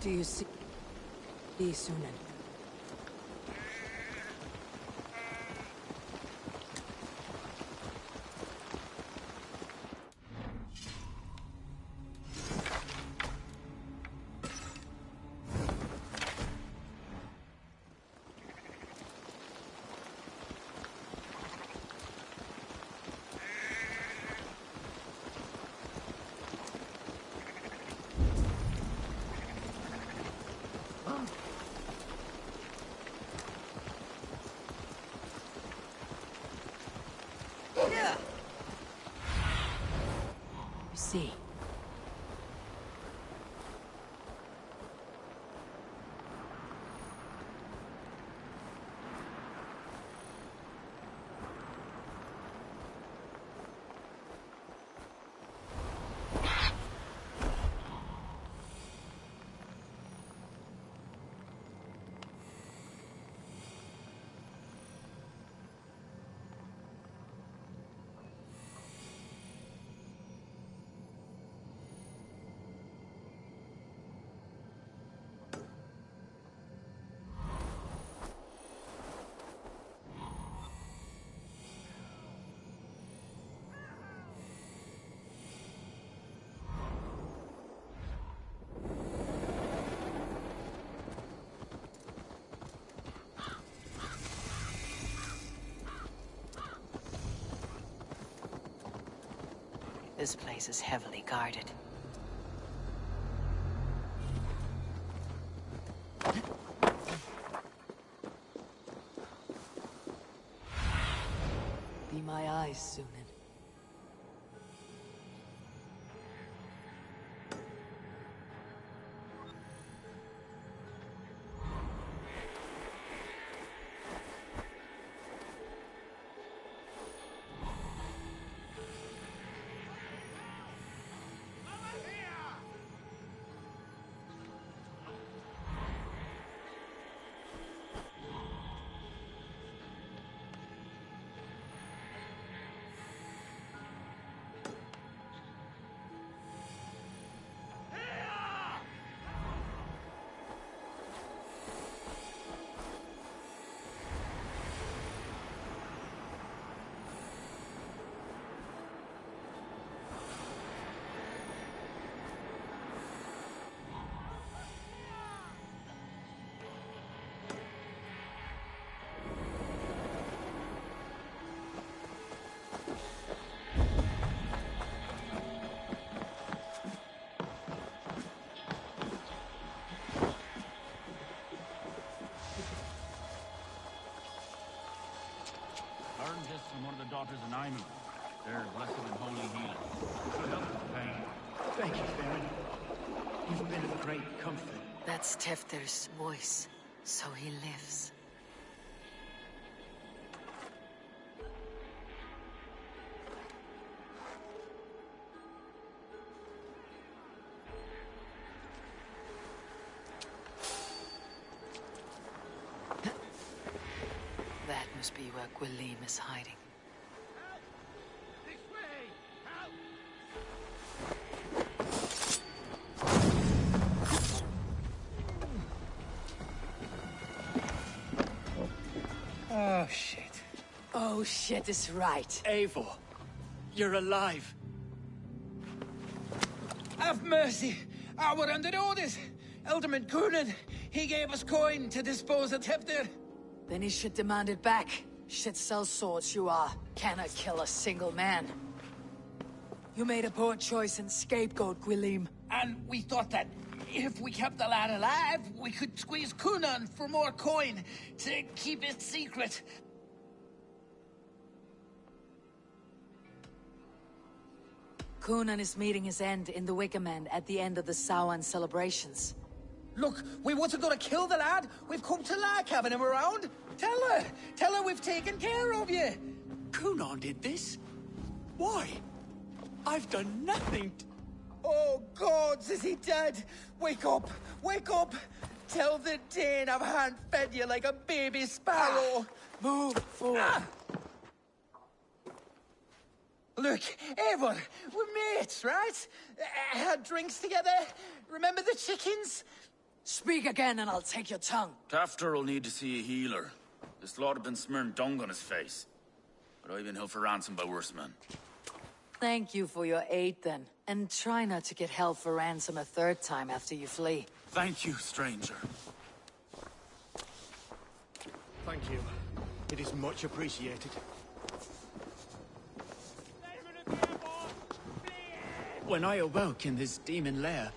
Do you see Sunan? You see. This place is heavily guarded. Be my eyes, Sunan. Learned this from one of the daughters of Naimi. They're blessed and holy healers. Should help with the pain. Thank you, Baron. You've been of great comfort. That's Tefter's voice, so he lives. That must be where Gwilym is hiding. This way! Help! Oh, shit. Oh shit is right. Eivor, you're alive. Have mercy. We're under orders. Alderman Coonan, he gave us coin to dispose of Tefter. Then he should demand it back. Shit sells swords you are. Cannot kill a single man. You made a poor choice and scapegoat, Gwilym. And we thought that if we kept the lad alive, we could squeeze Coonan for more coin to keep it secret. Coonan is meeting his end in the Wickerman at the end of the Samhain celebrations. Look, we wasn't gonna kill the lad. We've come to like having him around. Tell her we've taken care of you. Coonan did this? Why? I've done nothing. Oh, gods, is he dead? Wake up, wake up. Tell the Dane I've hand-fed you like a baby sparrow. Move forward. Look, Eivor, we're mates, right? Had drinks together. Remember the chickens? Speak again and I'll take your tongue. Tafter will need to see a healer. This lord have been smearing dung on his face. But I've been held for ransom by worse men. Thank you for your aid then. And try not to get held for ransom a third time after you flee. Thank you, stranger. Thank you. It is much appreciated. When I awoke in this demon lair,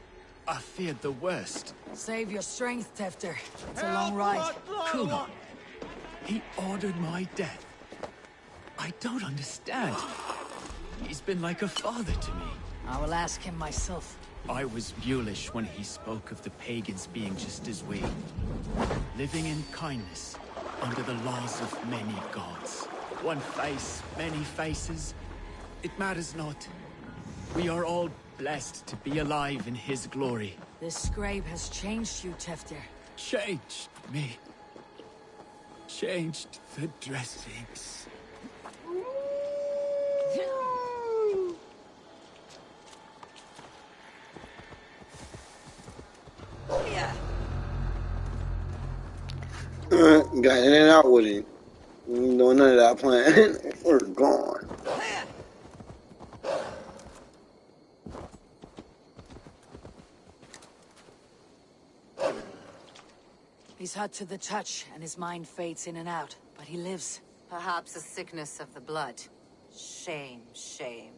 I feared the worst. Save your strength, Tefter. It's a long ride. Kuno, he ordered my death. I don't understand. He's been like a father to me. I will ask him myself. I was mulish when he spoke of the pagans being just as we. Living in kindness, under the laws of many gods. One face, many faces. It matters not. We are all blessed to be alive in his glory. This scrape has changed you, Tefter. Changed me. Changed the dressings. Got in and out with it. Doing none of that playing. We're gone. He's hot to the touch, and his mind fades in and out. But he lives. Perhaps a sickness of the blood. Shame, shame.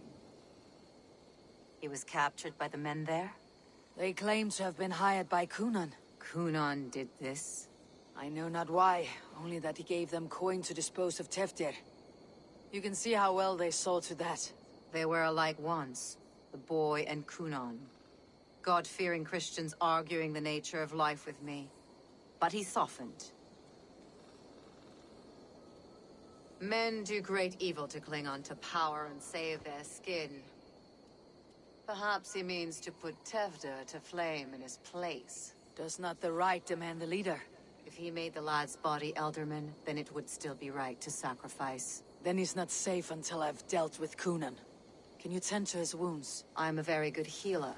He was captured by the men there? They claim to have been hired by Kunan. Kunan did this? I know not why, only that he gave them coin to dispose of Teftir. You can see how well they saw to that. They were alike once, the boy and Kunan. God-fearing Christians arguing the nature of life with me. But he softened. Men do great evil to cling on to power and save their skin. Perhaps he means to put Tevder to flame in his place. Does not the right demand the leader? If he made the lad's body Elderman, then it would still be right to sacrifice. Then he's not safe until I've dealt with Kunan. Can you tend to his wounds? I'm a very good healer.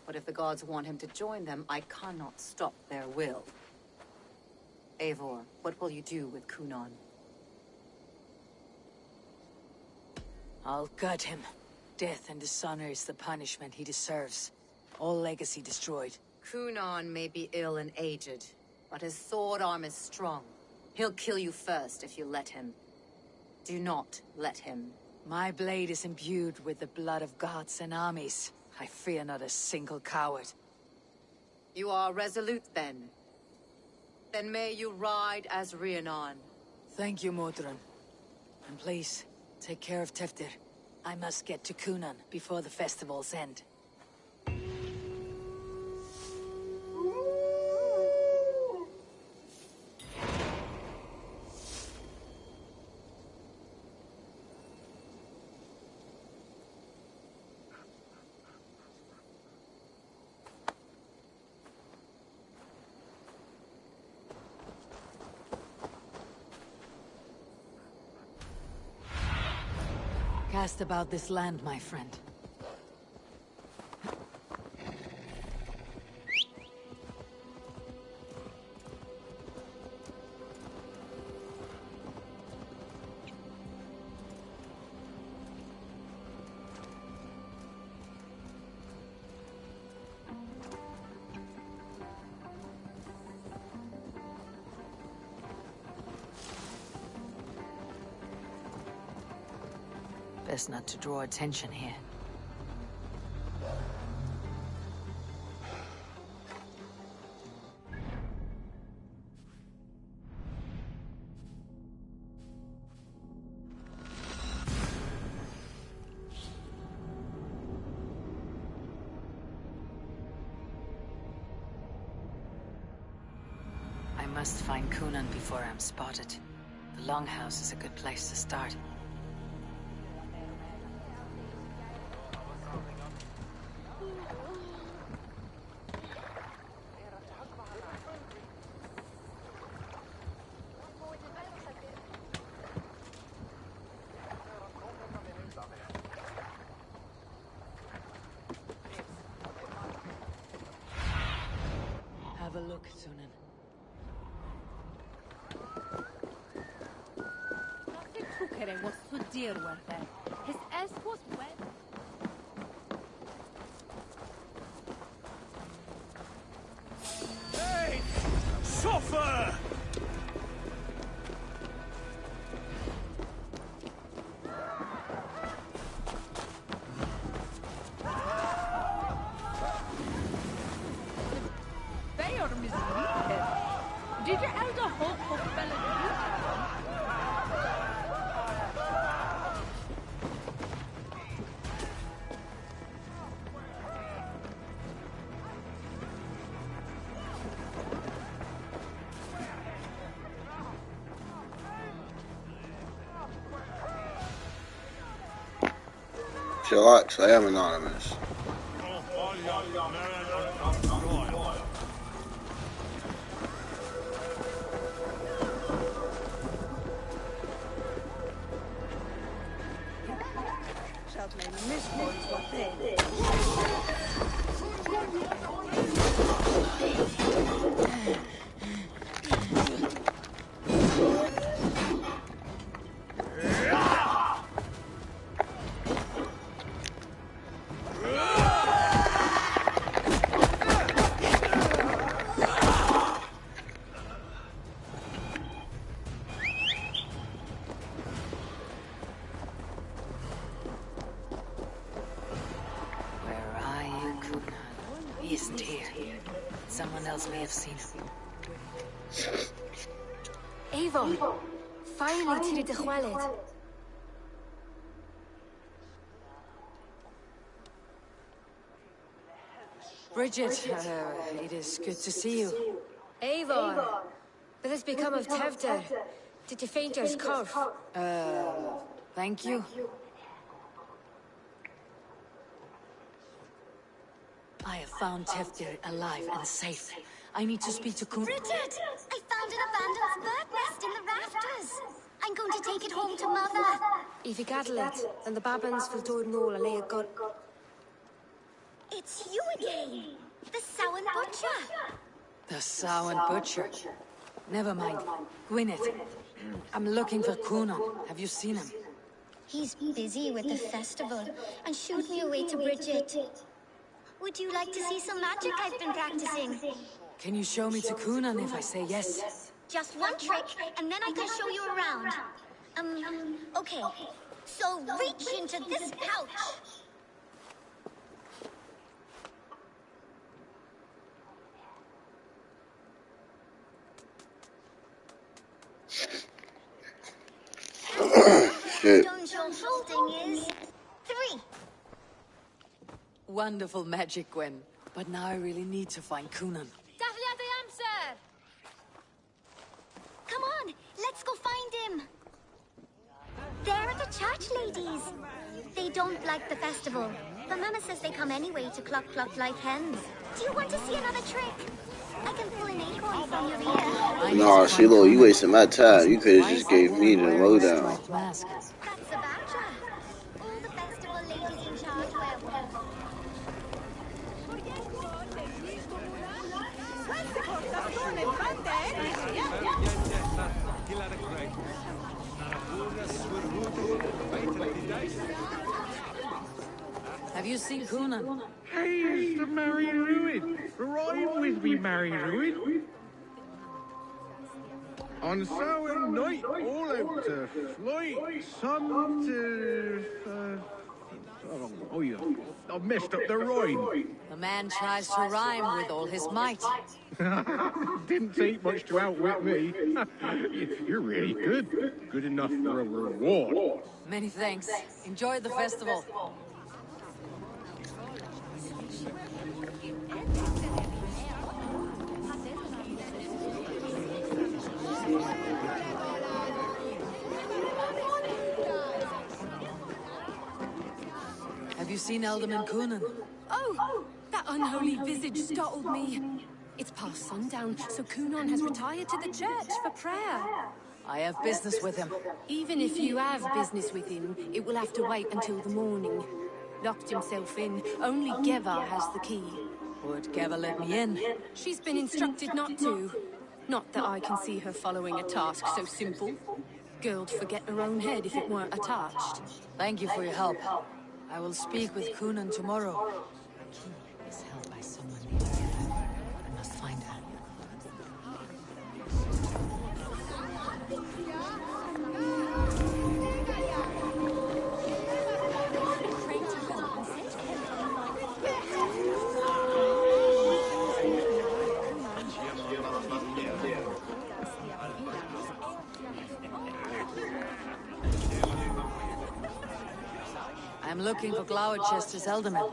But if the gods want him to join them, I cannot stop their will. Eivor, what will you do with Kunan? I'll gut him. Death and dishonor is the punishment he deserves. All legacy destroyed. Kunan may be ill and aged, but his sword arm is strong. He'll kill you first if you let him. Do not let him. My blade is imbued with the blood of gods and armies. I fear not a single coward. You are resolute, then. Then may you ride as Rhiannon. Thank you, Modron. And please, take care of Teftir. I must get to Kunan before the festival's end. Cast about this land, my friend. Best not to draw attention here. I must find Kunan before I'm spotted. The Longhouse is a good place to start. Tefdere was so dear with her. His escort went. Hey! Suffer! They are misleading. Did your elder hope for fellow? Relax, I am anonymous. Someone else may have seen him. Avon! Finally tiri dy chwaled. Bridget, it is good to see you. Avon! What has become of Tevder? Did you faint your scarf? Thank you. I have found Tefdir alive and safe. I need to speak to Kun. Bridget! I found an abandoned bird nest in the rafters. I'm going to take it home to Mother. If you gaddle it, then the Babans will do it all and lay a gut. It's you again! The Sowan Butcher! The Sowan Butcher? Never mind. Gwyneth. I'm looking for Kunan. Have you seen him? He's busy with the festival and shooed me away to Bridget. Would you like to see some magic I've been practicing? Can you show me to Kunan if I say yes? Just one trick, and then I can show you around. Okay. So reach into this pouch. Shit. Stones you're holding is 3. Wonderful magic, Gwen. But now I really need to find Kunan. Dahlia the answer! Come on, let's go find him. There are the church ladies. They don't like the festival, but Mama says they come anyway to cluck cluck like hens. Do you want to see another trick? I can pull an acorn from your ear. Nah, Shiloh, you wasting my time. You could have just gave me the lowdown. That's the badger. All the festival ladies in charge wear one. Have you seen Kunan? Hey, it's the Mary Ruin. Ride with me, Mary Ruin. On Samhain night, all out to flight, some to... oh yeah, I've messed up the rhyme. The man tries to rhyme with all his might. Didn't take much to outwit me. You're really good. Good enough for a reward. Many thanks. Enjoy the festival. Have you seen Alderman Kunan? Oh, that unholy visage startled me. It's past sundown, so Kunan has retired to the church for prayer. I have business with him. Even if you have business with him, it will have to wait until the morning. Locked himself in. Only Geva has the key. Would Geva let me in? She's been instructed not to. Not that I can see her following a task so simple. Girl'd forget her own head if it weren't attached. Thank you for your help. I will speak with Kunan tomorrow. Key is held by someone named Eva. I must find her. I'm looking for Gloucester's Elderman.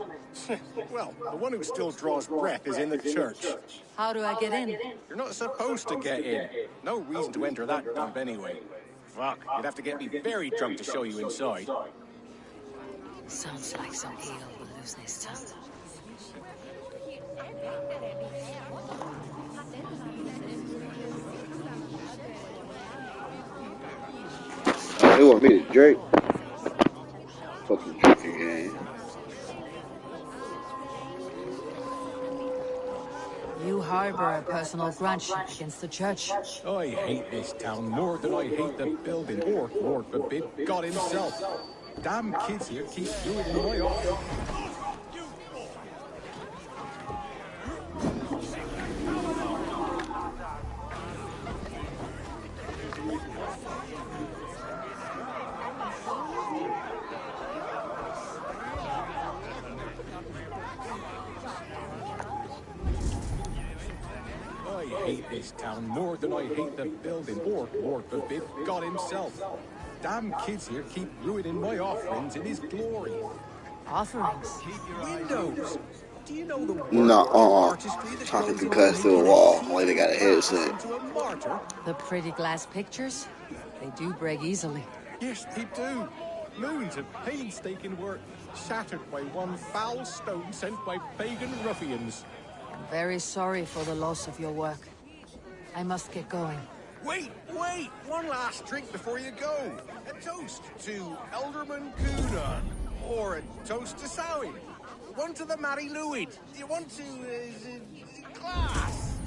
Well, the one who still draws breath is in the church. How do I get in? You're not supposed to get in. No reason to enter that dump anyway. Fuck, you'd have to get me very drunk to show you inside. Sounds like some eel will loosen his tongue. Oh, they want me to drink. Fucking drinking game. You harbor a personal grudge against the church. I hate this town more than I hate the building, or, Lord forbid, God himself. Damn kids here keep ruining my office. I hate this town more than I hate the building, or, Lord forbid, God himself. Damn kids here keep ruining my offerings in his glory. Offerings? Windows! Do you know the work No, artistry that talking goes through into glass through a making wall, a like they got a headset. into a martyr? The pretty glass pictures? They do break easily. Yes, they do. Moons of painstaking work, shattered by one foul stone sent by pagan ruffians. I'm very sorry for the loss of your work. I must get going. Wait! One last drink before you go. A toast to Elderman Kunan. Or a toast to Sowie. One to the Mary Lewid. Do you want to, glass?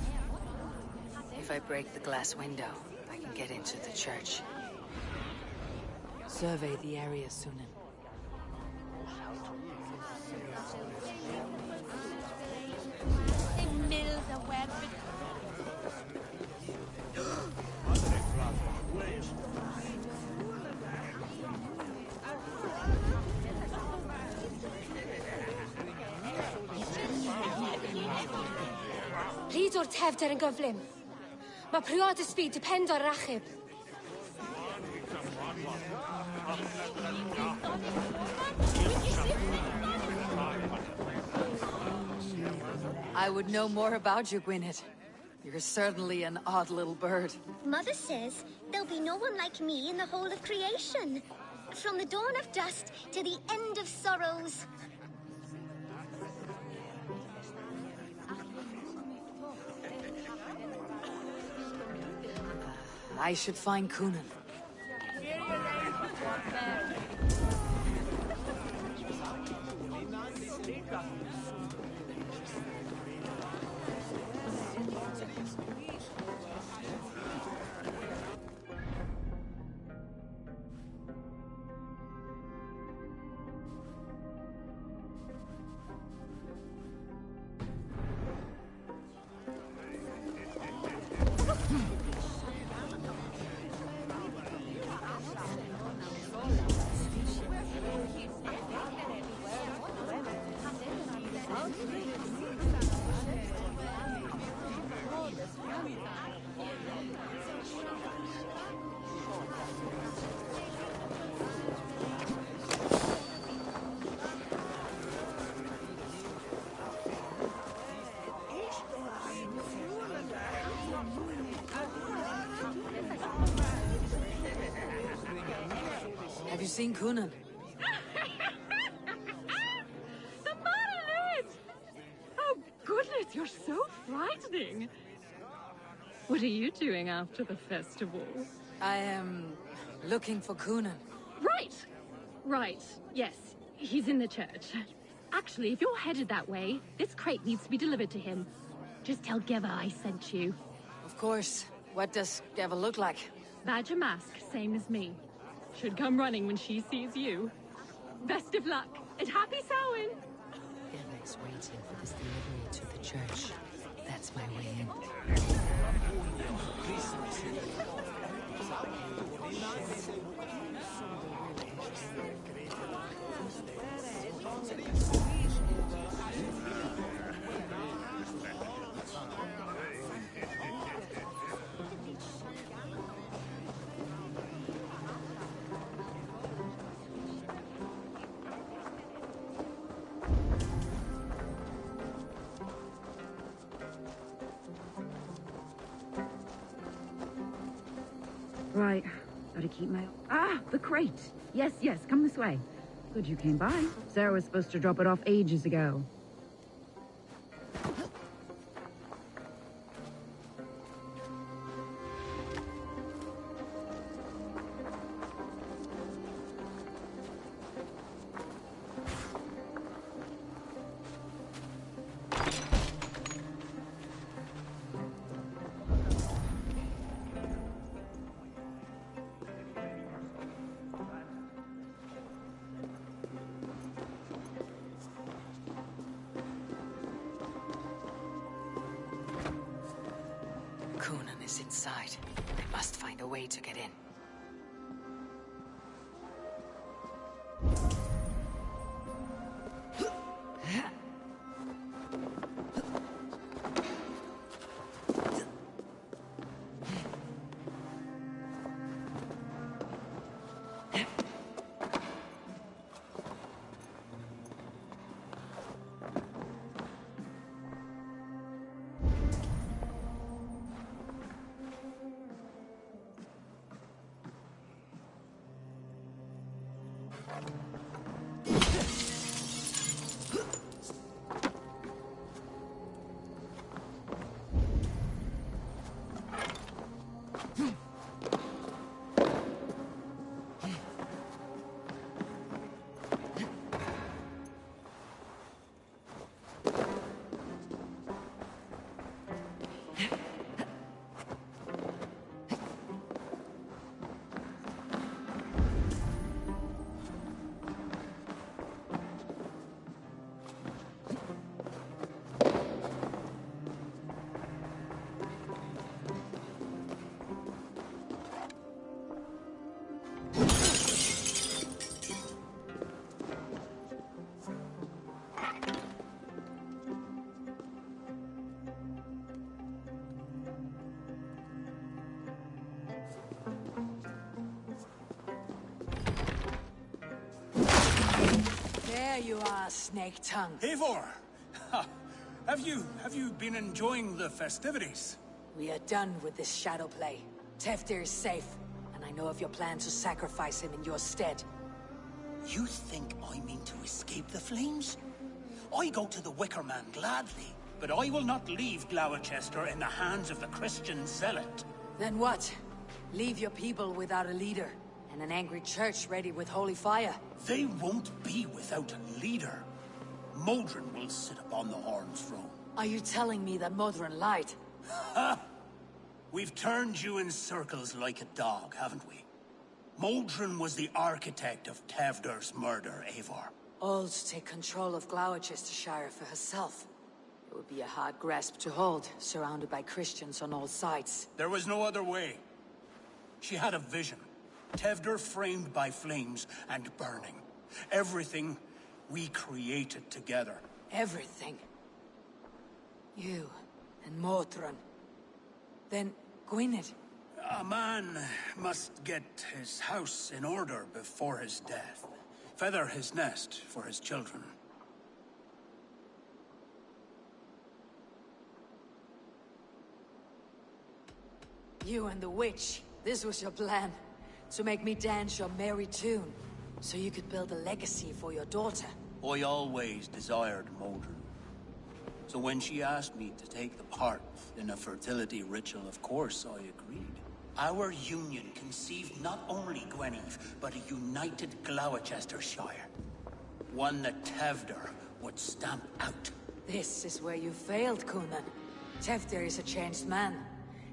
If I break the glass window, I can get into the church. Survey the area, Sunan. Pryd o'r tefder yn gyflym. Mae priod y sbyd depend o'r achub. I would know more about you, Gwynedd. You're certainly an odd little bird. Mother says there'll be no one like me in the whole of creation. From the dawn of dust to the end of sorrows. I should find Kunan. Have you seen Kunan? The marionette! Oh, goodness, you're so frightening. What are you doing after the festival? I am looking for Kunan. Right. Yes, he's in the church. Actually, if you're headed that way, this crate needs to be delivered to him. Just tell Geva I sent you. Of course. What does Geva look like? Badger mask, same as me. Should come running when she sees you. Best of luck, and happy Samhain! Emma's waiting for this delivery to the church. That's my way in. Right, gotta keep my... Ah, the crate! Yes, yes, come this way. Good you came by. Sarah was supposed to drop it off ages ago. Coonan is inside. I must find a way to get in. There you are, Snake Tongue. Eivor! Have you been enjoying the festivities? We are done with this shadow play. Teftir is safe, and I know of your plan to sacrifice him in your stead. You think I mean to escape the flames? I go to the Wicker Man gladly, but I will not leave Gloucester in the hands of the Christian zealot. Then what? Leave your people without a leader, and an angry church ready with holy fire. They won't be without a leader. Modron will sit upon the Horn's throne. Are you telling me that Modron lied? Ha! We've turned you in circles like a dog, haven't we? Modron was the architect of Tevder's murder, Eivor. All to take control of Gloucestershire for herself. It would be a hard grasp to hold, surrounded by Christians on all sides. There was no other way. She had a vision. Tevder framed by flames and burning. Everything we created together. Everything? You and Modron. Then Gwynedd. A man must get his house in order before his death. Feather his nest for his children. You and the witch. This was your plan. To make me dance your merry tune. So you could build a legacy for your daughter. I always desired Modron. So when she asked me to take the part in a fertility ritual, of course I agreed. Our union conceived not only Gweneve, but a united Gloucestershire. One that Tevder would stamp out. This is where you failed, Coonan. Teftir is a changed man.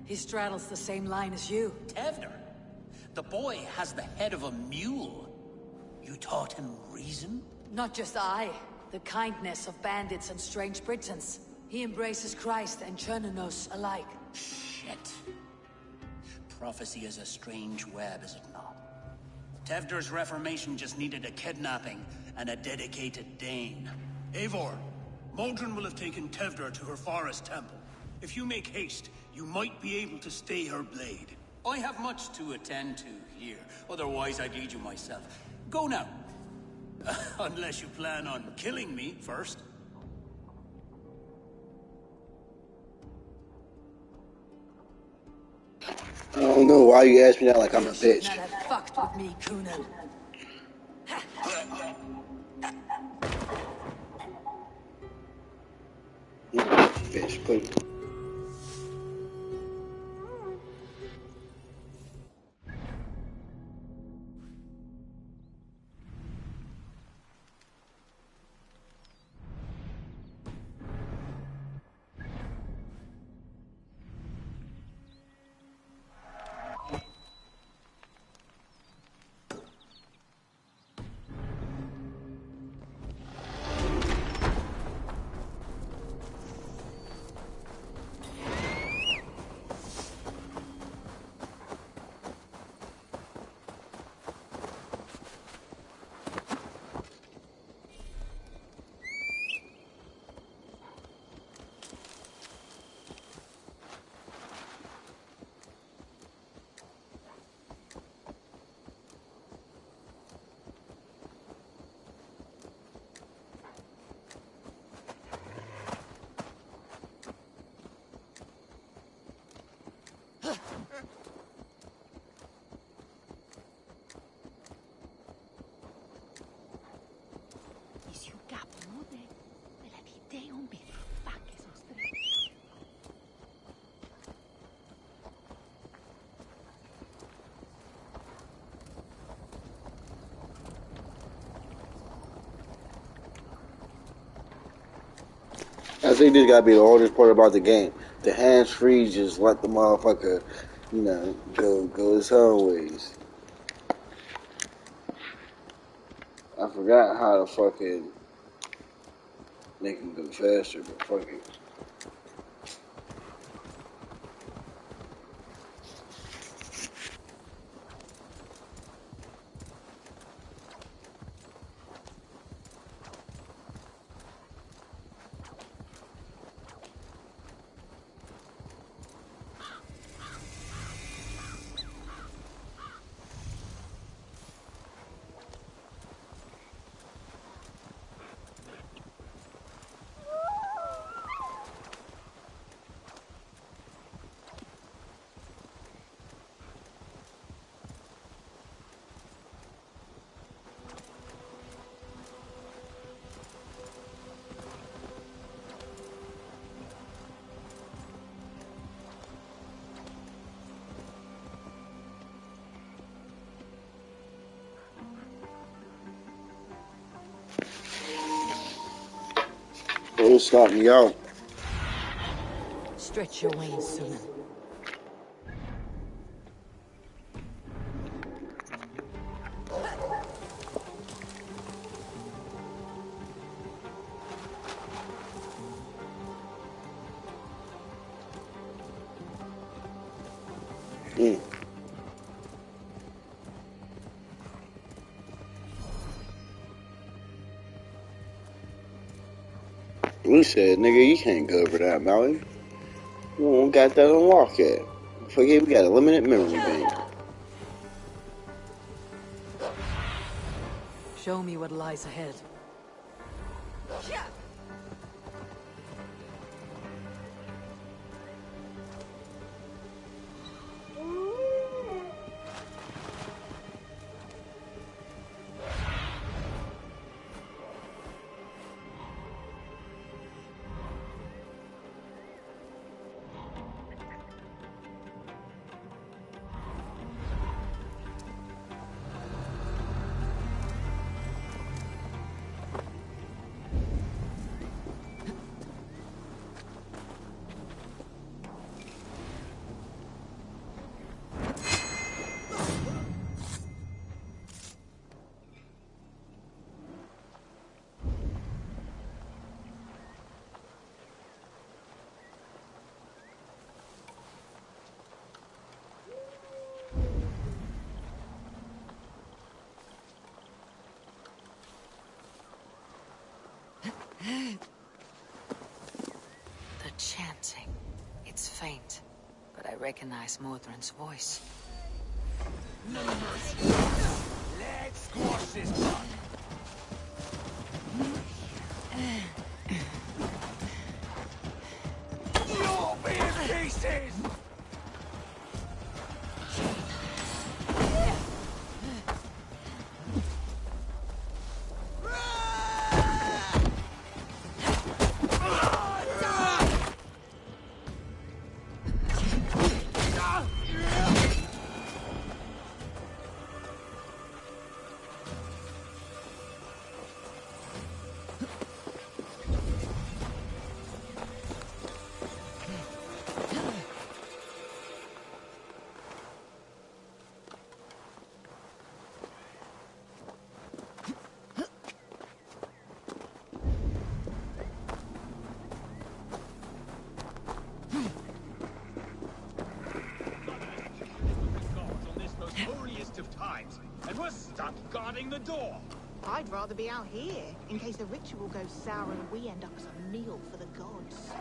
He straddles the same line as you. Tevder? The boy has the head of a mule. You taught him reason? Not just I. The kindness of bandits and strange Britons. He embraces Christ and Chernonos alike. Shit. Prophecy is a strange web, is it not? Tevder's reformation just needed a kidnapping and a dedicated Dane. Eivor, Modron will have taken Tevder to her forest temple. If you make haste, you might be able to stay her blade. I have much to attend to here, otherwise I'd lead you myself. Go now. Unless you plan on killing me first. I don't know why you ask me that like I'm a You should bitch. not have fucked with me, Kunan. Bitch, please. I think this gotta be the hardest part about the game. The hands free, just let the motherfucker, go his own ways. I forgot how to fucking make him go faster, but fuck it. It'll stop me out. Stretch your wings, Sunan. We said, nigga, you can't go over that mountain. You don't got that unlocked yet. Forget we got a limited memory bank. Show me what lies ahead. The chanting. It's faint, but I recognize Mordrin's voice. No mercy. Let's squash this bug. You'll be in pieces! Of times, and we're stuck guarding the door. I'd rather be out here, in case the ritual goes sour and we end up as a meal for the gods.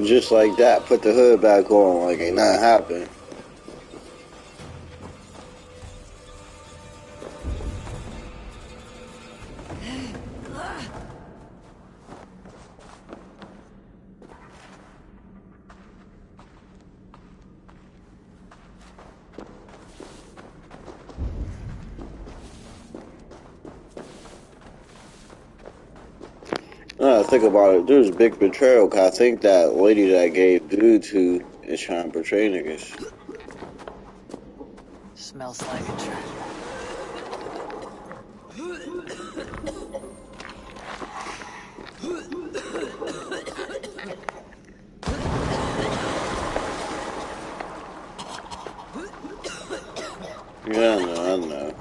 Just like that, put the hood back on like ain't nothing happened. Think about it, there's a big betrayal, cause I think that lady that I gave dude to is trying to betray niggas. Smells like a trap. Yeah, I know.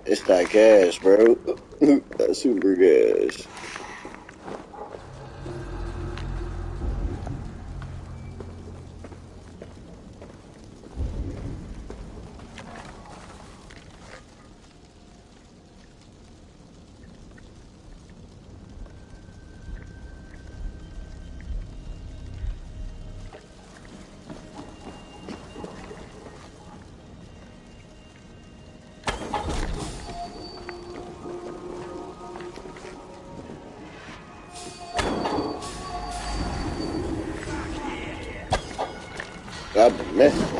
It's that gas, bro. That super gas. God bless.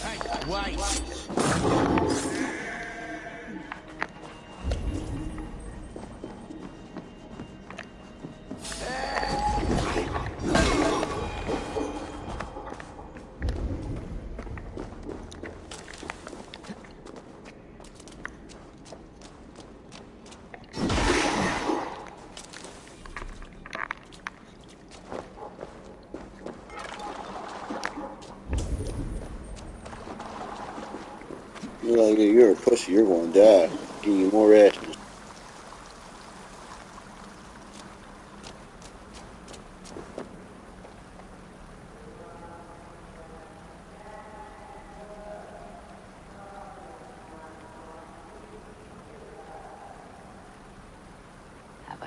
Hey, wait! You're like, you're a pussy, you're gonna die. Give you more rations.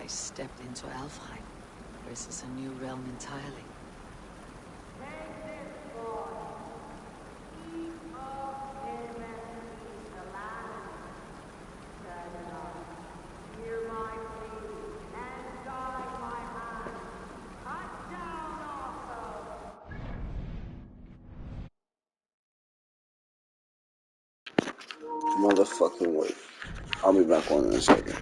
stepped into Alfheim. This is a new realm entirely. Motherfucking wait. I'll be back on in a second.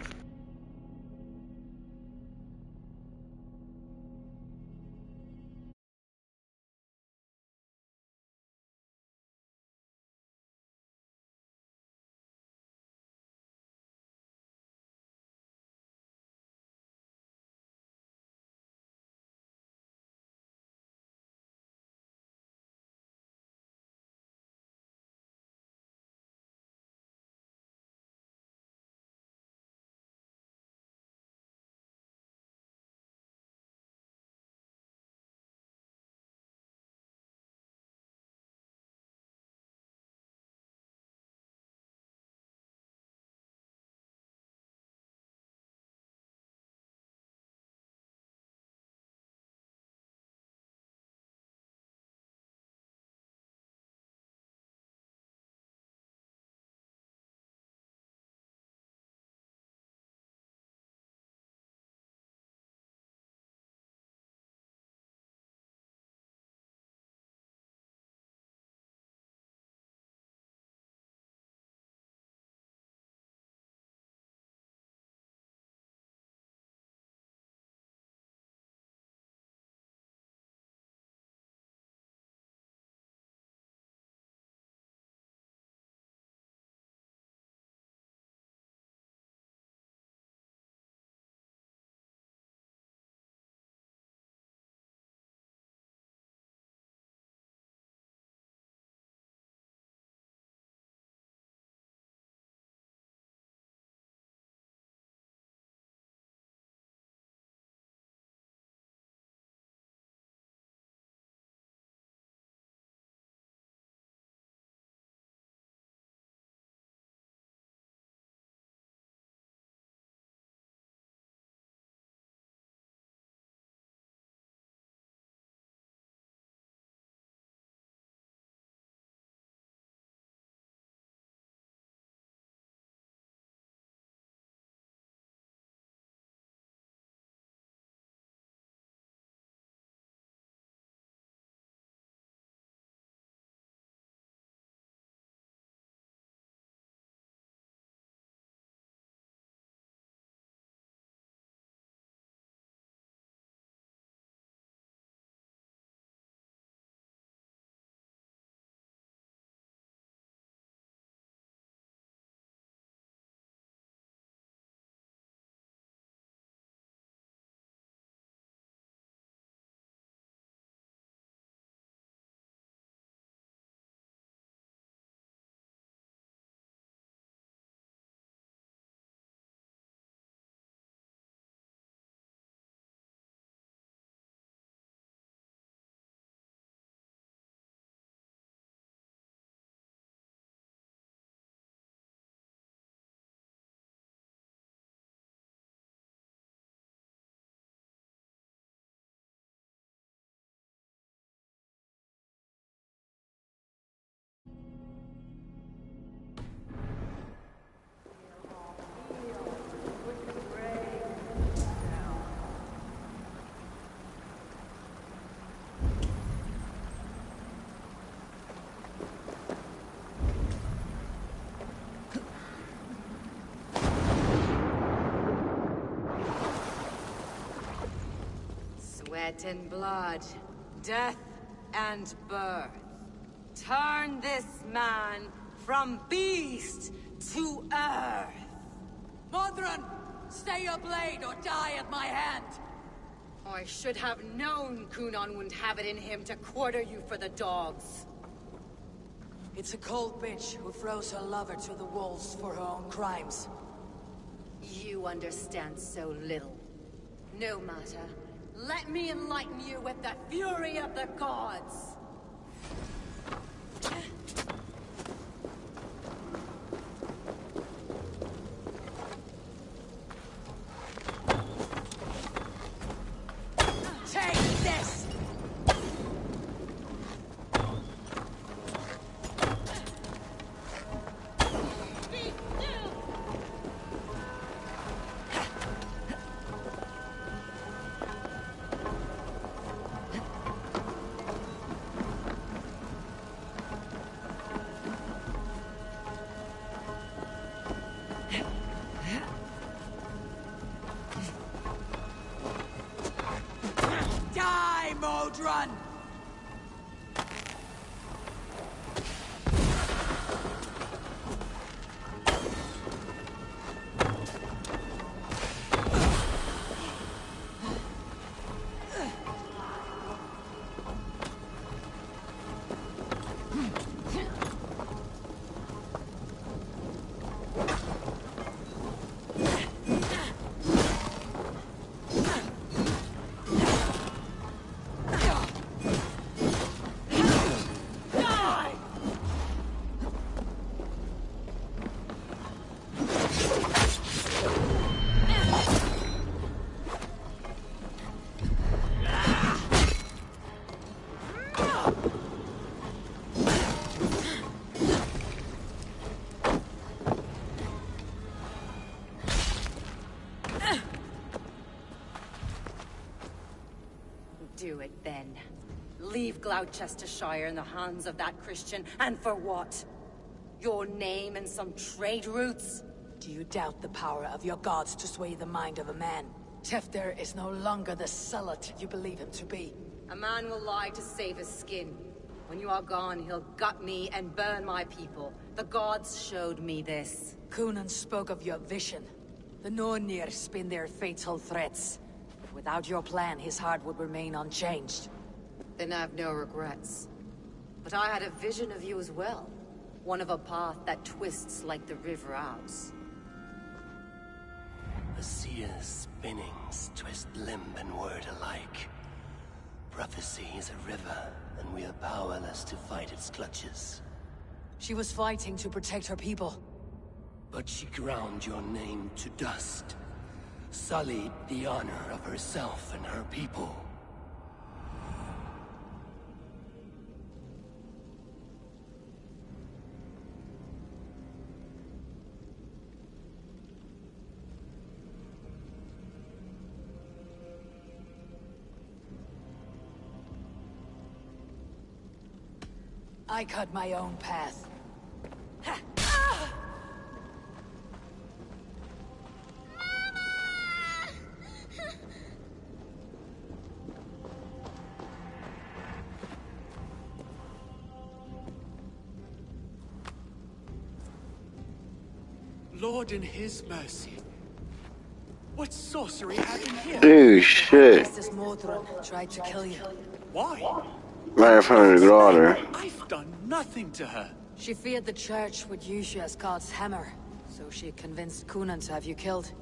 Sweat and blood, death and birth. Turn this man from beast to earth. Modron, stay your blade or die at my hand. I should have known Kunon wouldn't have it in him to quarter you for the dogs. It's a cold bitch who throws her lover to the wolves for her own crimes. You understand so little. No matter. Let me enlighten you with the fury of the gods! Modron! Do it then. Leave Gloucestershire in the hands of that Christian, and for what? Your name and some trade routes? Do you doubt the power of your gods to sway the mind of a man? Tefter is no longer the zealot you believe him to be. A man will lie to save his skin. When you are gone, he'll gut me and burn my people. The gods showed me this. Cunan spoke of your vision. The Nornir spin their fatal threats. But without your plan, his heart would remain unchanged. Then I have no regrets. But I had a vision of you as well. One of a path that twists like the river Ouse. The seer's spinnings twist limb and word alike. Prophecy is a river, and we are powerless to fight its clutches. She was fighting to protect her people. But she ground your name to dust. Sullied the honor of herself and her people. I cut my own path. Lord in his mercy. What sorcery happened here? Dude, shit. Justice Modron tried to kill you. Why? Right in front of the daughter. I've done nothing to her. She feared the church would use you as God's hammer, so she convinced Cunan to have you killed.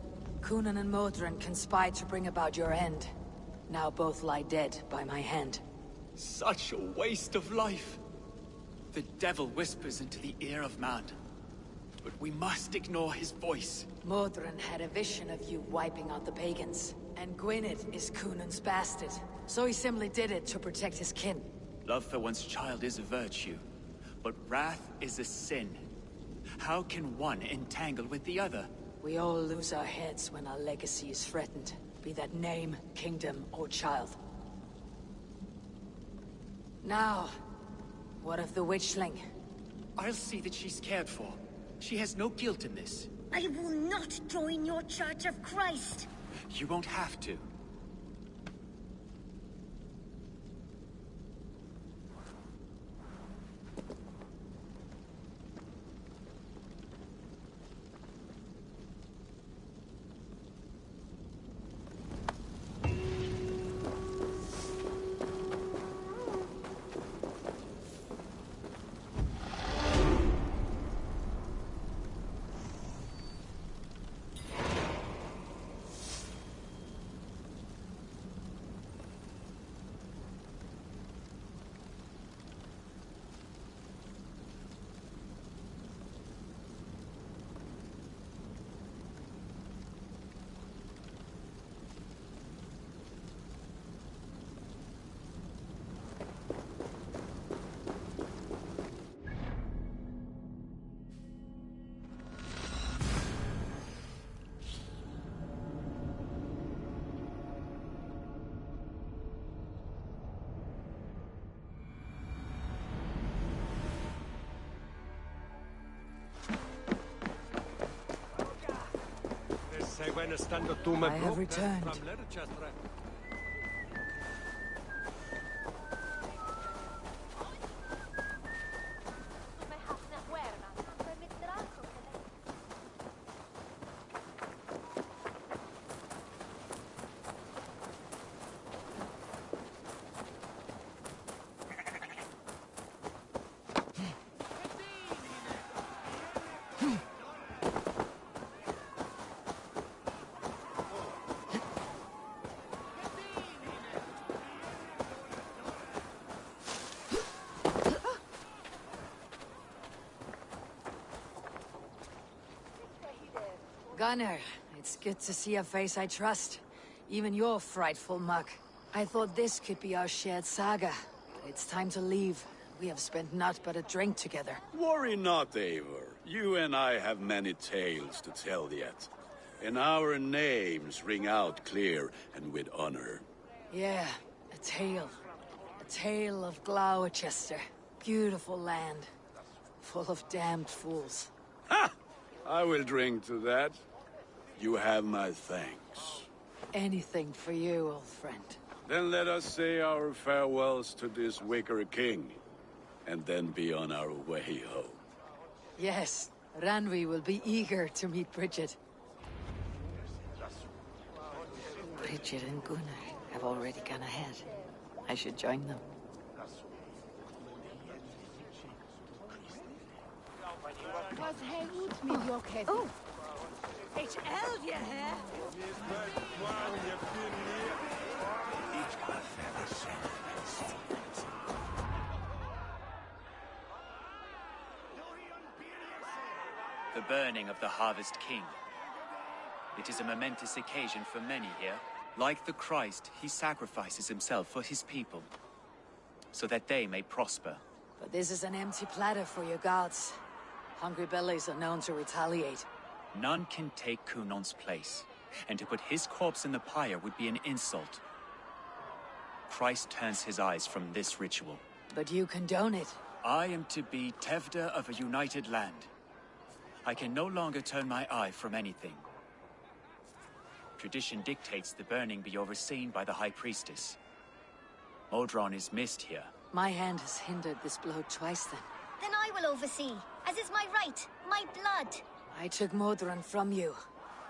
Cunan and Modron conspired to bring about your end. Now both lie dead by my hand. Such a waste of life. The devil whispers into the ear of man. But we must ignore his voice. Modron had a vision of you wiping out the pagans. And Gwynedd is Cunan's bastard. So he simply did it to protect his kin. Love for one's child is a virtue, but wrath is a sin. How can one entangle with the other? We all lose our heads when our legacy is threatened, be that name, kingdom, or child. Now, what of the witchling? I'll see that she's cared for. She has no guilt in this. I will not join your Church of Christ. You won't have to. I have returned. Gunnar, it's good to see a face I trust. Even your frightful muck. I thought this could be our shared saga. But it's time to leave. We have spent naught but a drink together. Worry not, Eivor. You and I have many tales to tell yet. And our names ring out clear and with honor. Yeah, a tale. A tale of Gloucester. Beautiful land. Full of damned fools. Ha! I will drink to that. You have my thanks. Anything for you, old friend. Then let us say our farewells to this wicker king, and then be on our way home. Yes, Ranvi will be eager to meet Bridget. Bridget and Gunnar have already gone ahead. I should join them. Oh! It's Elvia here! The burning of the Harvest King. It is a momentous occasion for many here. Like the Christ, he sacrifices himself for his people, so that they may prosper. But this is an empty platter for your gods. Hungry bellies are known to retaliate. None can take Kunon's place, and to put his corpse in the pyre would be an insult. Christ turns his eyes from this ritual. But you condone it. I am to be Tevda of a united land. I can no longer turn my eye from anything. Tradition dictates the burning be overseen by the High Priestess. Modron is missed here. My hand has hindered this blow twice then. Then I will oversee, as is my right, my blood. I took Modron from you. You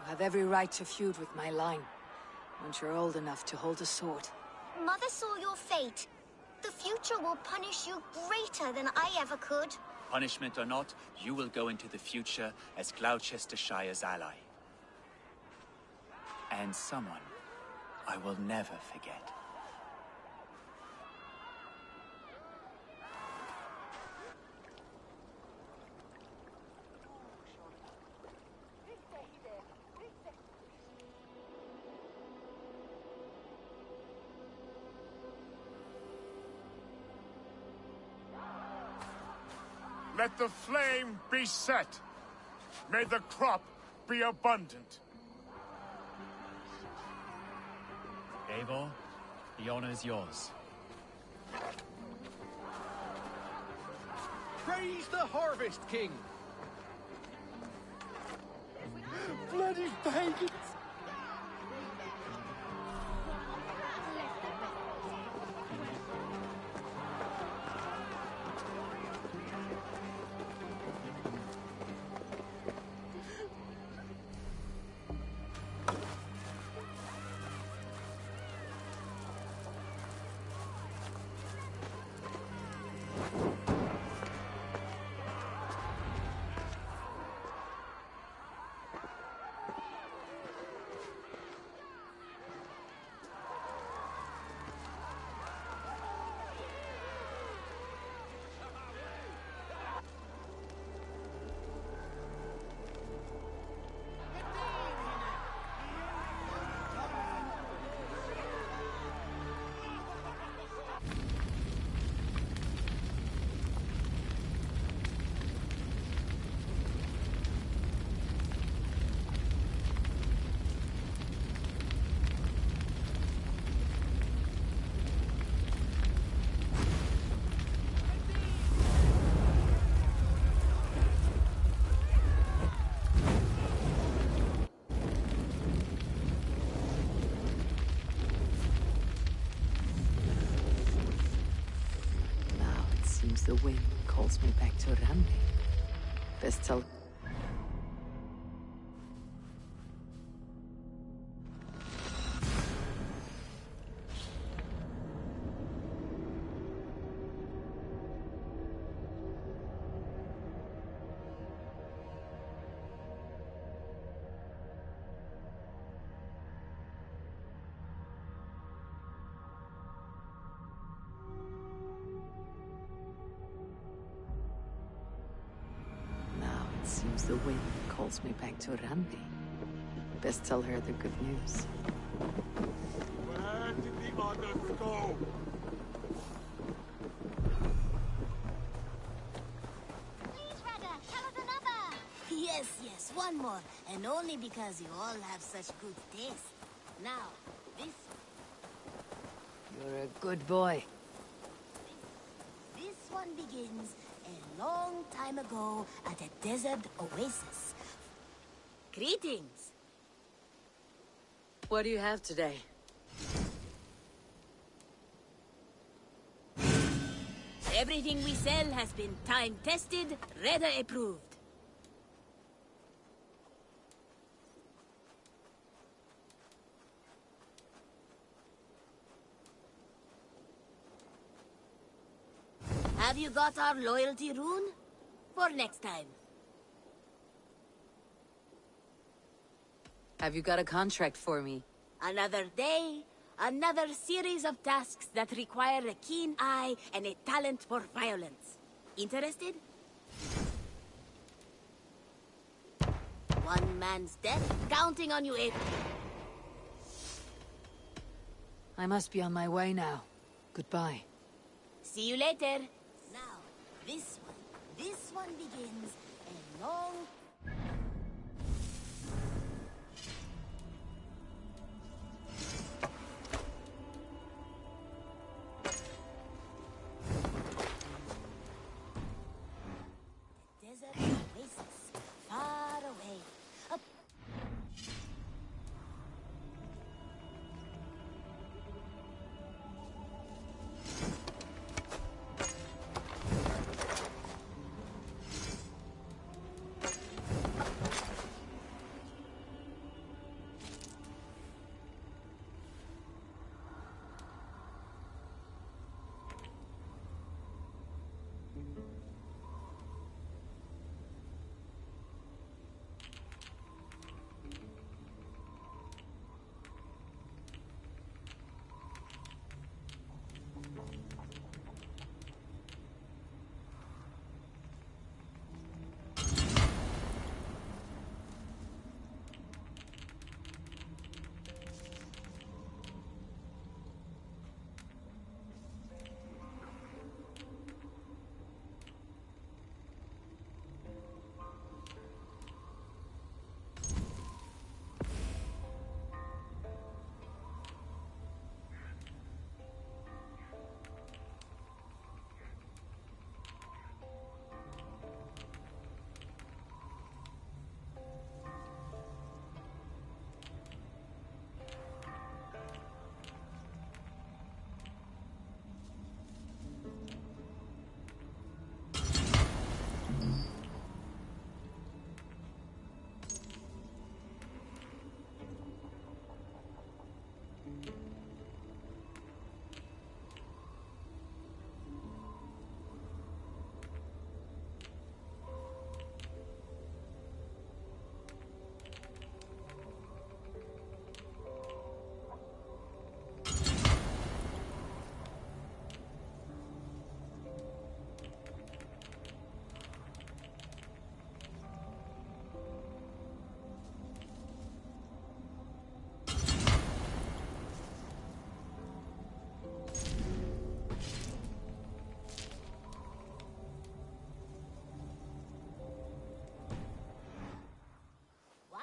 have every right to feud with my line. Once you're old enough to hold a sword. Mother saw your fate. The future will punish you greater than I ever could. Punishment or not, you will go into the future as Gloucestershire's ally. And someone I will never forget. Let the flame be set. May the crop be abundant. Eivor, the honor is yours. Praise the Harvest King! Bloody pagans! The wind calls me back to Ranvi. Best tell... Seems the wind calls me back to Ranvi. Best tell her the good news. Where did the others go? Please, Ragga, tell us another. Yes, yes, one more. And only because you all have such good taste. Now, this You're a good boy. this one begins a long time ago at a desert oasis. Greetings. What do you have today? Everything we sell has been time-tested, Redder approved. Have you got our loyalty rune? For next time. Have you got a contract for me? Another day, another series of tasks that require a keen eye and a talent for violence. Interested? One man's death, counting on you, April. I must be on my way now. Goodbye. See you later. Now, this one begins a long... desert oasis, far away. Up...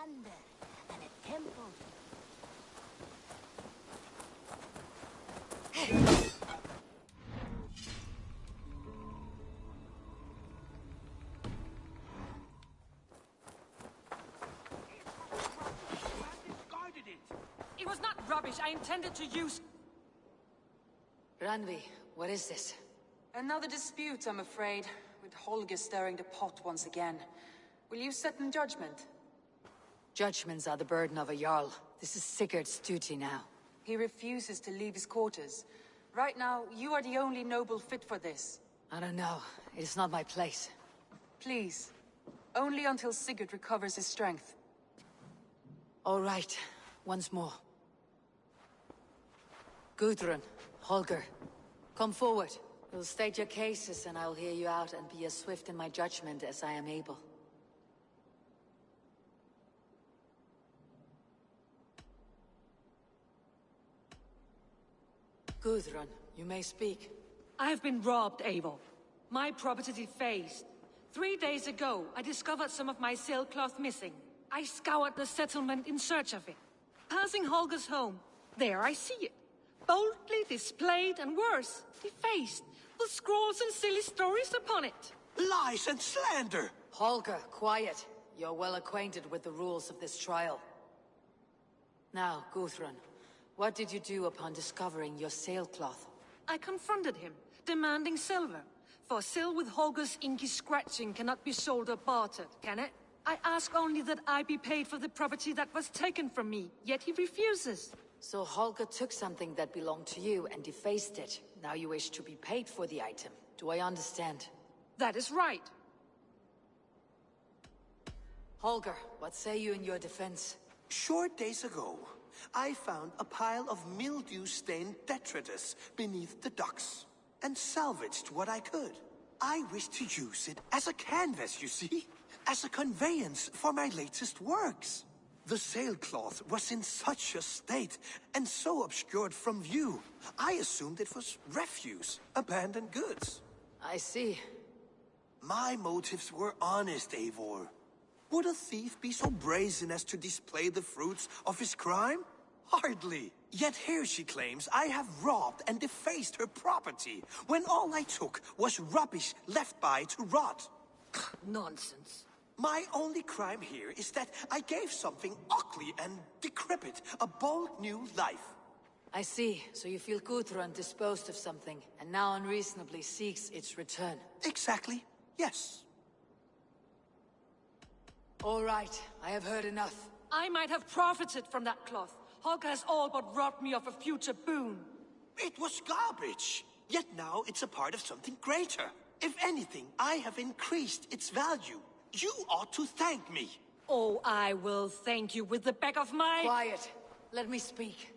wonder and a temple. It was not rubbish. I intended to use... Randvi, what is this? Another dispute, I'm afraid, with Holger stirring the pot once again. Will you sit in judgment? Judgments are the burden of a Jarl. This is Sigurd's duty now. He refuses to leave his quarters. Right now, you are the only noble fit for this. I don't know. It is not my place. Please. Only until Sigurd recovers his strength. All right. Once more. Gudrun, Holger, come forward. You'll state your cases and I'll hear you out and be as swift in my judgment as I am able. Gudrun, you may speak. I've been robbed, Eivor. My property defaced. 3 days ago, I discovered some of my sailcloth missing. I scoured the settlement in search of it. Passing Holger's home, there I see it. Boldly displayed and worse, defaced, with scrawls and silly stories upon it. Lies and slander! Holger, quiet. You're well acquainted with the rules of this trial. Now, Gudrun, what did you do upon discovering your sailcloth? I confronted him, demanding silver. For sil with Holger's inky scratching cannot be sold or bartered, can it? I ask only that I be paid for the property that was taken from me, yet he refuses. So Holger took something that belonged to you and defaced it. Now you wish to be paid for the item. Do I understand? That is right. Holger, what say you in your defense? Short days ago, I found a pile of mildew-stained detritus beneath the docks, and salvaged what I could. I wish to use it as a canvas, you see? As a conveyance for my latest works. The sailcloth was in such a state, and so obscured from view, I assumed it was refuse, abandoned goods. I see. My motives were honest, Eivor. Would a thief be so brazen as to display the fruits of his crime? Hardly. Yet here she claims I have robbed and defaced her property, when all I took was rubbish left by to rot. Nonsense. My only crime here is that I gave something ugly and decrepit a bold new life. I see. So you feel Gudrun disposed of something, and now unreasonably seeks its return. Exactly. Yes. All right. I have heard enough. I might have profited from that cloth. Holger has all but robbed me of a future boon. It was garbage. Yet now it's a part of something greater. If anything, I have increased its value. You ought to thank me. Oh, I will thank you with the back of my... Quiet. Let me speak.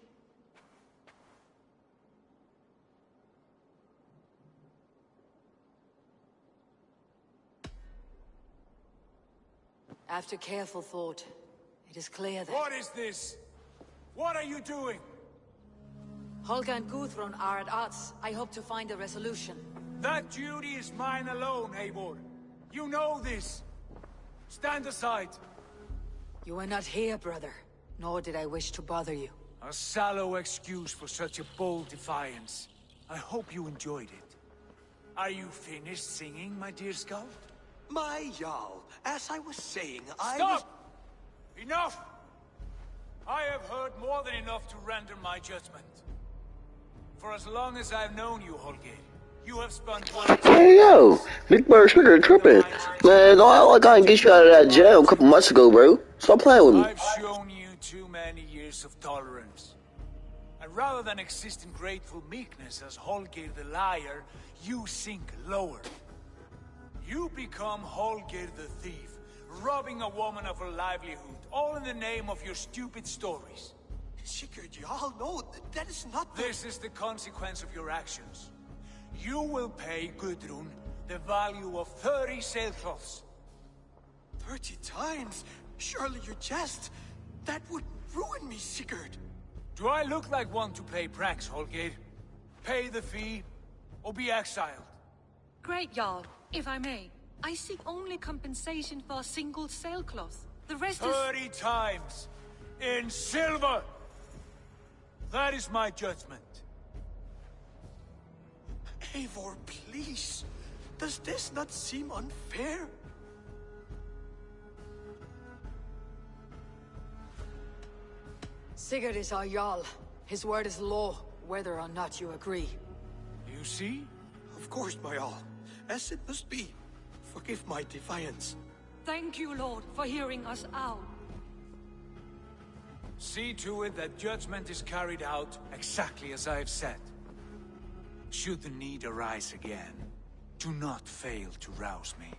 After careful thought, it is clear that... What is this? What are you doing? Holger and Gudrun are at odds. I hope to find a resolution. That duty is mine alone, Eivor. You know this. Stand aside. You were not here, brother. Nor did I wish to bother you. A sallow excuse for such a bold defiance. I hope you enjoyed it. Are you finished singing, my dear Skull? My Jarl, as I was saying, Stop! Enough! I have heard more than enough to render my judgment. For as long as I've known you, Holger, you have spent one... Hey yo, Big Bird Sugar tripping. Man, don't act like I can get you out of that jail a couple months ago, bro. Stop playing with me. I've shown you too many years of tolerance. And rather than exist in grateful meekness as Holger the liar, you sink lower. You become Holger the thief, robbing a woman of her livelihood, all in the name of your stupid stories. Sigurd, Jarl, no, that is not the... This is the consequence of your actions. You will pay Gudrun the value of 30 sailcloths. 30 times? Surely you jest. That would ruin me, Sigurd. Do I look like one to play pranks, Holger? Pay the fee, or be exiled. Great, Jarl. If I may, I seek only compensation for a single sailcloth. The rest 30 times! In silver! That is my judgment. Eivor, please. Does this not seem unfair? Sigurd is our Jarl. His word is law, whether or not you agree. You see? Of course, my Jarl. As it must be. Forgive my defiance. Thank you, Lord, for hearing us out. See to it that judgment is carried out exactly as I have said. Should the need arise again, do not fail to rouse me.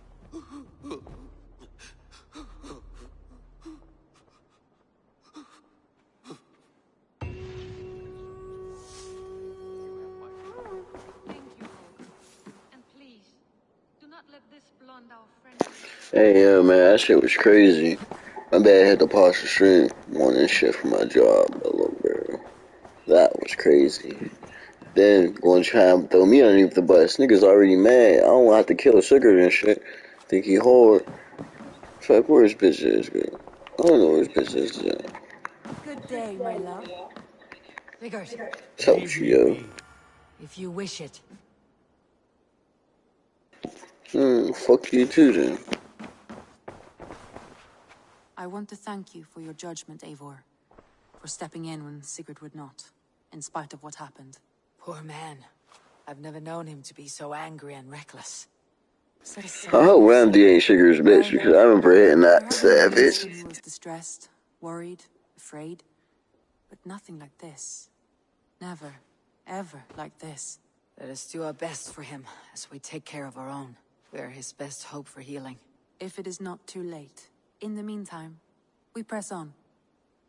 Hey, yo, man, that shit was crazy. My bad, had to pause the stream. Morning shit for my job, bro. That was crazy. Then going to try and throw me underneath the bus. Niggas already mad. I don't have to kill Sugar and shit. Think he hard. Fuck, where his bitch is, girl? I don't know where his bitch is at. Good day, my love. Sigurd. Tell you, yo. If you wish it. Fuck you too, then. I want to thank you for your judgment, Eivor. For stepping in when Sigurd would not, in spite of what happened. Poor man. I've never known him to be so angry and reckless. I hope Randy ain't Sugar's bitch, because I remember hitting that savage. When he was distressed, worried, afraid. But nothing like this. Never, ever like this. Let us do our best for him, as we take care of our own. We are his best hope for healing. If it is not too late. In the meantime, we press on.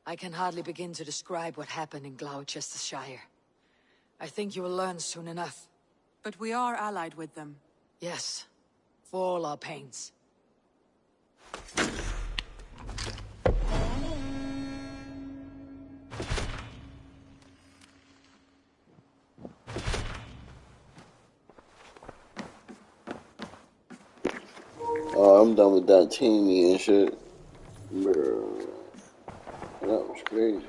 I can hardly begin to describe what happened in Gloucestershire. I think you will learn soon enough. But we are allied with them. Yes, for all our pains. Oh, I'm done with that teamy and shit. Bro, that was crazy.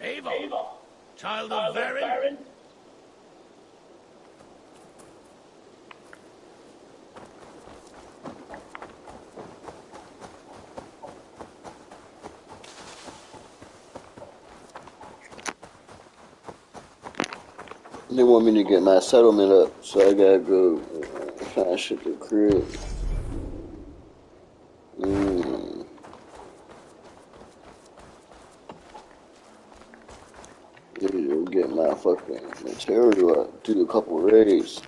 Eivor, child of Varin. They want me to get my settlement up, so I gotta go find shit to crib. Yeah, get my fucking material up, do a couple raids.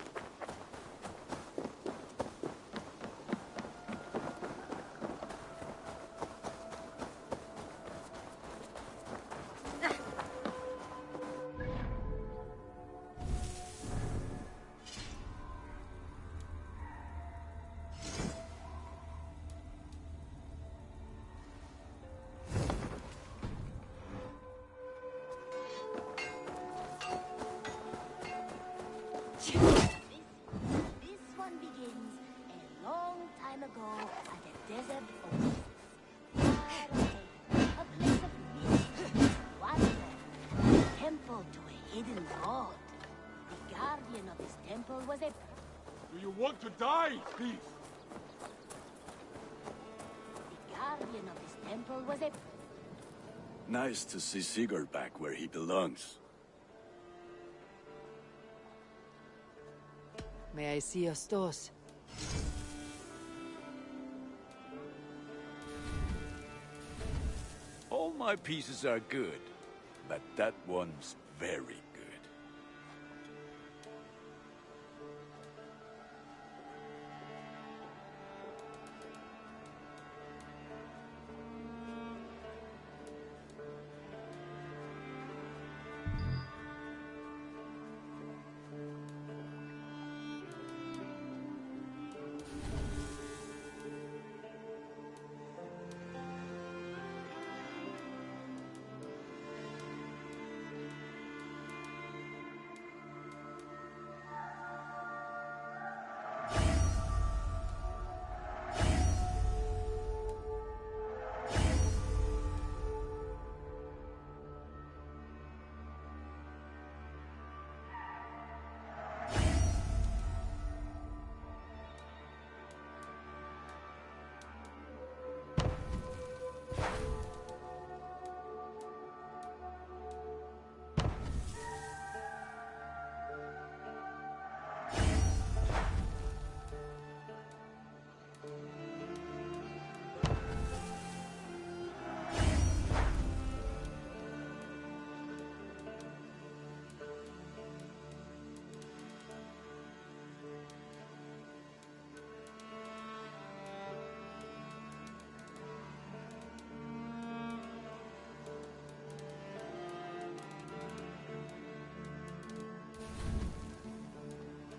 This one begins a long time ago at a desert oasis. Far away, a place of mist, wonder, a temple to a hidden god. The guardian of this temple was a... Do you want to die, thief? The guardian of this temple was a... Nice to see Sigurd back where he belongs. May I see your stores? All my pieces are good, but that one's very good.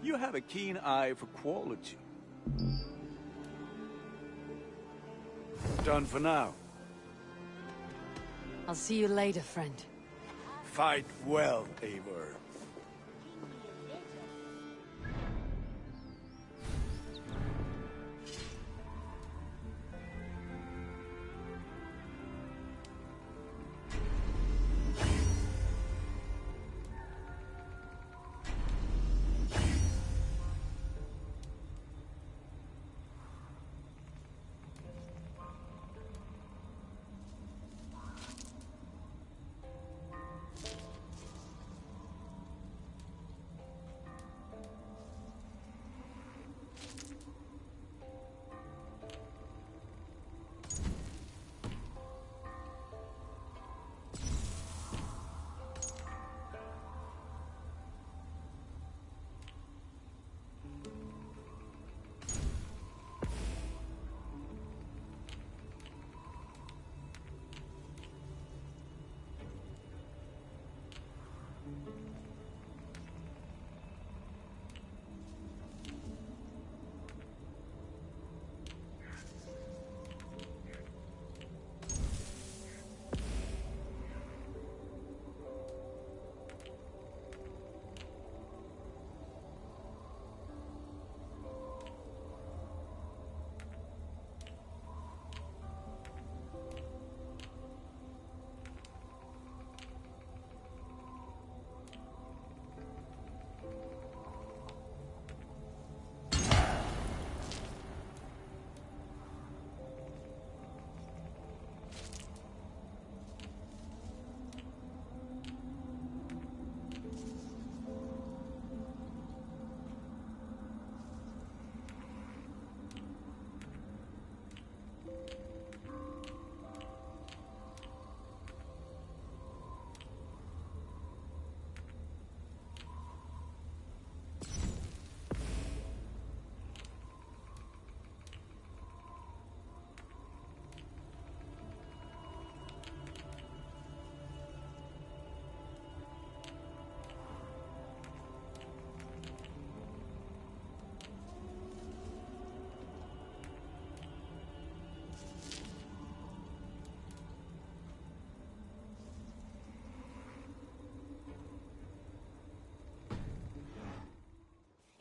You have a keen eye for quality. Done for now. I'll see you later, friend. Fight well, Eivor.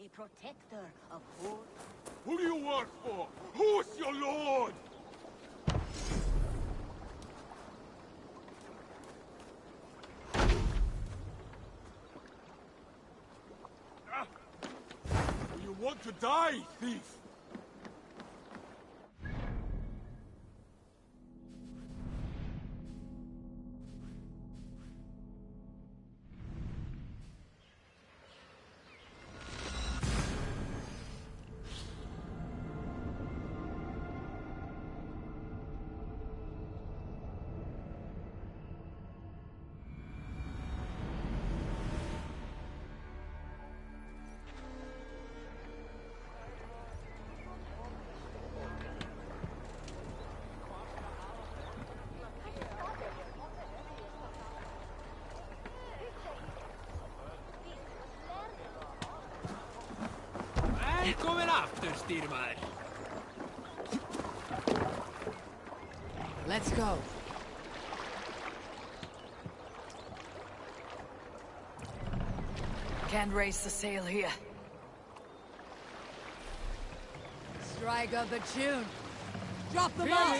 A protector of whole... Who do you work for? Who's your lord? Do you want to die, thief? Let's go. Can't raise the sail here. Strike up a tune. Drop them off!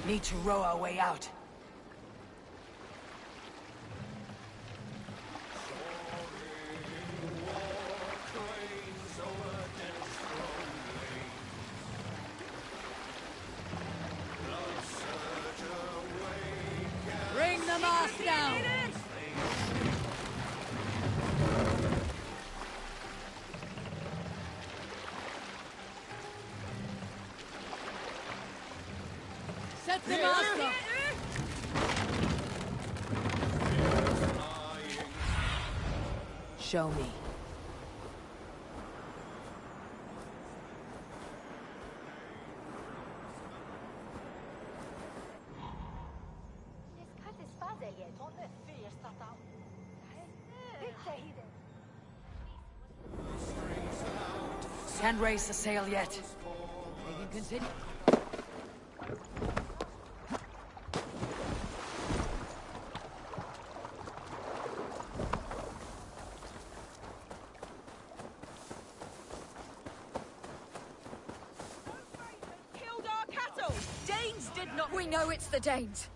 Need to row our way out. Bring the mast down! Set the mast up! Show me. Can't raise the sail yet. They can continue. We know it's the Danes.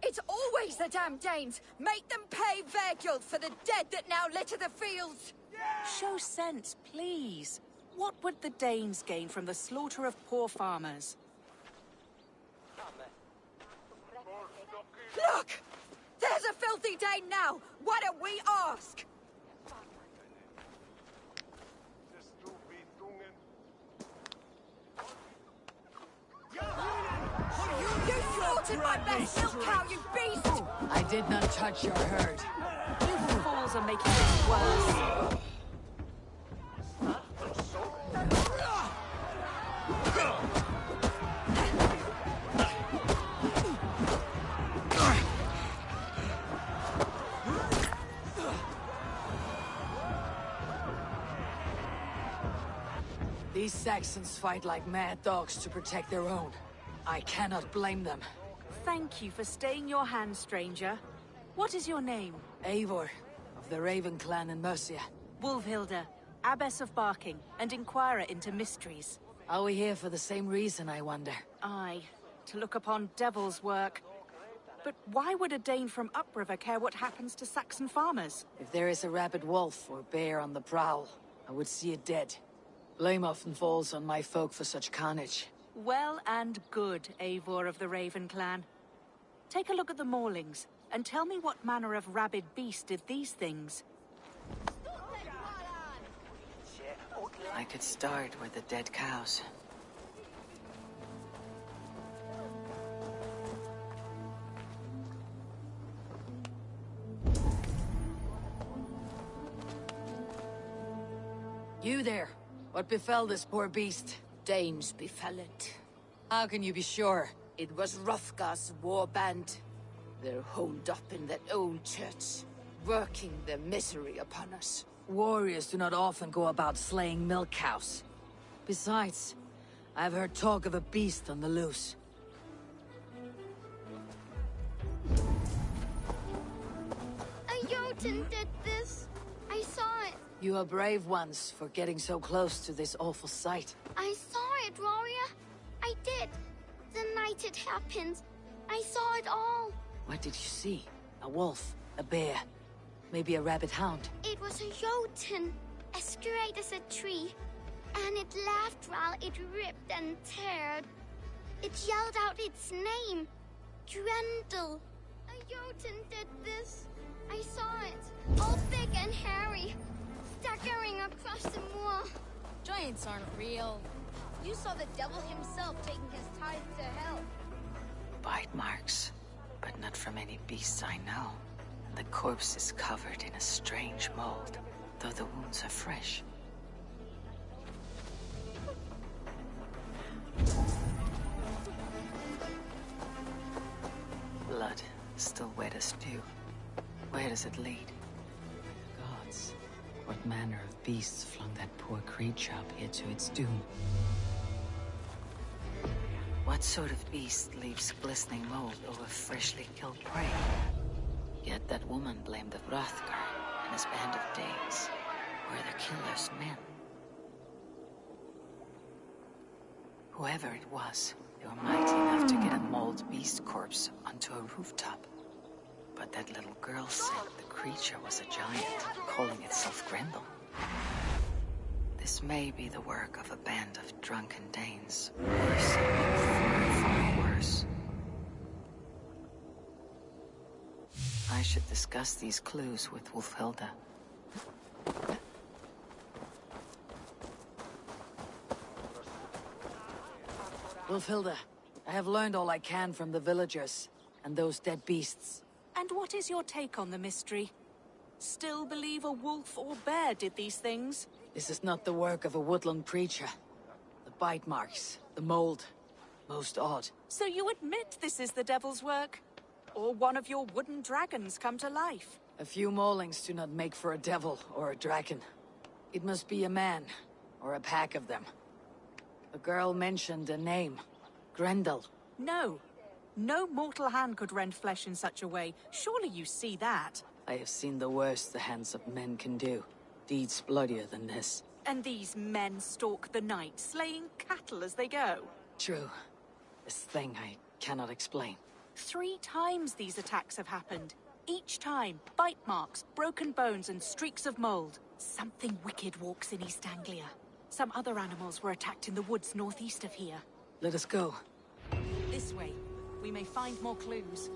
It's always the damn Danes. Make them pay their guilt for the dead that now litter the fields. Show sense, please. What would the Danes gain from the slaughter of poor farmers? Look! There's a filthy Dane now! Why don't we ask? You slaughtered my best milk cow, you beast! I did not touch your herd. You fools are making this worse. These Saxons fight like mad dogs to protect their own. I cannot blame them. Thank you for staying your hand, stranger. What is your name? Eivor, of the Raven clan in Mercia. Wolfhilda, Abbess of Barking, and Inquirer into mysteries. Are we here for the same reason, I wonder? Aye, to look upon devil's work. But why would a Dane from upriver care what happens to Saxon farmers? If there is a rabid wolf or bear on the prowl, I would see it dead. Blame often falls on my folk for such carnage. Well and good, Eivor of the Raven clan. Take a look at the maulings, and tell me what manner of rabid beast did these things. I could start with the dead cows. You there! What befell this poor beast? Danes befell it. How can you be sure? It was Hrothgar's war band. They're holed up in that old church, working their misery upon us. Warriors do not often go about slaying milk cows. Besides, I've heard talk of a beast on the loose. A Jotun did this. I saw it. You are brave ones for getting so close to this awful sight. I saw it, warrior. I did. The night it happened. I saw it all. What did you see? A wolf? A bear? Maybe a rabbit hound? It was a Jotun, as straight as a tree. And it laughed while it ripped and teared. It yelled out its name. Grendel. A Jotun did this. I saw it. All big and hairy. Staggering across the moor. Giants aren't real. You saw the devil himself taking his tithe to hell. Bite marks, but not from any beasts I know. The corpse is covered in a strange mold, though the wounds are fresh. Blood, still wet as dew. Where does it lead? Gods, what manner of beasts flung that poor creature up here to its doom? What sort of beast leaves glistening mold over freshly killed prey? Yet that woman blamed the Hrothgar and his band of Danes. Were the killer's men? Whoever it was, they were mighty enough to get a mold beast corpse onto a rooftop. But that little girl said the creature was a giant, calling itself Grendel. This may be the work of a band of drunken Danes, or something far, far worse. I should discuss these clues with Wulfhilda. Wulfhilda, I have learned all I can from the villagers and those dead beasts. And what is your take on the mystery? Still believe a wolf or bear did these things? This is not the work of a woodland preacher. The bite marks, the mold, most odd. So you admit this is the devil's work? Or one of your wooden dragons come to life? A few maulings do not make for a devil or a dragon. It must be a man, or a pack of them. The girl mentioned a name. Grendel. No. No mortal hand could rend flesh in such a way. Surely you see that. I have seen the worst the hands of men can do. Deeds bloodier than this. And these men stalk the night, slaying cattle as they go. True. This thing I cannot explain. 3 times these attacks have happened. Each time, bite marks, broken bones, and streaks of mold. Something wicked walks in East Anglia. Some other animals were attacked in the woods northeast of here. Let us go. This way. We may find more clues.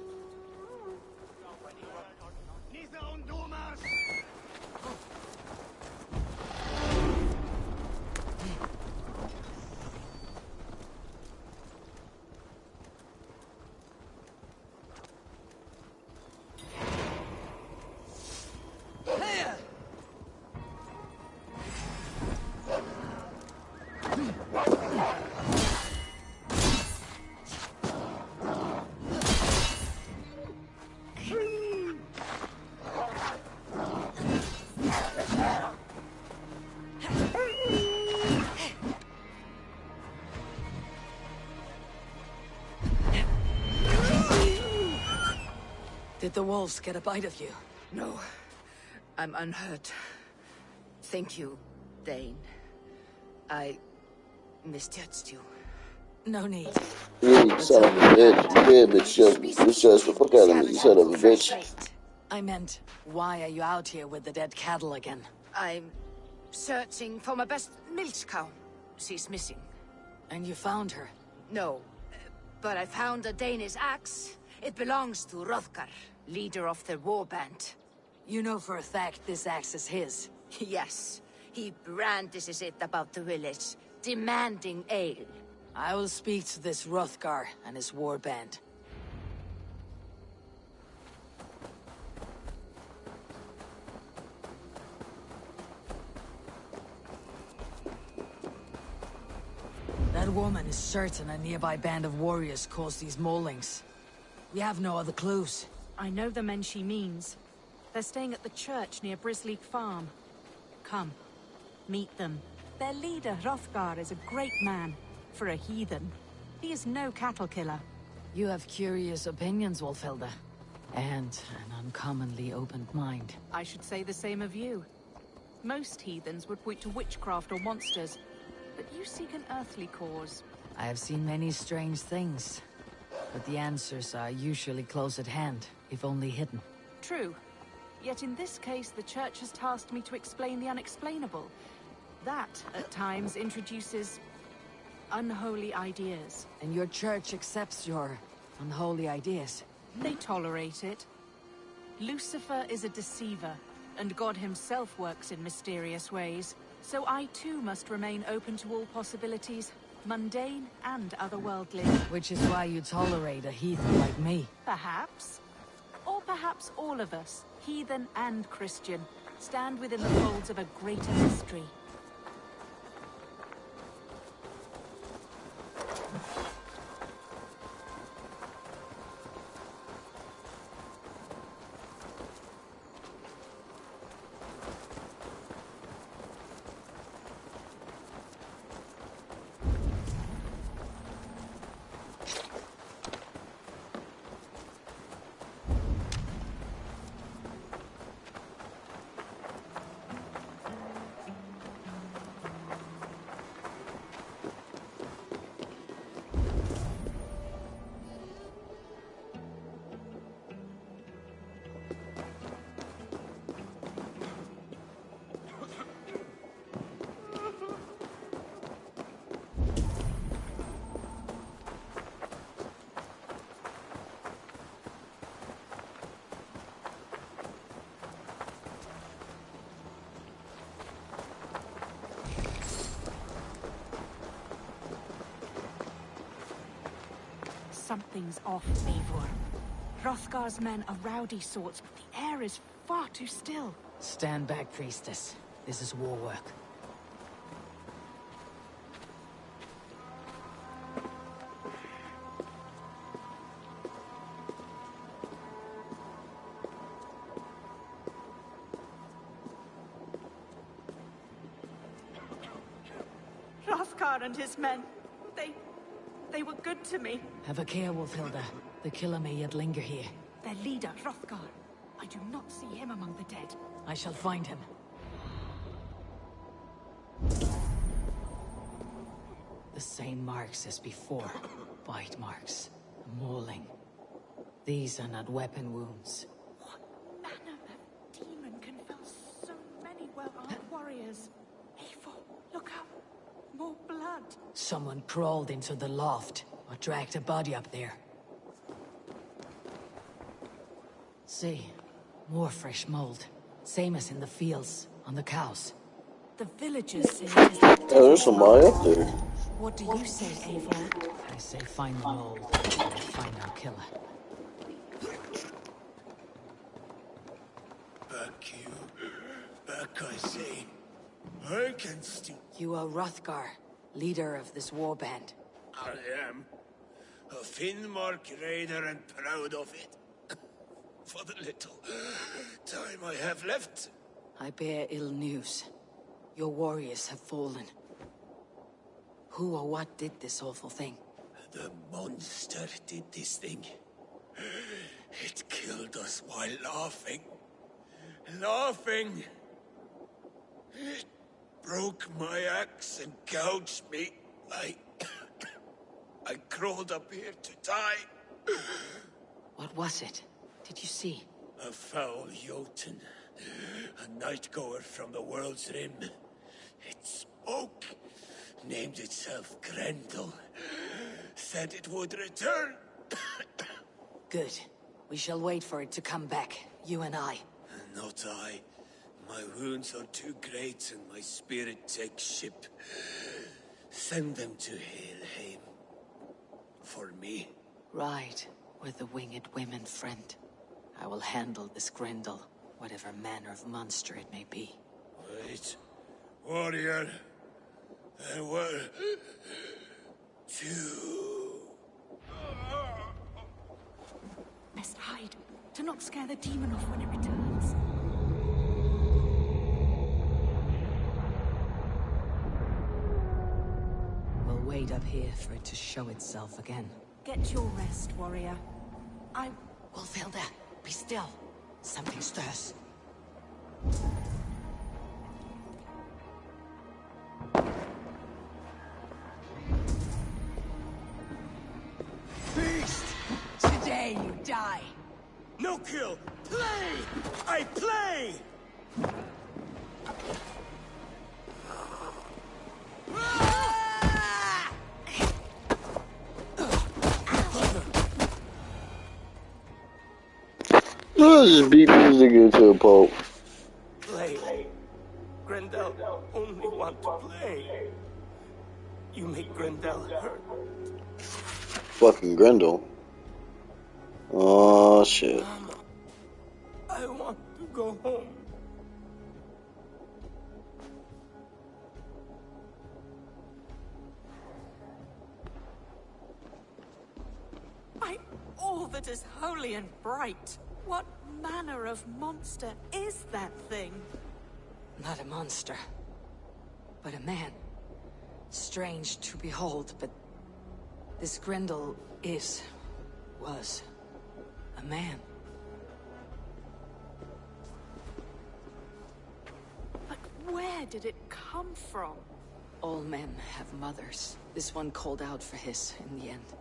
Did the wolves get a bite of you? No. I'm unhurt. Thank you, Dane. I misjudged you. No need. Yeah, you son of a bitch. You did, bitch. You just the fuck out of me, you son of a bitch. I meant, why are you out here with the dead cattle again? I'm searching for my best milch cow. She's missing. And you found her? No, but I found a Danish axe. It belongs to Hrothgar, leader of the warband. You know for a fact this axe is his? Yes. He brandishes it about the village, demanding ale. I will speak to this Hrothgar and his warband. That woman is certain a nearby band of warriors caused these maulings. We have no other clues. I know the men she means. They're staying at the church near Brisleek Farm. Come, meet them. Their leader, Hrothgar, is a great man. For a heathen. He is no cattle killer. You have curious opinions, Wulfhilda. And an uncommonly opened mind. I should say the same of you. Most heathens would point to witchcraft or monsters, but you seek an earthly cause. I have seen many strange things, but the answers are usually close at hand, if only hidden. True. Yet in this case, the Church has tasked me to explain the unexplainable. That, at times, introduces unholy ideas. And your Church accepts your unholy ideas? They tolerate it. Lucifer is a deceiver, and God himself works in mysterious ways. So I too must remain open to all possibilities. Mundane and otherworldly. Which is why you tolerate a heathen like me. Perhaps. Or perhaps all of us, heathen and Christian, stand within the folds of a greater mystery. Something's off, Eivor. Hrothgar's men are rowdy sorts, but the air is far too still. Stand back, priestess. This is war work. Hrothgar and his men, they were good to me. Have a care, Wolfhilda. The killer may yet linger here. Their leader, Hrothgar. I do not see him among the dead. I shall find him. The same marks as before. Bite marks. Mauling. These are not weapon wounds. What manner of demon can fell so many well-armed warriors? Eivor, look up. More blood. Someone crawled into the loft, or dragged a body up there. See, more fresh mold. Same as in the fields, on the cows. The villagers say it is the Oh, there's somebody up there. What do you say, Eivor? I say find the mold, and find our killer. Back, I say. I can still... You are Hrothgar, leader of this warband. I am. A Finnmark raider and proud of it. For the little time I have left. I bear ill news. Your warriors have fallen. Who or what did this awful thing? The monster did this thing. It killed us while laughing. Laughing! It broke my axe and gouged me. I crawled up here to die. What was it? Did you see? A foul Jotun. A night-goer from the world's rim. It spoke. Named itself Grendel. Said it would return. Good. We shall wait for it to come back, you and I. Not I. My wounds are too great and my spirit takes ship. Send them to Helheim. For me. Right. With the winged women, friend. I will handle this Grendel, whatever manner of monster it may be. Wait. Warrior. There were... two... Best hide, to not scare the demon off when it returns. We'll wait up here for it to show itself again. Get your rest, warrior. Wolfhilda, be still. Something stirs. Beast! Today you die. No kill! Play! I play! Let's just beat this nigga to a pulp. Play. Grendel only want to play. We'll wait up here for it to show itself again. Get your rest, warrior. No kill! Play! I play! No kill! Play! I play! Play! Grendel only want to play. Play! Grendel only want to play. Play! Play! Grendel only want to play. You make Grendel hurt. Fucking Grendel. Oh shit. Mama, I want to go home. By all that is holy and bright, what manner of monster is that thing? Not a monster, but a man. Strange to behold, but this Grendel was a man. But where did it come from? All men have mothers. This one called out for his in the end.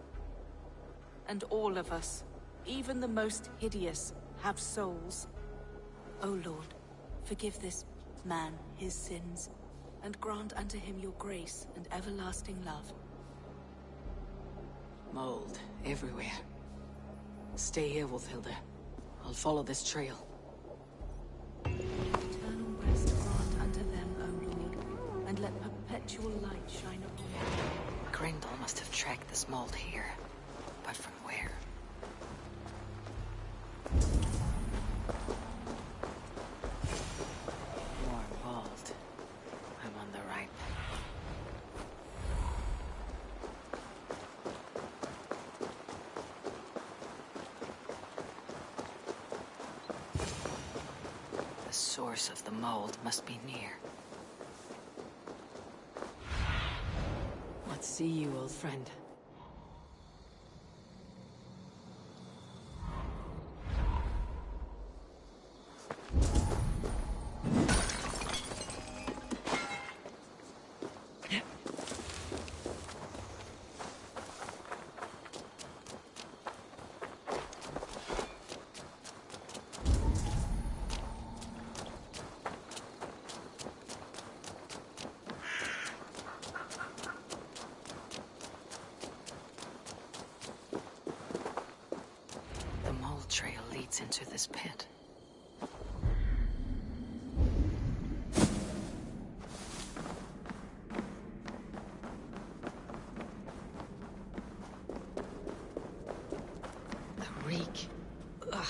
And all of us, even the most hideous, have souls. O Lord, forgive this man his sins, and grant unto him your grace and everlasting love. Mold everywhere. Stay here, Wolfhilda. I'll follow this trail. Eternal rest grant unto them, O Lord, and let perpetual light shine upon them. Grendel must have tracked this mold here. But from where? More mold. I'm on the right. The source of the mold must be near. What see you, old friend? The mold trail leads into this pit. The reek. Ugh.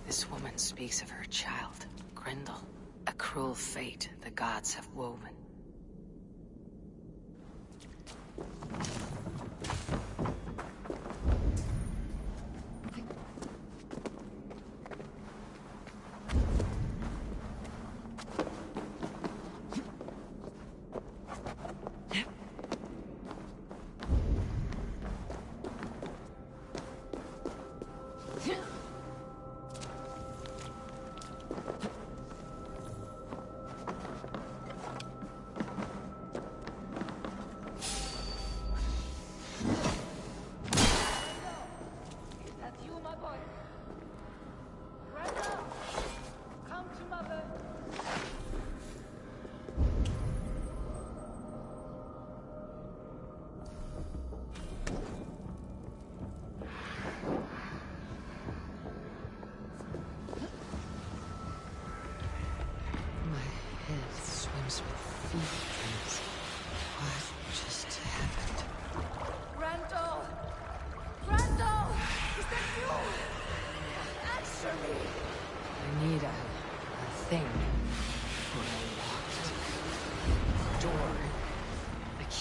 This woman speaks of her child, Grendel. A cruel fate the gods have woven.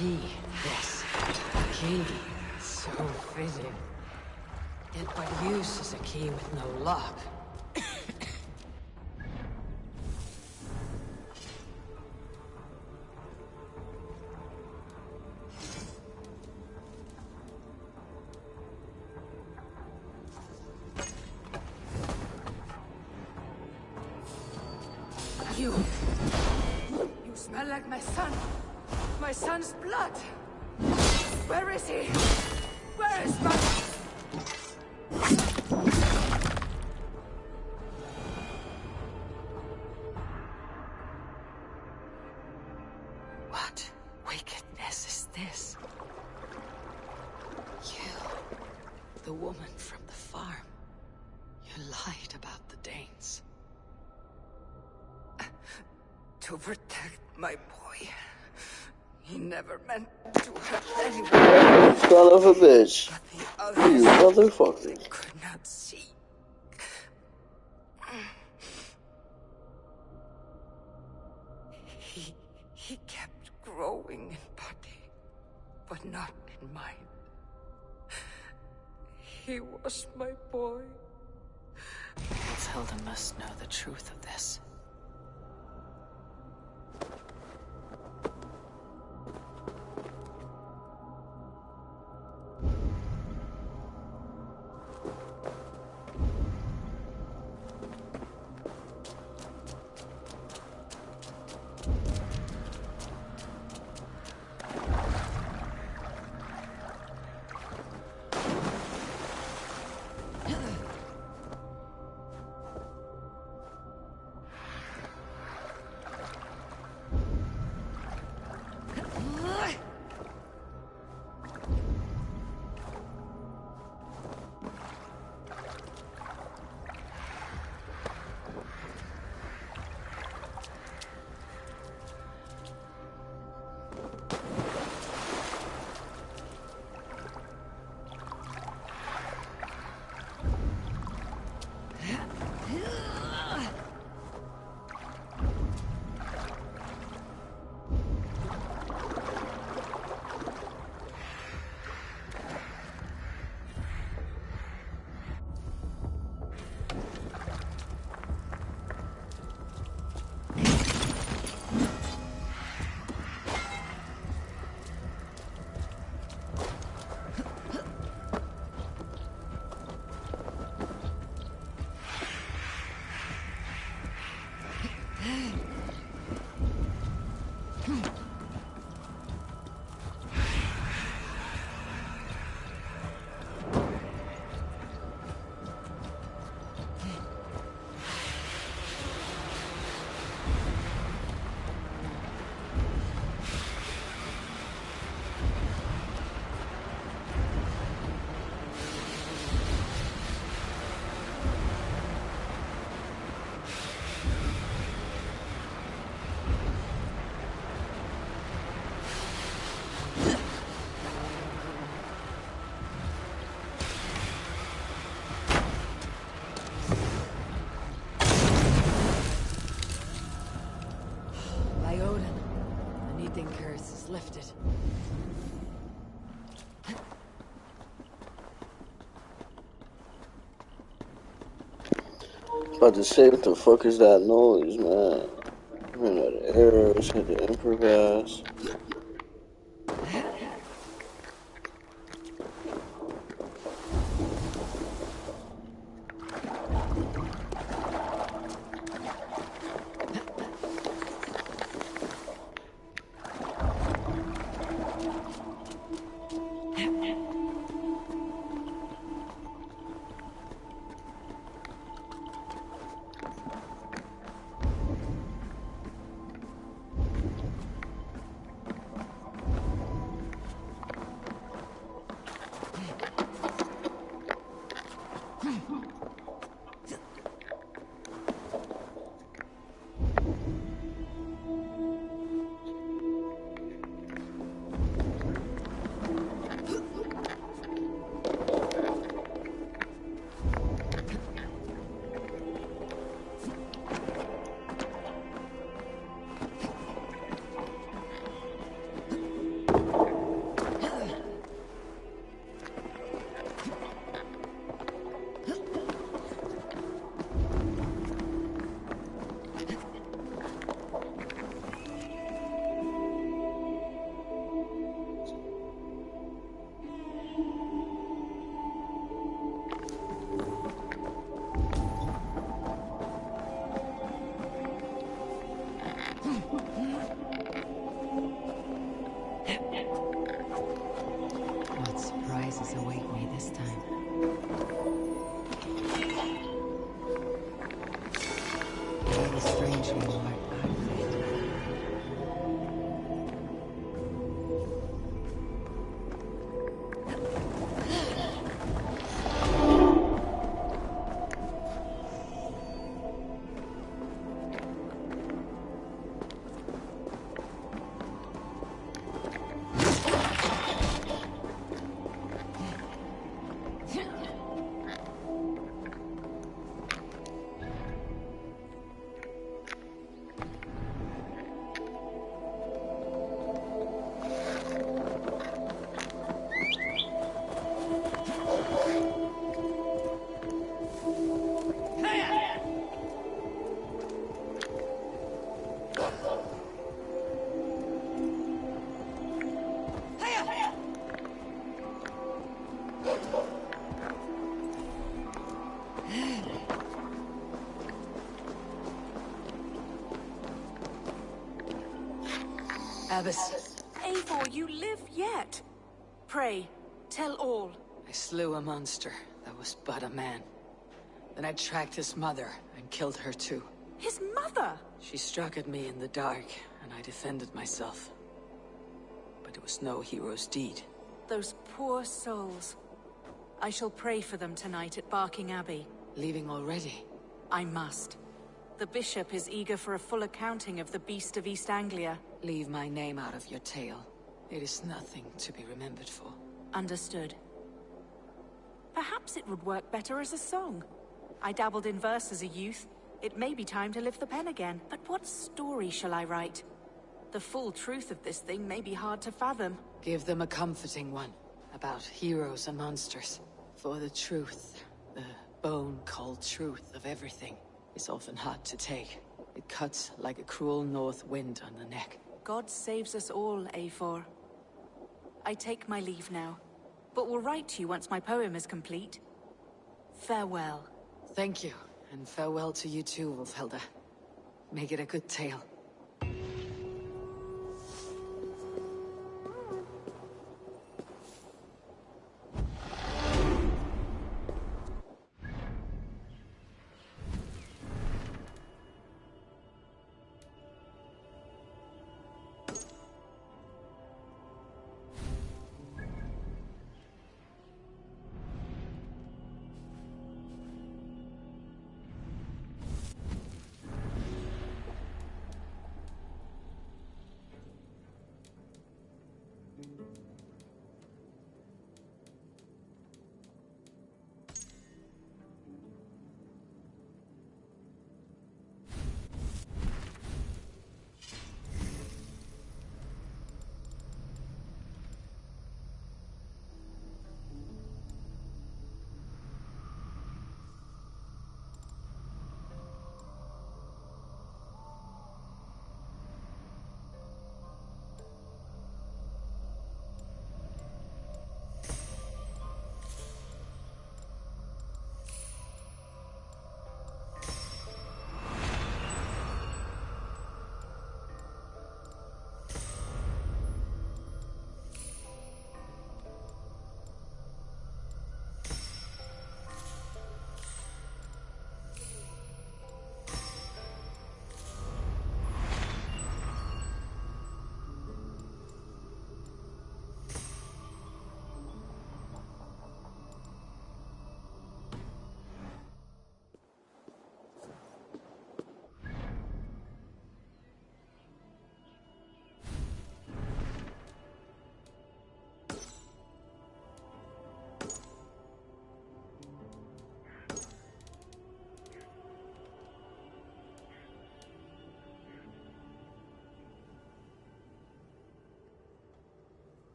key, this. Key. So fitting. Yet what use is a key with no lock? You smell like my son. My son's blood. Where is he? Where is my... What wickedness is this? You, the woman from the farm. You lied about the Danes. To protect my boy. He never meant to hurt anyone. Son of a bitch. You motherfucker. Could not see. He kept growing in body, but not in mind. He was my boy. Hilda must know the truth of this. Curse is lifted. About to say, what the fuck is that noise, man? Ran out of arrows, had to improvise. strangely more aggravating. Abbess. Eivor, you live yet. Pray, tell all. I slew a monster that was but a man. Then I tracked his mother and killed her too. His mother? She struck at me in the dark, and I defended myself. But it was no hero's deed. Those poor souls. I shall pray for them tonight at Barking Abbey. Leaving already? I must. The bishop is eager for a full accounting of the Beast of East Anglia. Leave my name out of your tale. It is nothing to be remembered for. Understood. Perhaps it would work better as a song. I dabbled in verse as a youth. It may be time to lift the pen again. But what story shall I write? The full truth of this thing may be hard to fathom. Give them a comforting one. About heroes and monsters. For the truth, the bone-cold truth of everything, is often hard to take. It cuts like a cruel north wind on the neck. God saves us all, Eivor. I take my leave now, but will write to you once my poem is complete. Farewell. Thank you, and farewell to you too, Wolfhelda. Make it a good tale.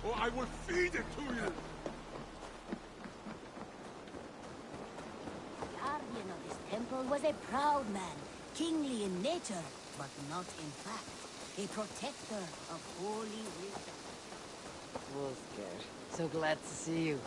or I will feed it to you! The guardian of this temple was a proud man, kingly in nature, but not in fact. A protector of holy wisdom. Wolfgar, so glad to see you.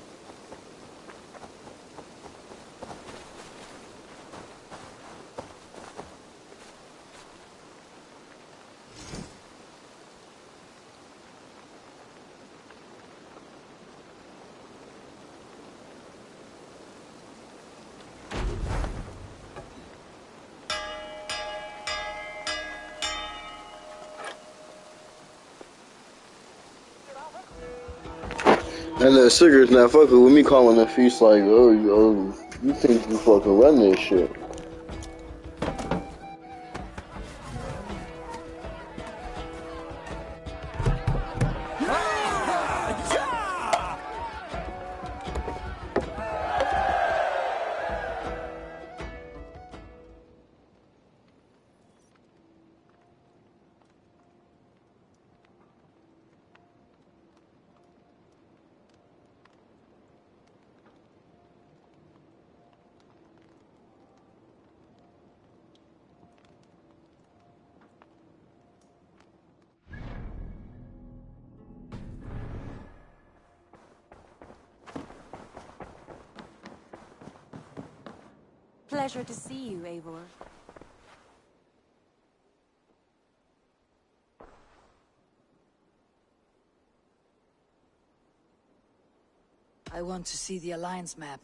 And the Sigurd's not fucking with me calling a feast like, oh, you think you fucking run this shit. Pleasure to see you, Eivor. I want to see the Alliance map.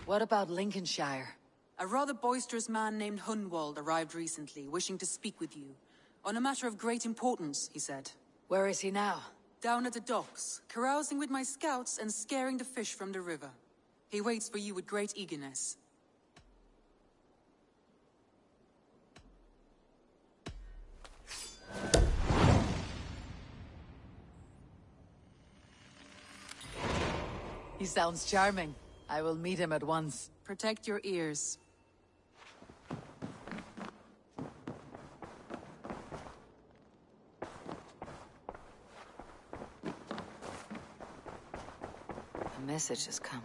What about Lincolnshire? A rather boisterous man named Hunwald arrived recently, wishing to speak with you. On a matter of great importance, he said. Where is he now? Down at the docks, carousing with my scouts and scaring the fish from the river. He waits for you with great eagerness. He sounds charming. I will meet him at once. Protect your ears. A message has come.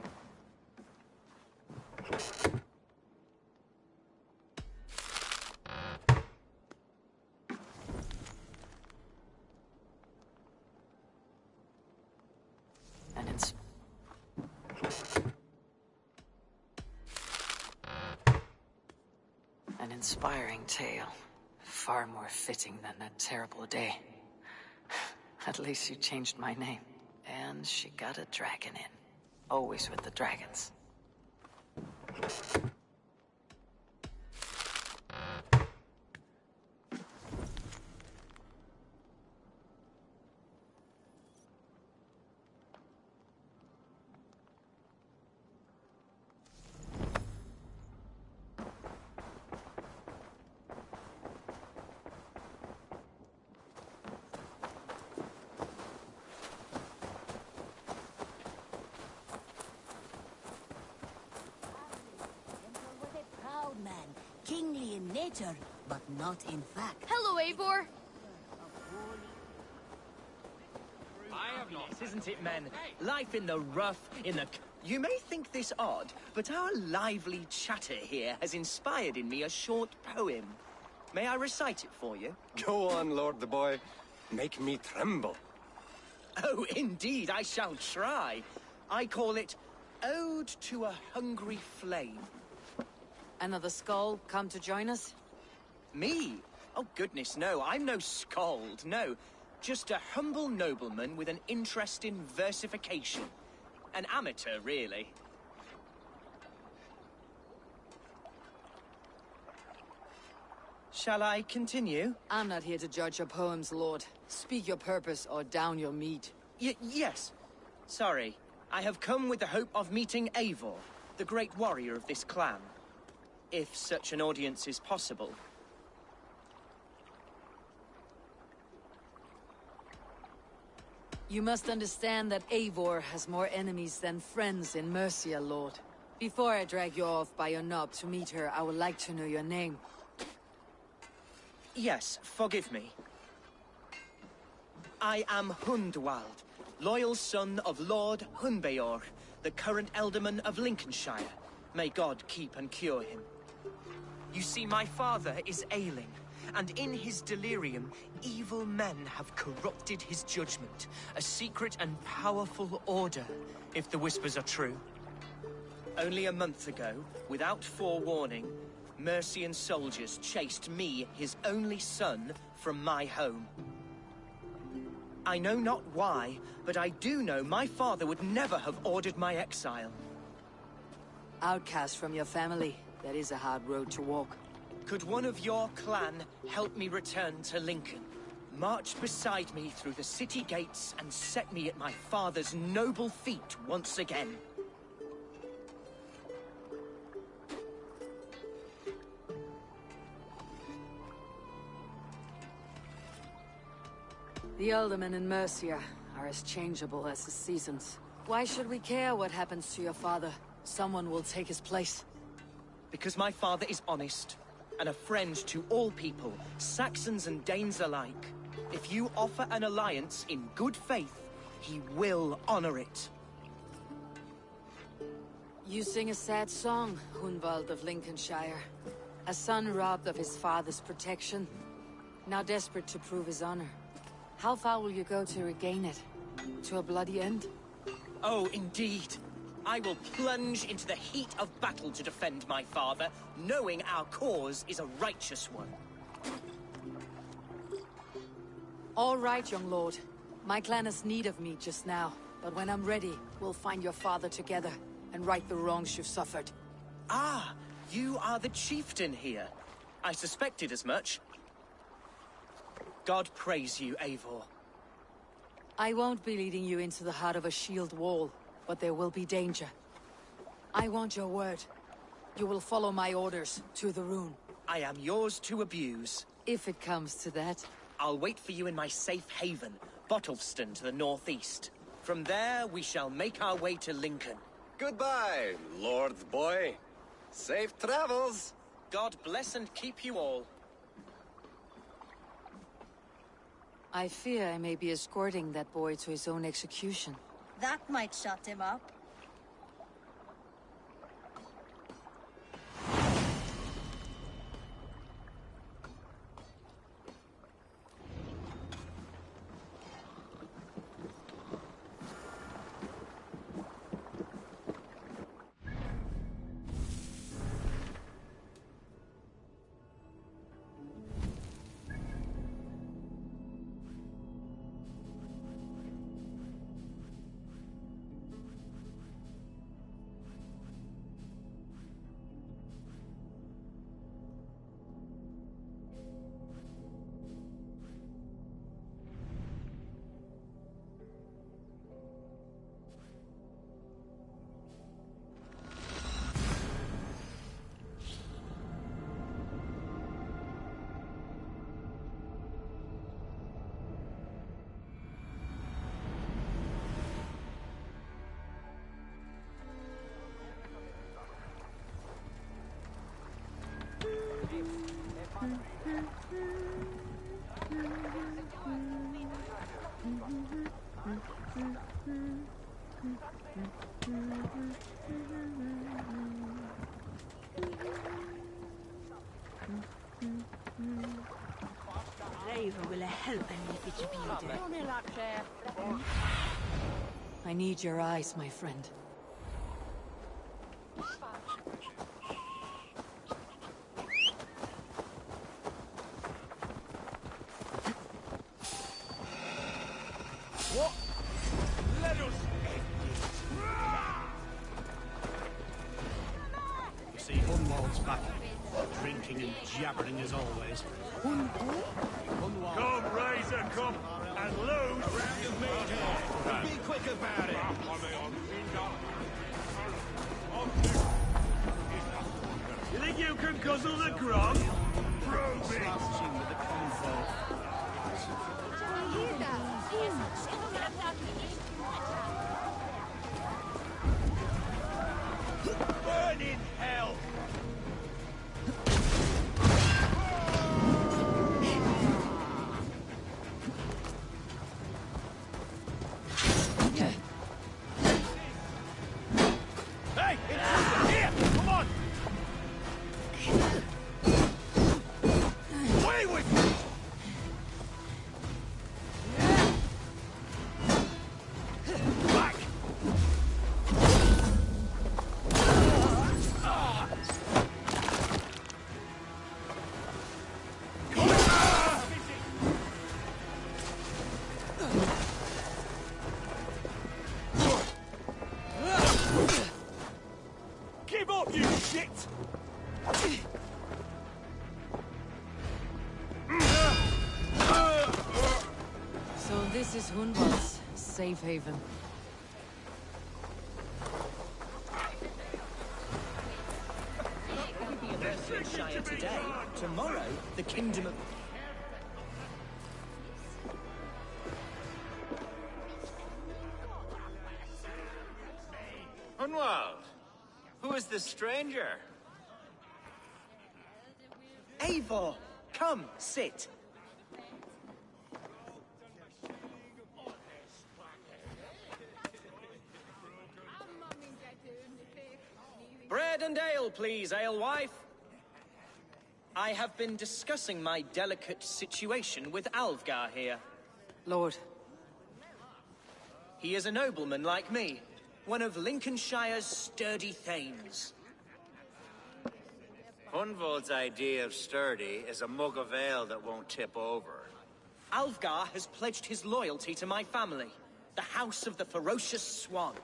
An inspiring tale. Far more fitting than that terrible day. At least you changed my name. And she got a dragon in. Always with the dragons. Kingly in nature, but not in fact. Hello, Eivor. Isn't it, men? Life in the rough, in the... You may think this odd, but our lively chatter here has inspired in me a short poem. May I recite it for you? Go on, Lord the Boy. Make me tremble. Oh, indeed, I shall try. I call it Ode to a Hungry Flame. Another skull come to join us? Me? Oh, goodness, no. I'm no skald, no. Just a humble nobleman with an interest in versification. An amateur, really. Shall I continue? I'm not here to judge your poems, Lord. Speak your purpose or down your meat. Yes. Sorry. I have come with the hope of meeting Eivor, the great warrior of this clan. If such an audience is possible. You must understand that Eivor has more enemies than friends in Mercia, Lord. Before I drag you off by your knob to meet her, I would like to know your name. Yes, forgive me. I am Hundwald, loyal son of Lord Hunbeor, the current Alderman of Lincolnshire. May God keep and cure him. You see, my father is ailing, and in his delirium, evil men have corrupted his judgment. A secret and powerful order, if the whispers are true. Only a month ago, without forewarning, Mercian soldiers chased me, his only son, from my home. I know not why, but I do know my father would never have ordered my exile. Outcast from your family, that is a hard road to walk. Could one of your clan help me return to Lincoln? March beside me through the city gates and set me at my father's noble feet once again. The aldermen in Mercia are as changeable as the seasons. Why should we care what happens to your father? Someone will take his place. Because my father is honest, and a friend to all people, Saxons and Danes alike. If you offer an alliance in good faith, he will honor it. You sing a sad song, Hunwald of Lincolnshire. A son robbed of his father's protection, now desperate to prove his honor. How far will you go to regain it? To a bloody end? Oh, indeed. I will plunge into the heat of battle to defend my father, knowing our cause is a righteous one. All right, young lord. My clan has need of me just now, but when I'm ready, we'll find your father together and right the wrongs you've suffered. Ah, you are the chieftain here. I suspected as much. God praise you, Eivor. I won't be leading you into the heart of a shield wall, but there will be danger. I want your word. You will follow my orders to the rune. I am yours to abuse. If it comes to that. I'll wait for you in my safe haven, Bottleston to the northeast. From there, we shall make our way to Lincoln. Goodbye, Lord Boy. Safe travels. God bless and keep you all. I fear I may be escorting that boy to his own execution. That might shut him up. I need your eyes, my friend. What? Let us You see Hunwald's back, drinking and jabbering as always. Come, Razor, come, and lose around the meat here. Be quick about it. You think you can guzzle the grog? Prove it. Burn in hell! Hey! It's here! Come on! Away with you! Back! Give up, you shit! So this is Hunwald's safe haven. Shire today, tomorrow, the kingdom of... Hunwald, who is this stranger? Eivor, come, sit. Bread and ale, please, alewife. I have been discussing my delicate situation with Alvgar here. Lord. He is a nobleman like me, one of Lincolnshire's sturdy thanes. Hunwald's idea of sturdy is a mug of ale that won't tip over. Alvgar has pledged his loyalty to my family, the House of the Ferocious Swan.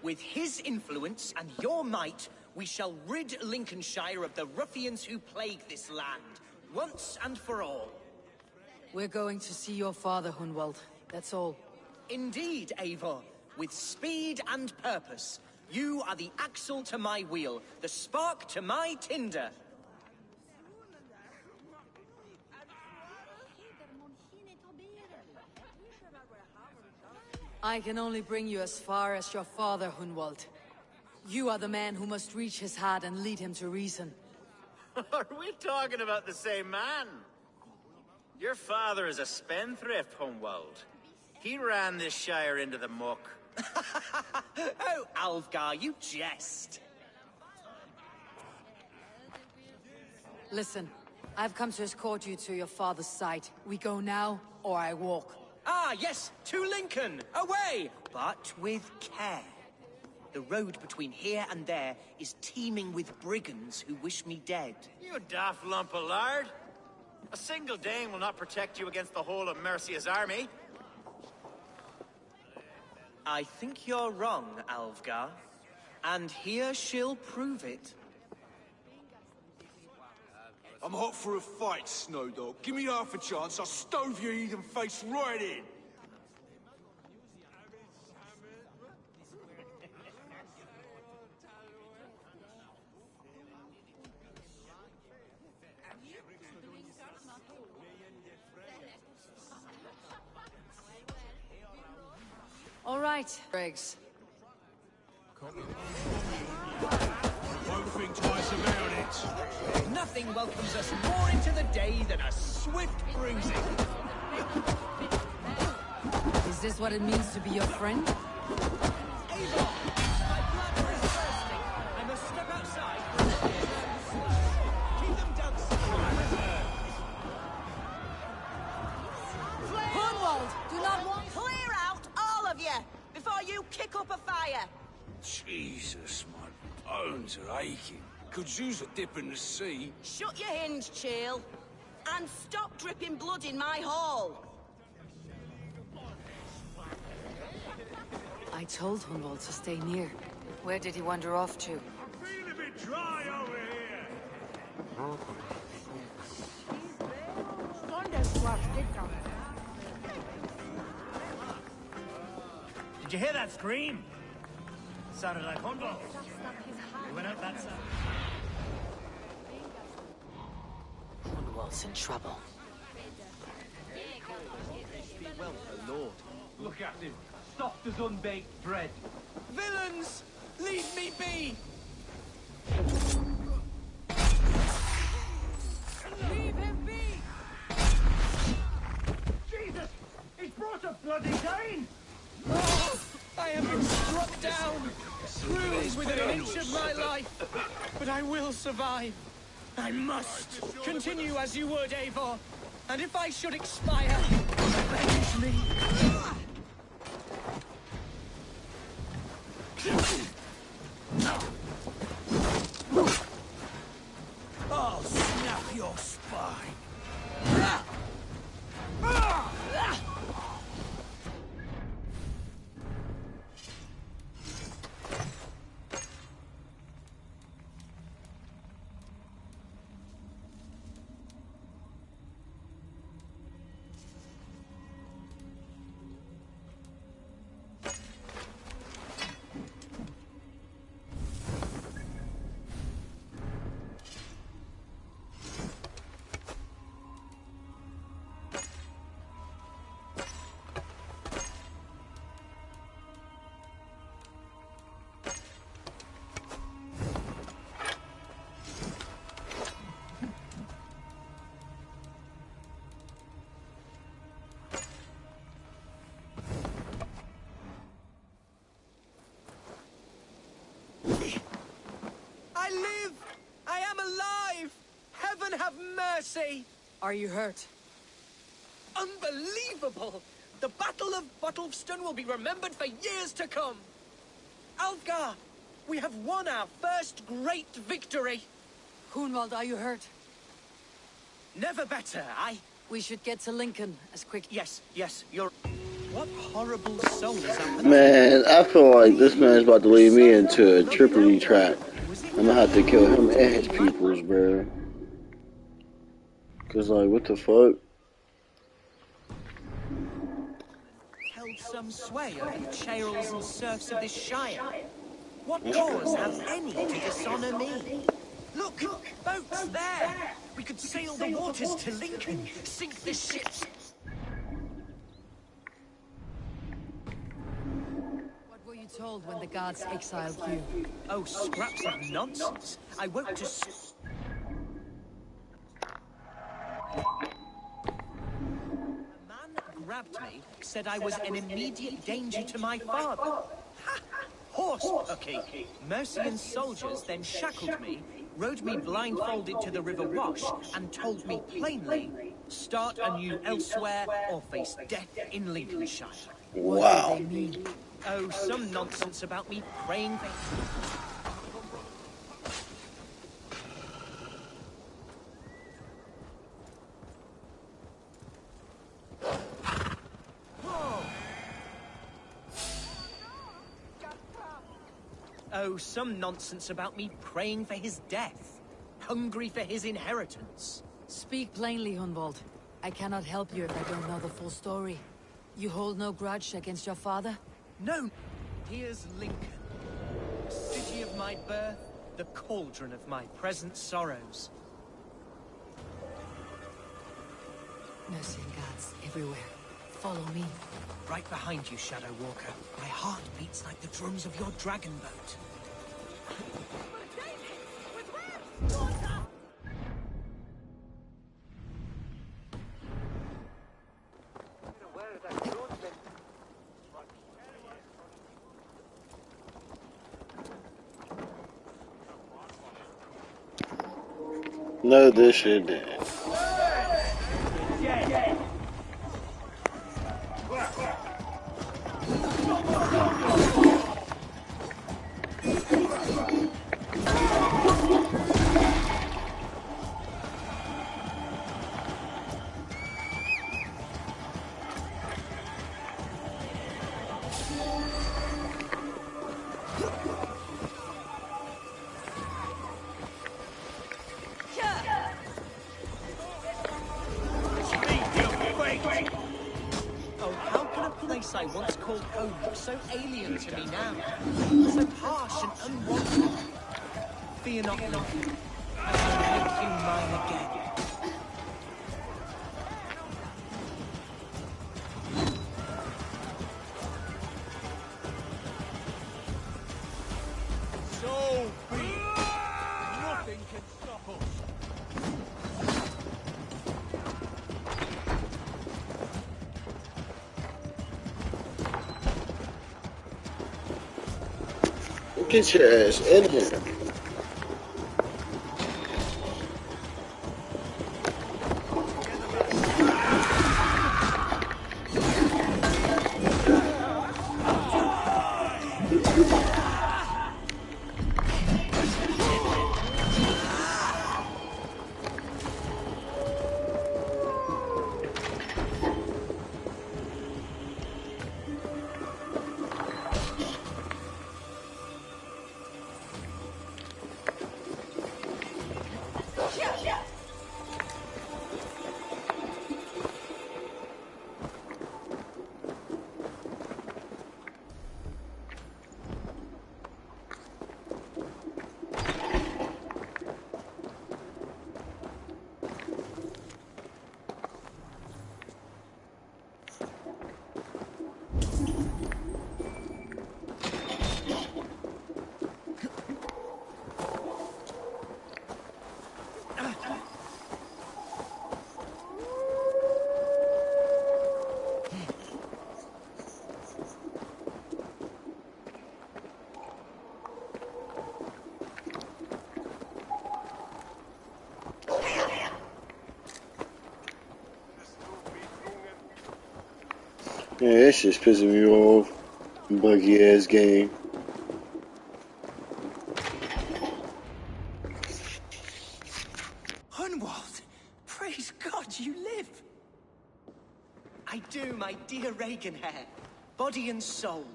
With his influence and your might, we shall rid Lincolnshire of the ruffians who plague this land, once and for all. We're going to see your father, Hunwald. That's all. Indeed, Eivor. With speed and purpose. You are the axle to my wheel, the spark to my tinder. I can only bring you as far as your father, Hunwald. You are the man who must reach his heart and lead him to reason. Are we talking about the same man? Your father is a spendthrift, Hunwald. He ran this shire into the muck. Oh, Alvgar, you jest. Listen, I've come to escort you to your father's side. We go now, or I walk. Ah, yes, to Lincoln! Away! But with care. The road between here and there is teeming with brigands who wish me dead. You daft lump of lard. A single Dane will not protect you against the whole of Mercia's army. I think you're wrong, Alvgar. And here she'll prove it. I'm hot for a fight, Snowdog. Give me half a chance, I'll stove your heathen face right in. All right, Briggs. Won't think twice about it. Nothing welcomes us more into the day than a swift bruising. Is this what it means to be your friend? Eivor! My bladder is bursting. I must step outside. Keep them down. Hunwald, do not want... Clear out, all of you, before you kick up a fire. Jesus, my bones are aching. Could use a dip in the sea. Shut your hinge, Chill. And stop dripping blood in my hall. I told Hunwald to stay near. Where did he wander off to? Feel a bit dry over here. Did you hear that scream? Sounded like Hunwald. He went out that side. Hunwald's in trouble. well, O Lord. Look at him, soft as unbaked bread. Villains! Leave me be! Leave him be! Jesus! He's brought a bloody Dane! Oh, I have been struck down, bruised within an inch of my life, but I will survive. I must continue as you would, Eivor, and if I should expire, avenge me. I'll snap your spine. I live! I am alive! Heaven have mercy! Are you hurt? Unbelievable! The Battle of Bottlefston will be remembered for years to come! Alfgar, we have won our first great victory! Hunwald, are you hurt? Never better, We should get to Lincoln as quick... Yes, you're... What horrible soul is up? Man, I feel like this man's about to lead me into a Tripoli trap. I'm gonna have to kill him and his peoples, bro. Cause like, what the fuck? Held some sway over the churls and serfs of this shire. What cause have any to dishonor me? Look, boats there! We could sail the waters to Lincoln, sink the ships. What were you told when the guards exiled you? Oh, scraps of nonsense. I woke to... A man grabbed me, said I was an immediate danger to my father. Ha! Horse-pucky! Mercian soldiers then shackled me, rode me blindfolded to the River Wash, and told me plainly, start anew elsewhere or face death in Lincolnshire. Wow. What do they mean? Oh, some nonsense about me praying for... Oh, some nonsense about me praying for his death, hungry for his inheritance. Speak plainly, Hunwald. I cannot help you if I don't know the full story. You hold no grudge against your father? No. Here's Lincoln, the city of my birth, the cauldron of my present sorrows. Mercian guards everywhere. Follow me. Right behind you, Shadow Walker. My heart beats like the drums of your dragon boat. No, this shit did. Oh, how can a place I once called home look so alien to me now? So harsh and unwanted. Fear not, Lincoln. I shall make you mine again. Get your ass in here. Yeah, that shit's pissing me off. Buggy ass game. Hunwald! Praise God you live! I do, my dear Reaganhair. Body and soul.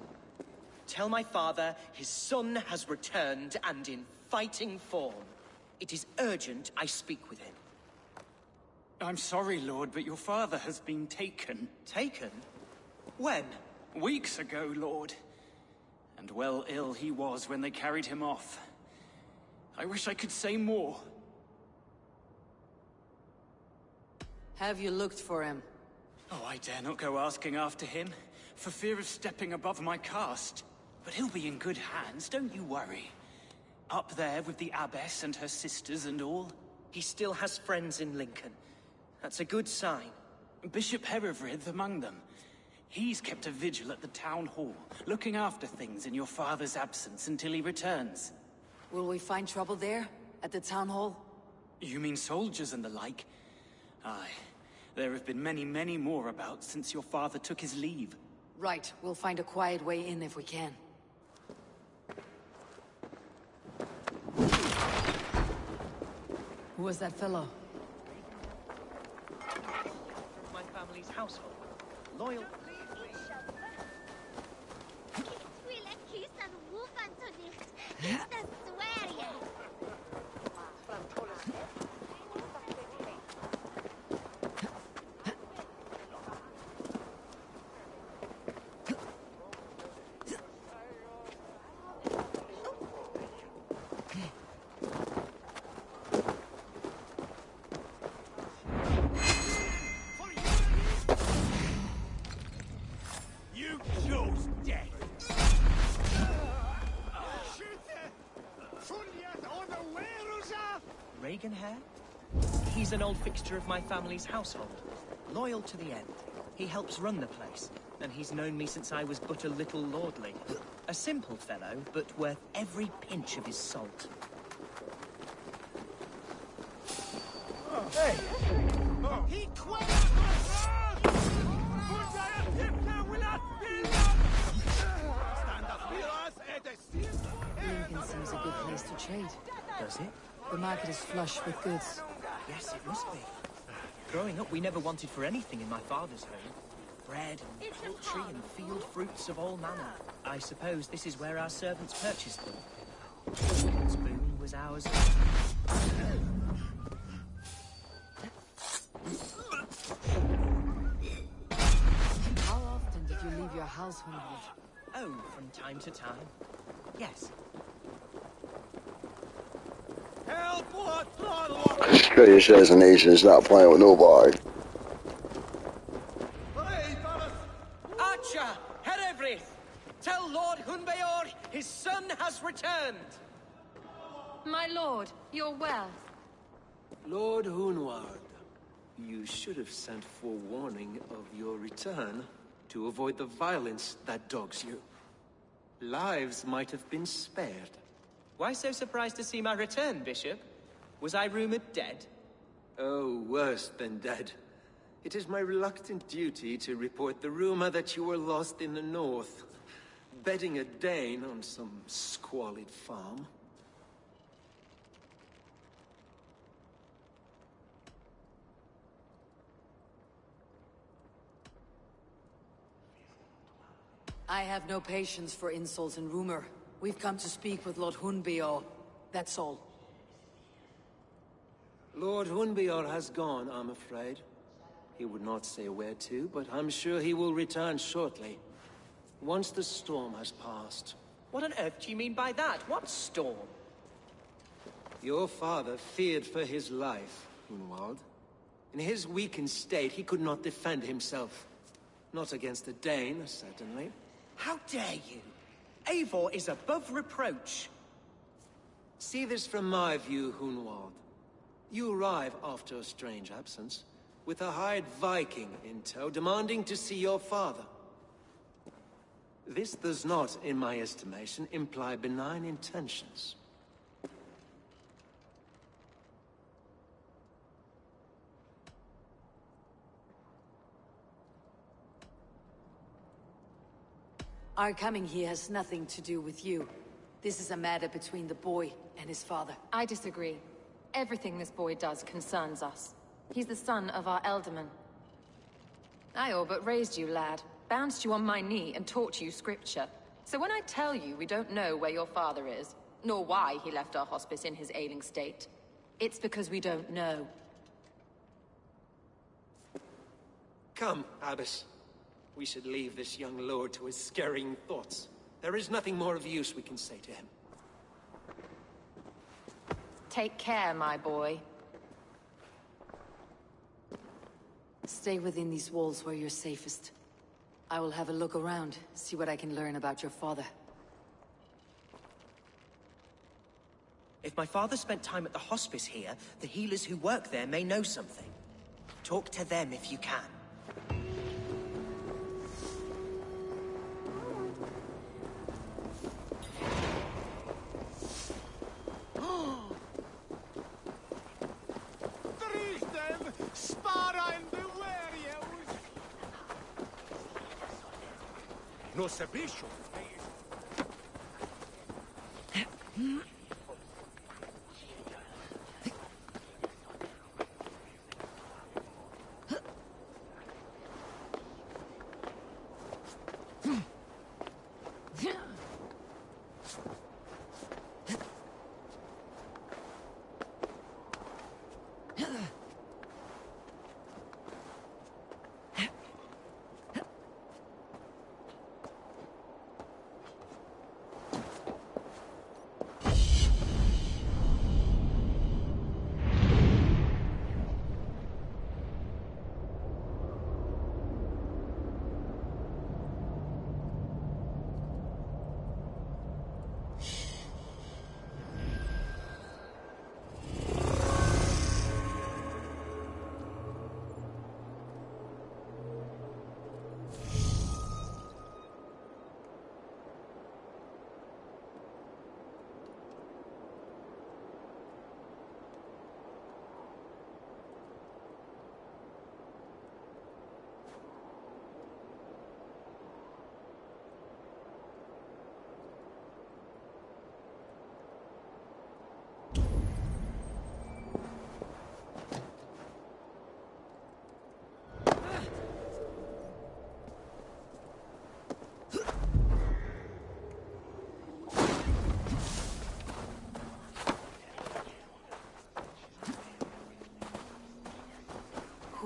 Tell my father his son has returned and in fighting form. It is urgent I speak with him. I'm sorry, Lord, but your father has been taken. Taken? When? Weeks ago, Lord. And well ill he was when they carried him off. I wish I could say more. Have you looked for him? Oh, I dare not go asking after him, for fear of stepping above my caste. But he'll be in good hands, don't you worry. Up there with the abbess and her sisters and all. He still has friends in Lincoln. That's a good sign. Bishop Herewrith among them. He's kept a vigil at the town hall, looking after things in your father's absence until he returns. Will we find trouble there? At the town hall? You mean soldiers and the like? Aye. There have been many, many more about since your father took his leave. Right. We'll find a quiet way in if we can. Who was that fellow? My family's household. Loyal. Reaganhair? He's an old fixture of my family's household. Loyal to the end. He helps run the place, and he's known me since I was but a little lordly. A simple fellow, but worth every pinch of his salt. Hey! He Lincoln seems a good place to trade. Does it? The market is flush with goods. Yes, it must be. Growing up, we never wanted for anything in my father's home. Bread, poultry, and field fruits of all manner. I suppose this is where our servants purchased them. Lincoln's boon was ours. How often did you leave your house, Hunwald? Oh, from time to time. Yes. Australia's assassination is not playing with nobody. Archer, Herewrith, tell Lord Hunbeor his son has returned. My lord, you're well. Lord Hunwald, you should have sent forewarning of your return to avoid the violence that dogs you. Lives might have been spared. Why so surprised to see my return, Bishop? Was I rumored dead? Oh, worse than dead. It is my reluctant duty to report the rumor that you were lost in the north, bedding a Dane on some squalid farm. I have no patience for insults and rumor. We've come to speak with Lord Hunbeor. That's all. Lord Hunbeor has gone, I'm afraid. He would not say where to, but I'm sure he will return shortly. Once the storm has passed. What on earth do you mean by that? What storm? Your father feared for his life, Hunwald. In his weakened state, he could not defend himself. Not against a Dane, certainly. How dare you? Eivor is above reproach. See this from my view, Hunwald. You arrive after a strange absence, with a hired Viking in tow, demanding to see your father. This does not, in my estimation, imply benign intentions. Our coming here has nothing to do with you. This is a matter between the boy and his father. I disagree. Everything this boy does concerns us. He's the son of our Elderman. I all but raised you, lad. Bounced you on my knee and taught you scripture. So when I tell you we don't know where your father is, nor why he left our hospice in his ailing state, it's because we don't know. Come, Abbess. We should leave this young lord to his scurrying thoughts. There is nothing more of use we can say to him. Take care, my boy. Stay within these walls where you're safest. I will have a look around, see what I can learn about your father. If my father spent time at the hospice here, the healers who work there may know something. Talk to them if you can. No se bicho.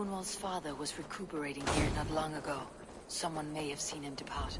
Hunwald's father was recuperating here not long ago. Someone may have seen him depart.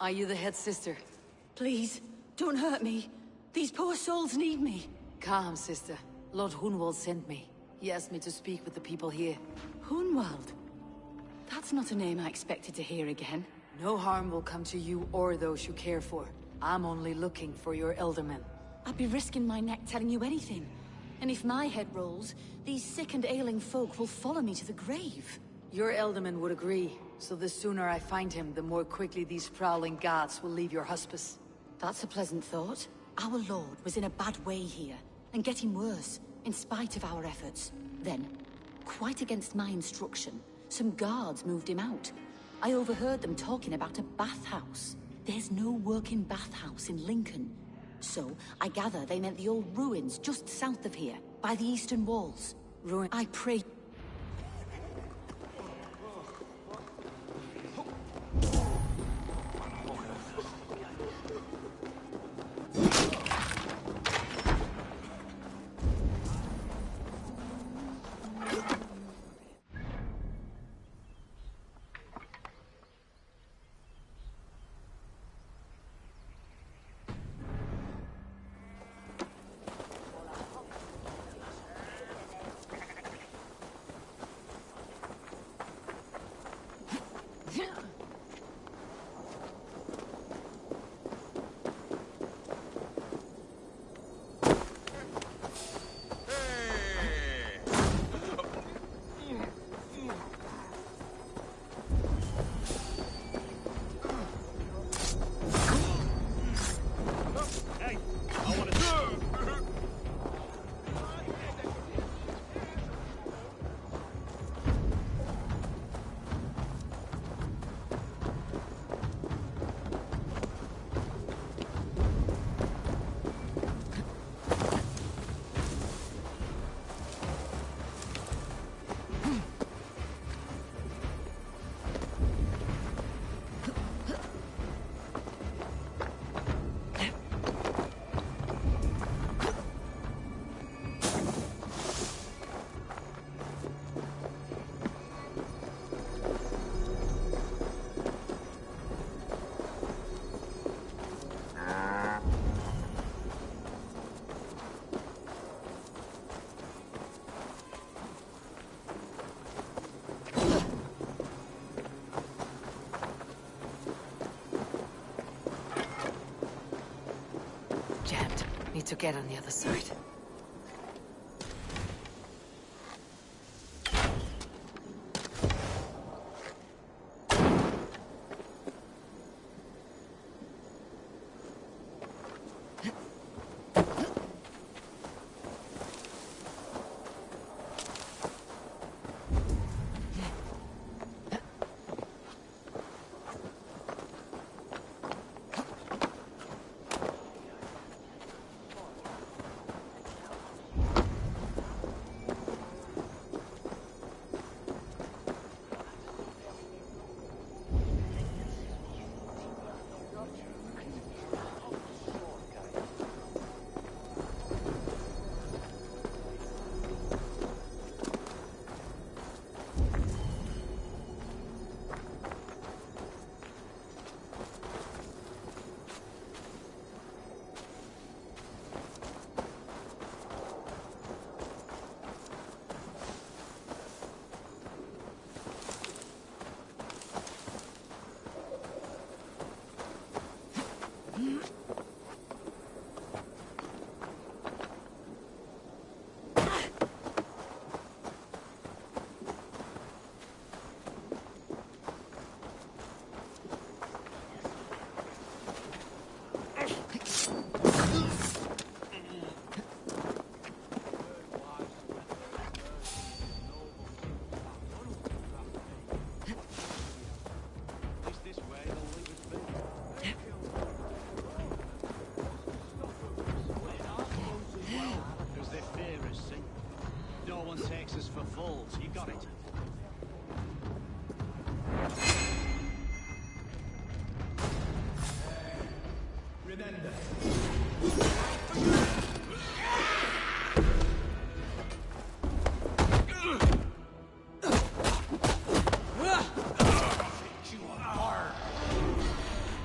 Are you the head sister? Please, don't hurt me. These poor souls need me. Calm, sister. Lord Hunwald sent me. He asked me to speak with the people here. Hunwald? That's not a name I expected to hear again. No harm will come to you or those you care for. I'm only looking for your eldermen. I'd be risking my neck telling you anything. And if my head rolls, these sick and ailing folk will follow me to the grave. Your elderman would agree. So the sooner I find him, the more quickly these prowling gods will leave your hospice. That's a pleasant thought. Our lord was in a bad way here, and getting worse, in spite of our efforts. Then, quite against my instruction, some guards moved him out. I overheard them talking about a bathhouse. There's no working bathhouse in Lincoln. So, I gather they meant the old ruins just south of here, by the eastern walls. I pray... Need to get on the other side.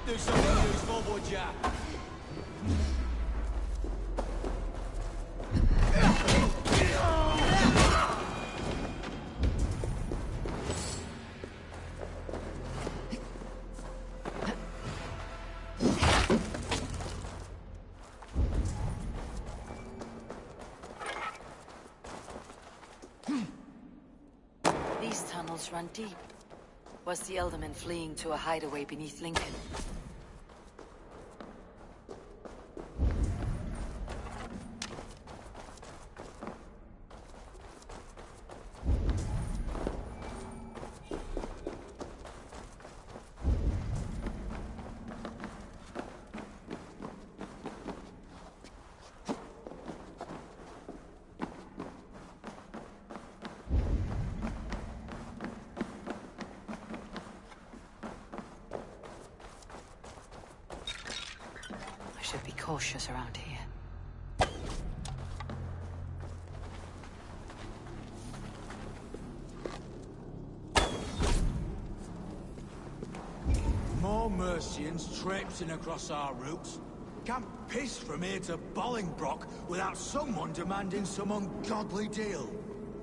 There's a tunnels run deep. Was the Elderman fleeing to a hideaway beneath Lincoln? Should be cautious around here. More Mercians traipsing across our routes. Can't piss from here to Bolingbroke without someone demanding some ungodly deal.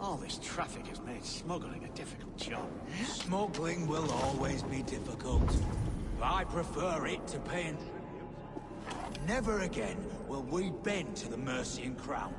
All this traffic has made smuggling a difficult job. Smuggling will always be difficult. But I prefer it to paying... Never again will we bend to the Mercian crown.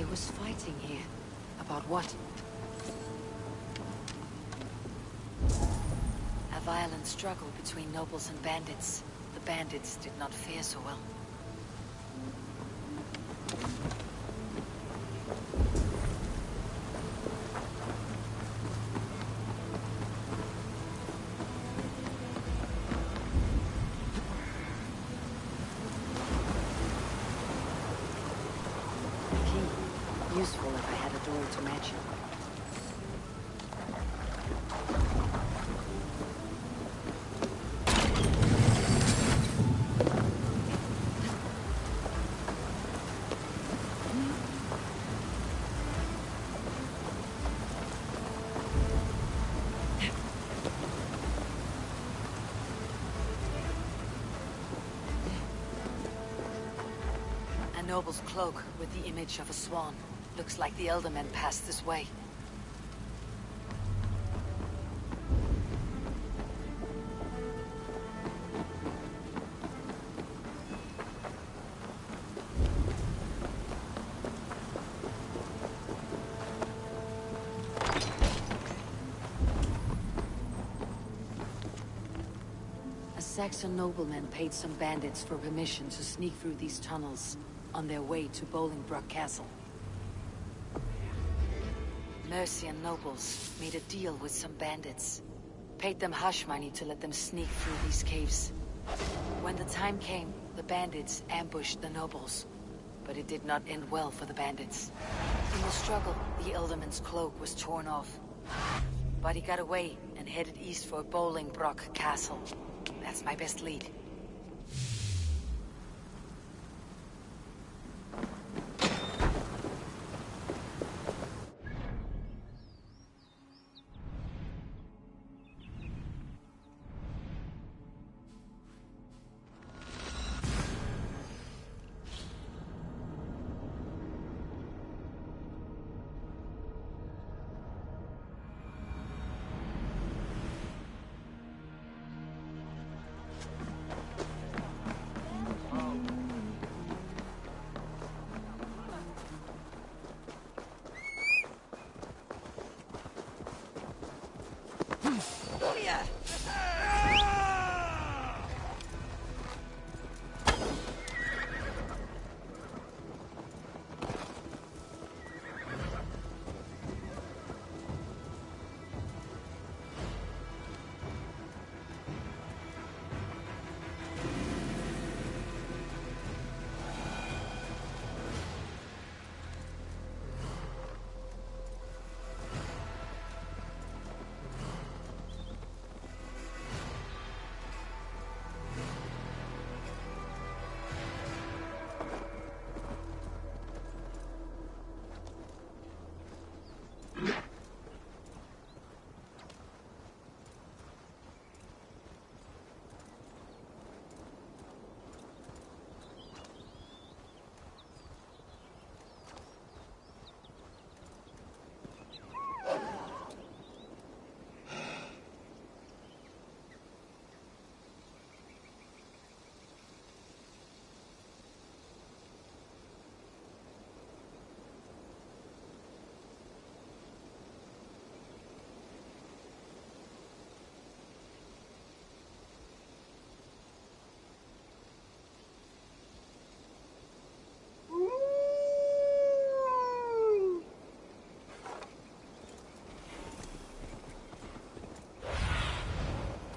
Was fighting here. About what? A A violent struggle between nobles and bandits. The bandits did not fare so well. Useful if I had a door to match it. A noble's cloak with the image of a swan. Looks like the Eldermen passed this way. A Saxon nobleman paid some bandits for permission to sneak through these tunnels on their way to Bolingbroke Castle. Mercian nobles made a deal with some bandits. Paid them hush money to let them sneak through these caves. When the time came, the bandits ambushed the nobles. But it did not end well for the bandits. In the struggle, the Elderman's cloak was torn off. But he got away and headed east for Bolingbroke Castle. That's my best lead.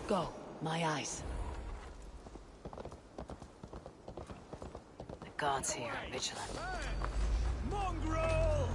Go, my eyes. The gods here are vigilant. Mongrel!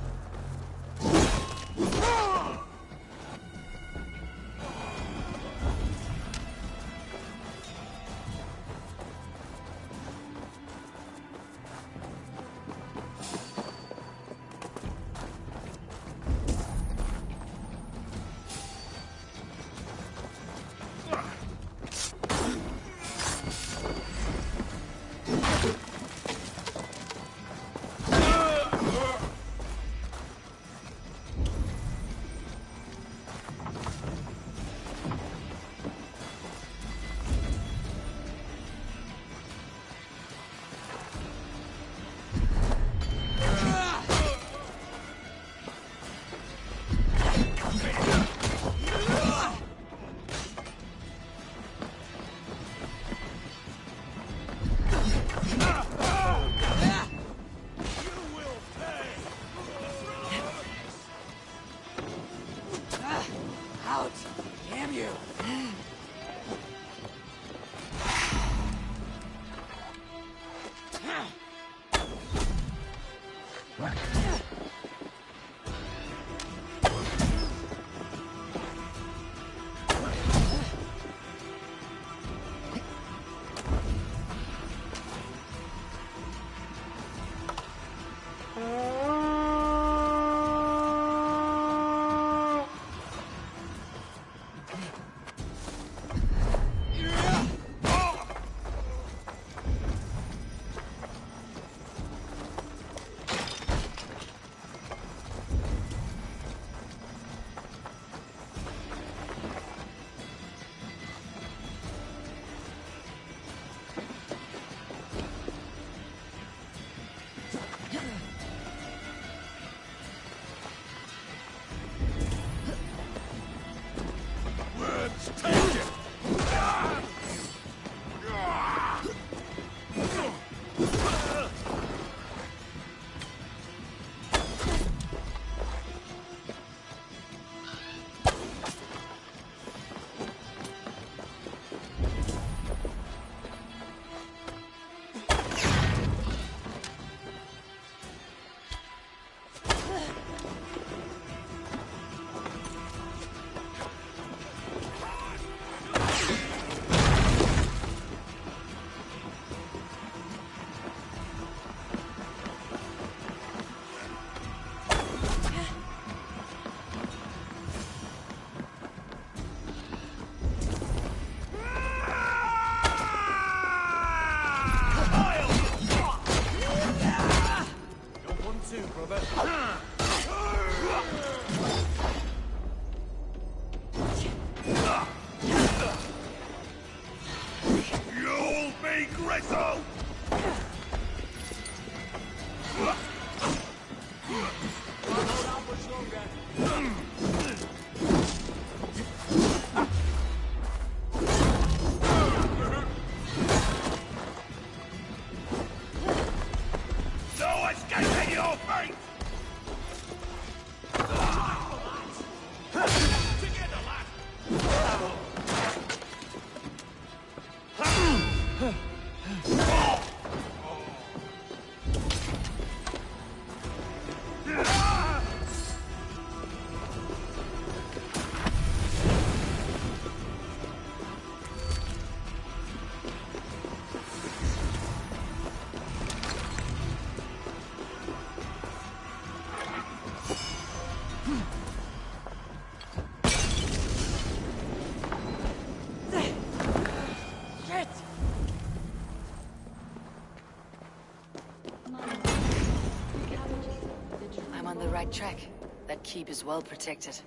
I'm on the right track. That keep is well protected.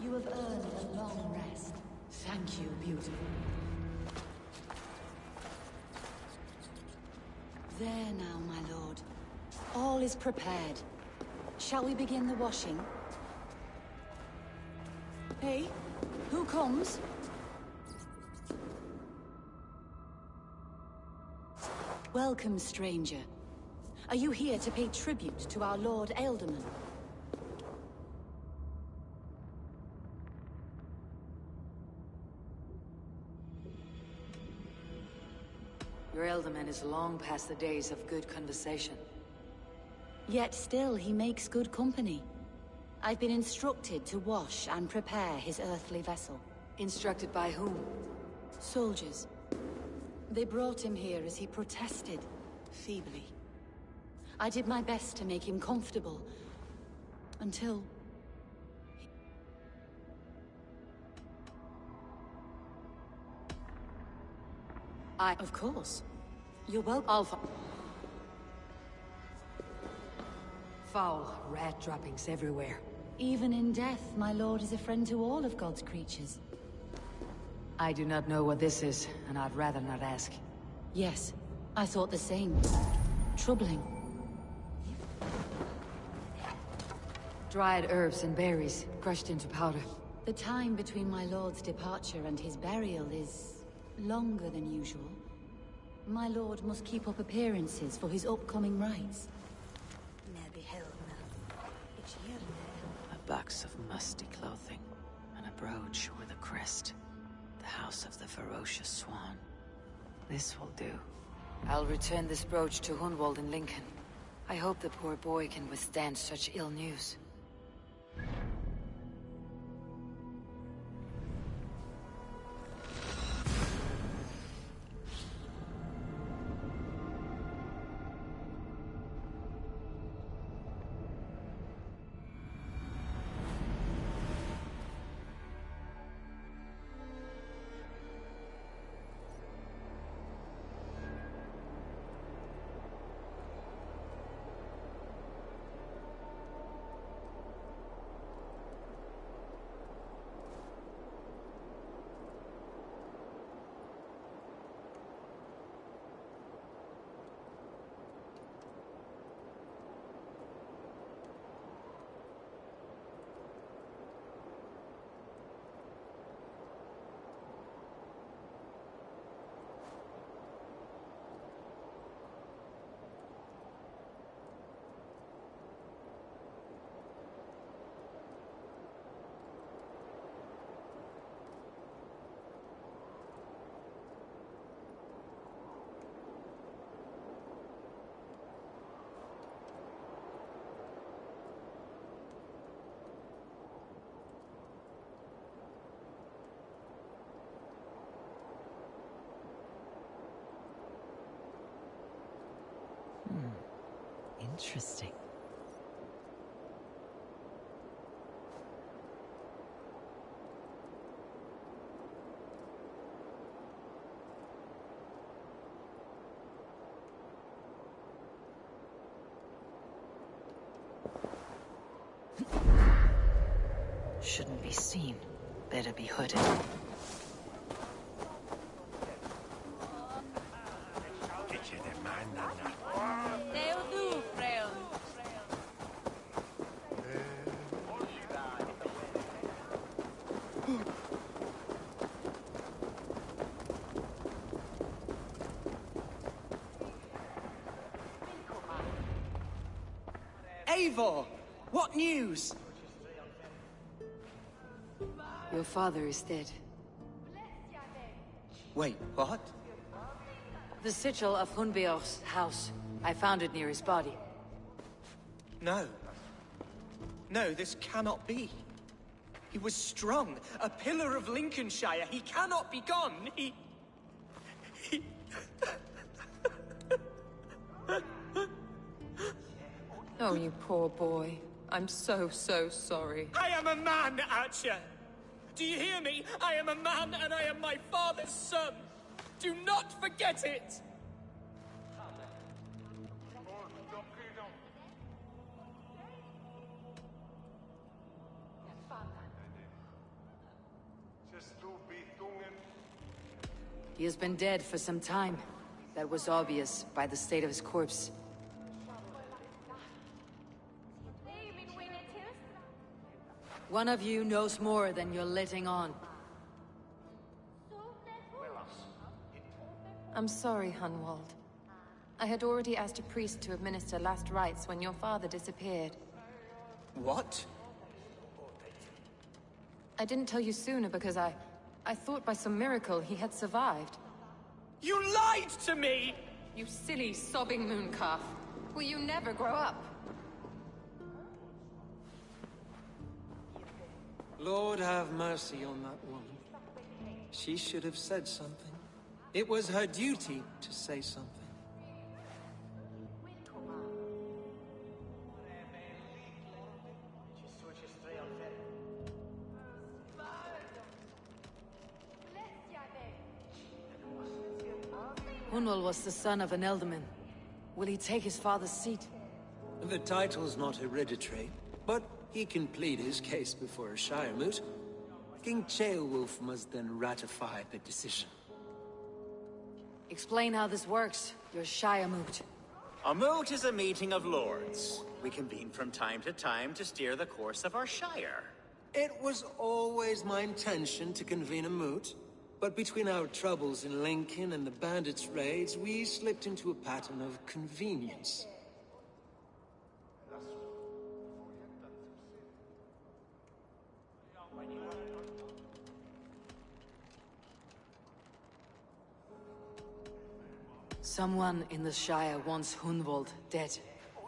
You have earned a long rest. Thank you, beautiful. There now, my lord. All is prepared. Shall we begin the washing? Hey, who comes? Welcome, stranger. Are you here to pay tribute to our Lord Ealdorman? Your Ealdorman is long past the days of good conversation. Yet still he makes good company. I've been instructed to wash and prepare his earthly vessel. Instructed by whom? Soldiers. They brought him here as he protested, feebly. I did my best to make him comfortable, until... Of course. You're welcome. Alpha. Foul rat droppings everywhere. Even in death, my lord is a friend to all of God's creatures. I do not know what this is, and I'd rather not ask. Yes, I thought the same. Troubling. Dried herbs and berries, crushed into powder. The time between my lord's departure and his burial is... longer than usual. My lord must keep up appearances for his upcoming rites. A box of musty clothing, and a brooch with a crest. The house of the ferocious swan. This will do. I'll return this brooch to Hunwald in Lincoln. I hope the poor boy can withstand such ill news. Interesting. Shouldn't be seen. Better be hooded. Eivor! What news? Your father is dead. Wait, what? The sigil of Hunbeor's house. I found it near his body. No, No, this cannot be. He was strong, a pillar of Lincolnshire. He cannot be gone. He... Oh, you poor boy. I'm so sorry. I am a man, Archer! Do you hear me? I am a man, and I am my father's son! Do not forget it! He has been dead for some time. That was obvious by the state of his corpse. One of you knows more than you're letting on. I'm sorry, Hunwald. I had already asked a priest to administer last rites when your father disappeared. What? I didn't tell you sooner because I thought by some miracle he had survived. You lied to me! You silly, sobbing mooncalf. Will you never grow up? Lord have mercy on that woman. She should have said something. It was her duty to say something. Hunwald was the son of an ealdorman. Will he take his father's seat? The title's not hereditary, but he can plead his case before a Shire moot. King Ceolwulf must then ratify the decision. Explain how this works, your Shire moot. A moot is a meeting of lords. We convene from time to steer the course of our Shire. It was always my intention to convene a moot, but between our troubles in Lincoln and the bandits' raids, we slipped into a pattern of convenience. Someone in the Shire wants Hunwald dead.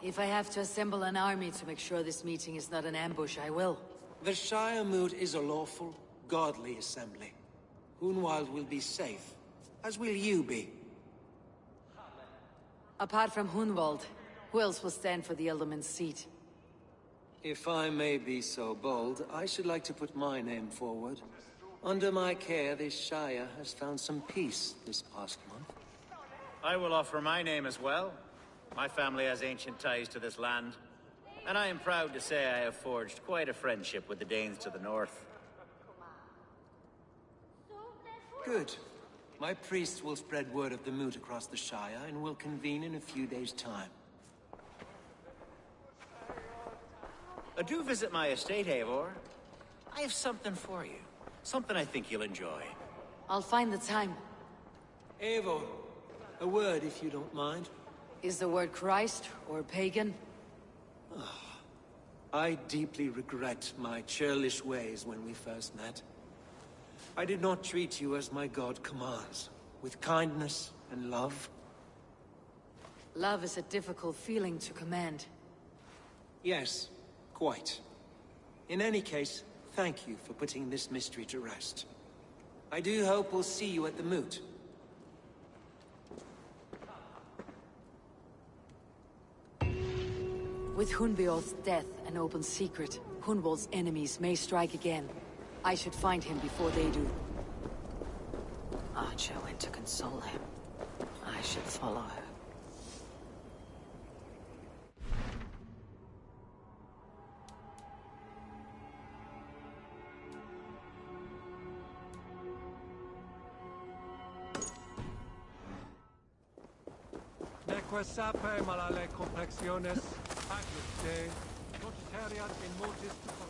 If I have to assemble an army to make sure this meeting is not an ambush, I will. The Shire moot is a lawful, godly assembly. Hunwald will be safe, as will you be. Apart from Hunwald, who else will stand for the Ealdorman's seat? If I may be so bold, I should like to put my name forward. Under my care, this Shire has found some peace this past month. I will offer my name as well. My family has ancient ties to this land, and I am proud to say I have forged quite a friendship with the Danes to the north. Good. My priests will spread word of the moot across the Shire, and will convene in a few days' time. Do visit my estate, Eivor. I have something for you. Something I think you'll enjoy. I'll find the time. Eivor, a word if you don't mind. Is the word Christ or pagan? I deeply regret my churlish ways when we first met. I did not treat you as my god commands, with kindness and love. Love is a difficult feeling to command. Yes, quite. In any case, thank you for putting this mystery to rest. I do hope we'll see you at the moot. With Hunbeorth's death an open secret, Hunwald's enemies may strike again. I should find him before they do. Archer went to console him. I should follow her. Neque sape malale complexiones, agnus Dei, notariat in motis tu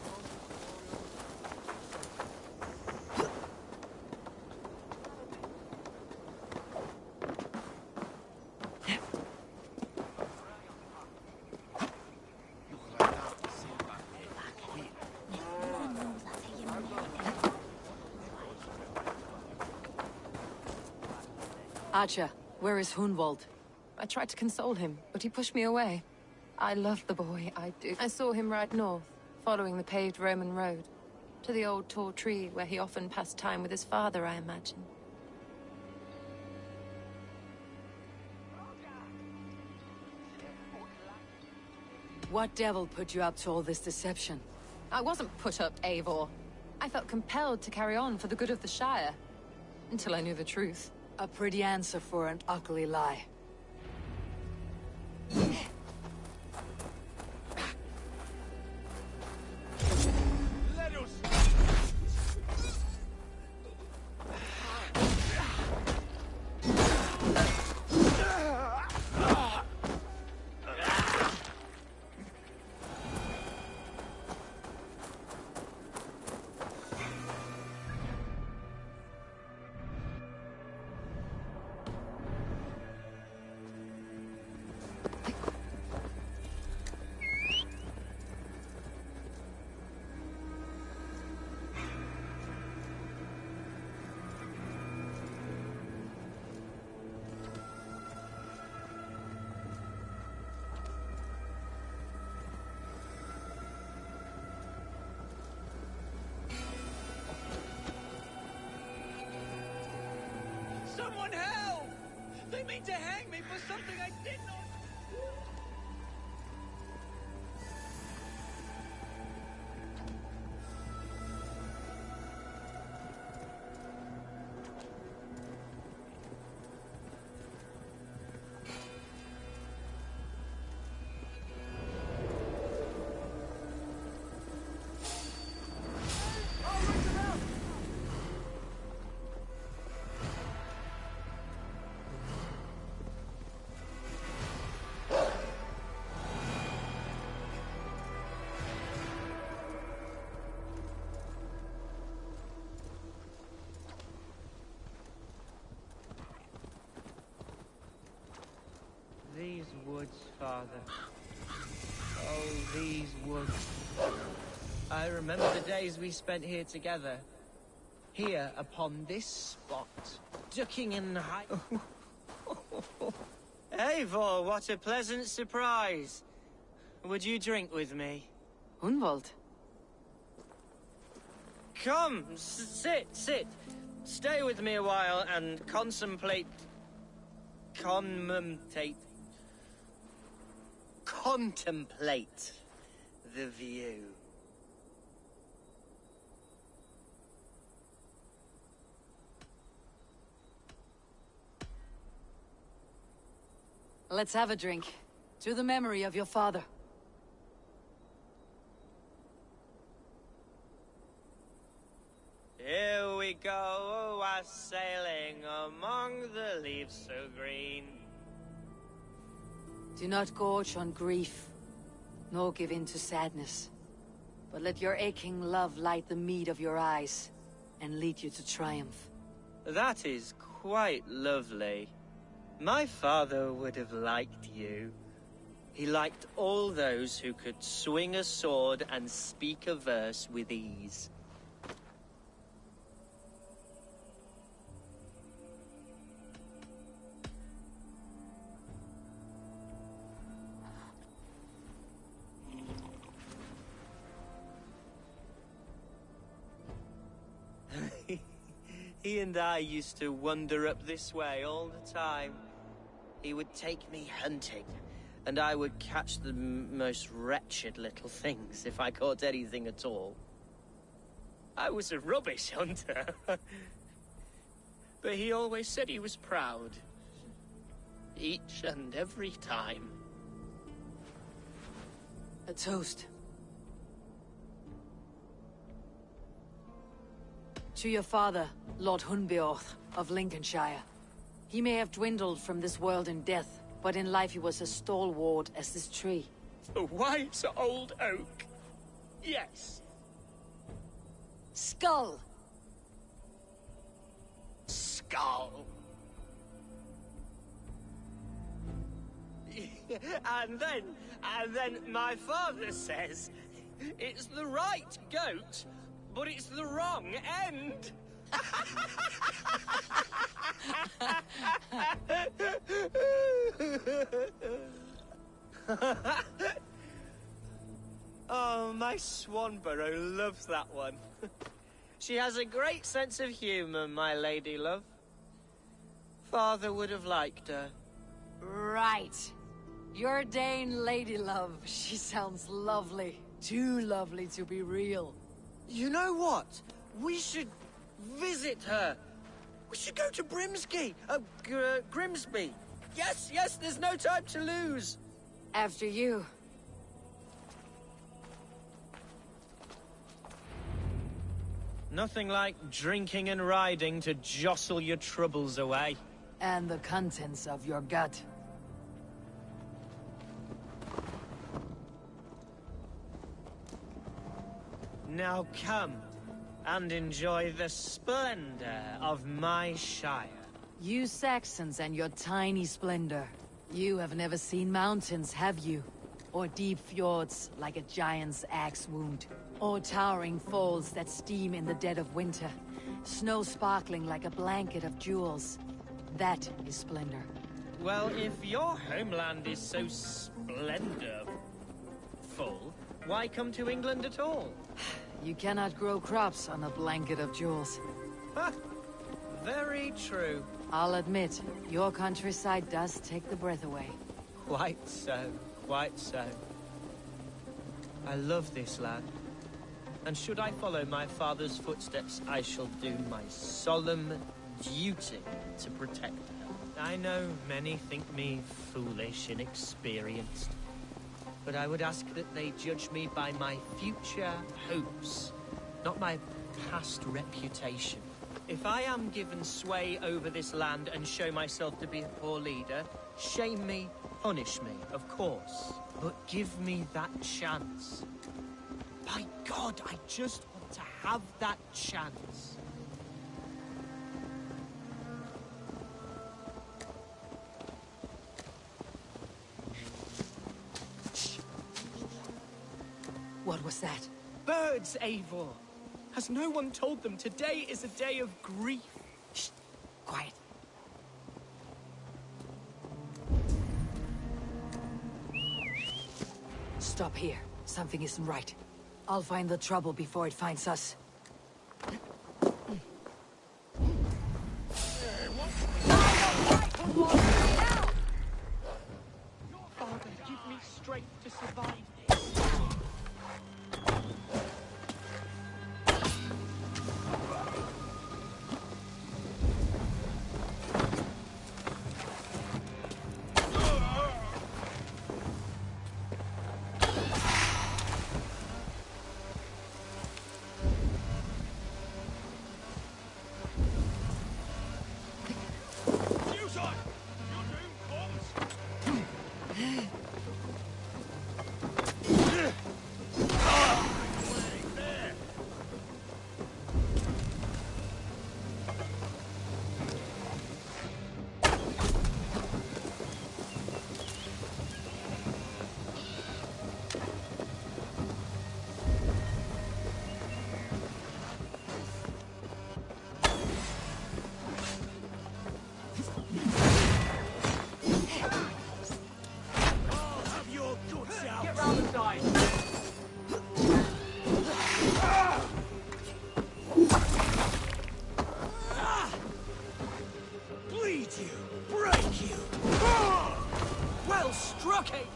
Archer, where is Hunwald? I tried to console him, but he pushed me away. I love the boy, I do. I saw him ride north, following the paved Roman road. To the old tall tree where he often passed time with his father, I imagine. What devil put you up to all this deception? I wasn't put up, Eivor. I felt compelled to carry on for the good of the Shire. Until I knew the truth. A pretty answer for an ugly lie. Someone help! They mean to hang me for something I did not... These woods, Father. Oh, these woods. I remember the days we spent here together. Here, upon this spot. Ducking in the high... Eivor, what a pleasant surprise. Would you drink with me? Hunwald? Come, sit. Stay with me a while and contemplate the view. Let's have a drink. To the memory of your father. Here we go, sailing among the leaves so green. Do not gorge on grief, nor give in to sadness. But let your aching love light the mead of your eyes, and lead you to triumph. That is quite lovely. My father would have liked you. He liked all those who could swing a sword and speak a verse with ease. He and I used to wander up this way all the time. He would take me hunting, and I would catch the most wretched little things if I caught anything at all. I was a rubbish hunter. But he always said he was proud. Each and every time. A toast. To your father, Lord Hunbeorth of Lincolnshire. He may have dwindled from this world in death, but in life he was as stalwart as this tree. A wise old oak. Yes. Skull! Skull. And then my father says, it's the right goat, but it's the wrong end. my Swanborough loves that one. She has a great sense of humor, my lady love. Father would have liked her. Right. Your Dane lady love. She sounds lovely. Too lovely to be real. You know what? We should visit her. We should go to Grimsby. Grimsby. Yes, yes, there's no time to lose. After you. Nothing like drinking and riding to jostle your troubles away. And the contents of your gut. Now come and enjoy the splendor of my shire. You Saxons and your tiny splendor. You have never seen mountains, have you? Or deep fjords like a giant's axe wound. Or towering falls that steam in the dead of winter. Snow sparkling like a blanket of jewels. That is splendor. Well, if your homeland is so splendorful, why come to England at all? You cannot grow crops on a blanket of jewels. Ha! Very true. I'll admit, your countryside does take the breath away. Quite so, quite so. I love this land. And should I follow my father's footsteps, I shall do my solemn duty to protect her. I know many think me foolish, inexperienced. But I would ask that they judge me by my future hopes, not my past reputation. If I am given sway over this land and show myself to be a poor leader, shame me, punish me, of course. But give me that chance. By God, I just want to have that chance. What was that? Birds, Eivor! Has no one told them today is a day of grief? Shh! Quiet. Stop here. Something isn't right. I'll find the trouble before it finds us. Father, give me strength to survive.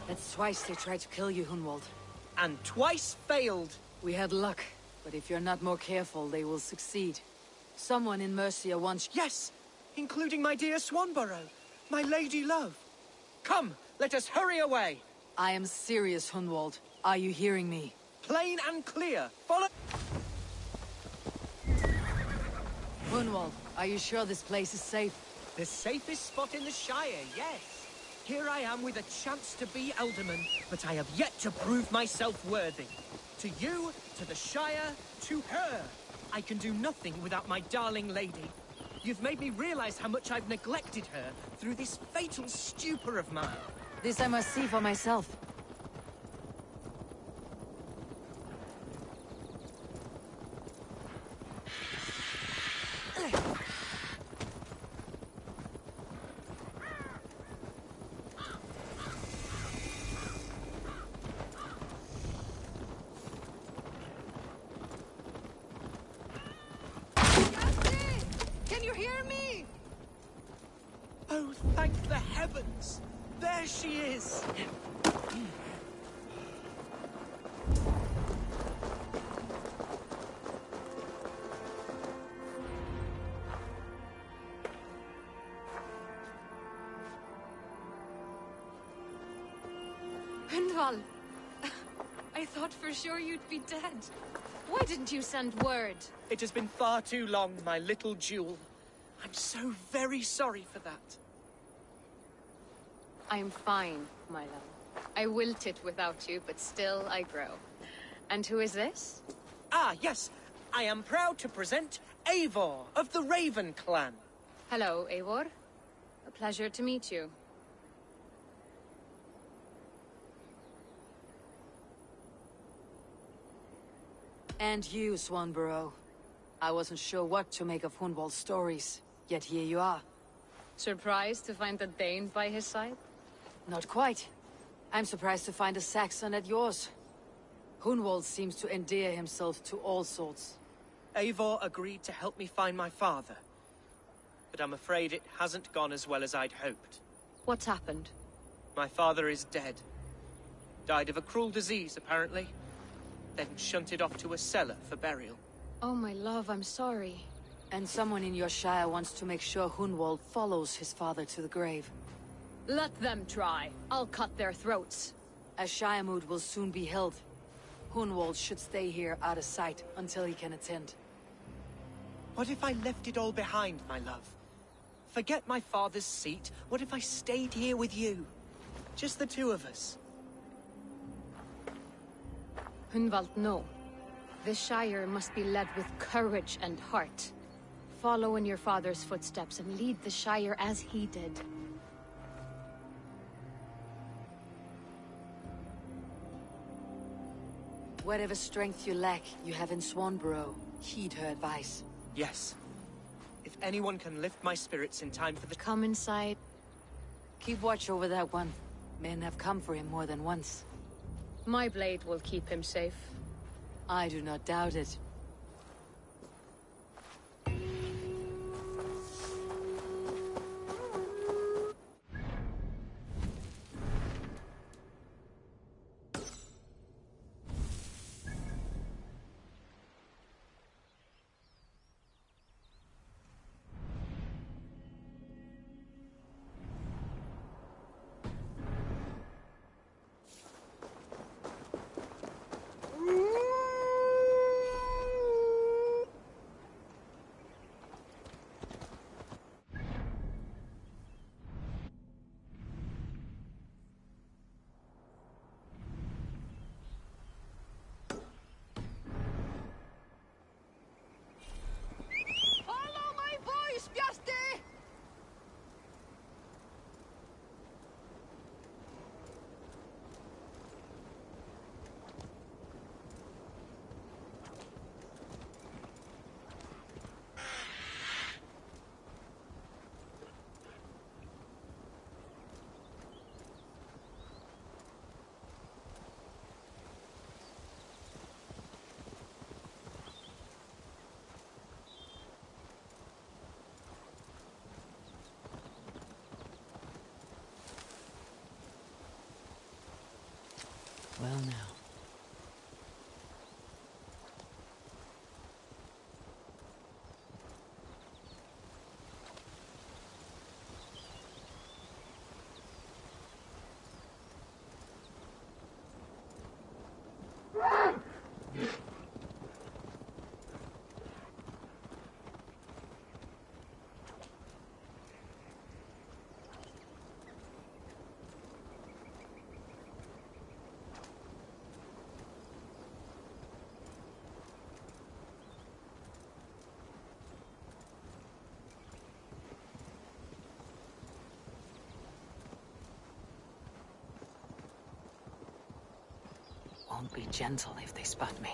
That's twice they tried to kill you, Hunwald. And twice failed. We had luck, but if you're not more careful, they will succeed. Someone in Mercia wants... Yes, including my dear Swanborough, my lady love. Come, let us hurry away. I am serious, Hunwald. Are you hearing me? Plain and clear. Follow... Hunwald, are you sure this place is safe? The safest spot in the Shire, yes. Here I am with a chance to be Alderman, but I have yet to prove myself worthy. To you, to the Shire, to her. I can do nothing without my darling lady. You've made me realize how much I've neglected her through this fatal stupor of mine. This I must see for myself. Can you hear me? Oh, thank the heavens! There she is! Hundval! I thought for sure you'd be dead. Why didn't you send word? It has been far too long, my little jewel. I'm so very sorry for that. I'm fine, my love. I wilted without you, but still I grow. And who is this? Ah, yes. I am proud to present Eivor of the Raven clan. Hello, Eivor. A pleasure to meet you. And you, Swanborough. I wasn't sure what to make of Hunwald's stories, yet here you are. Surprised to find a Dane by his side? Not quite. I'm surprised to find a Saxon at yours. Hunwald seems to endear himself to all sorts. Eivor agreed to help me find my father. But I'm afraid it hasn't gone as well as I'd hoped. What's happened? My father is dead. Died of a cruel disease, apparently. Then shunted off to a cellar for burial. Oh, my love, I'm sorry. And someone in your shire wants to make sure Hunwald follows his father to the grave. Let them try. I'll cut their throats. A shire moot will soon be held. Hunwald should stay here out of sight until he can attend. What if I left it all behind, my love? Forget my father's seat. What if I stayed here with you? Just the two of us. Hunwald, no. The Shire must be led with courage and heart. Follow in your father's footsteps and lead the Shire as he did. Whatever strength you lack, you have in Swanborough. Heed her advice. Yes. If anyone can lift my spirits in time for the— Come inside. Keep watch over that one. Men have come for him more than once. My blade will keep him safe. I do not doubt it. Well now. Won't be gentle if they spot me.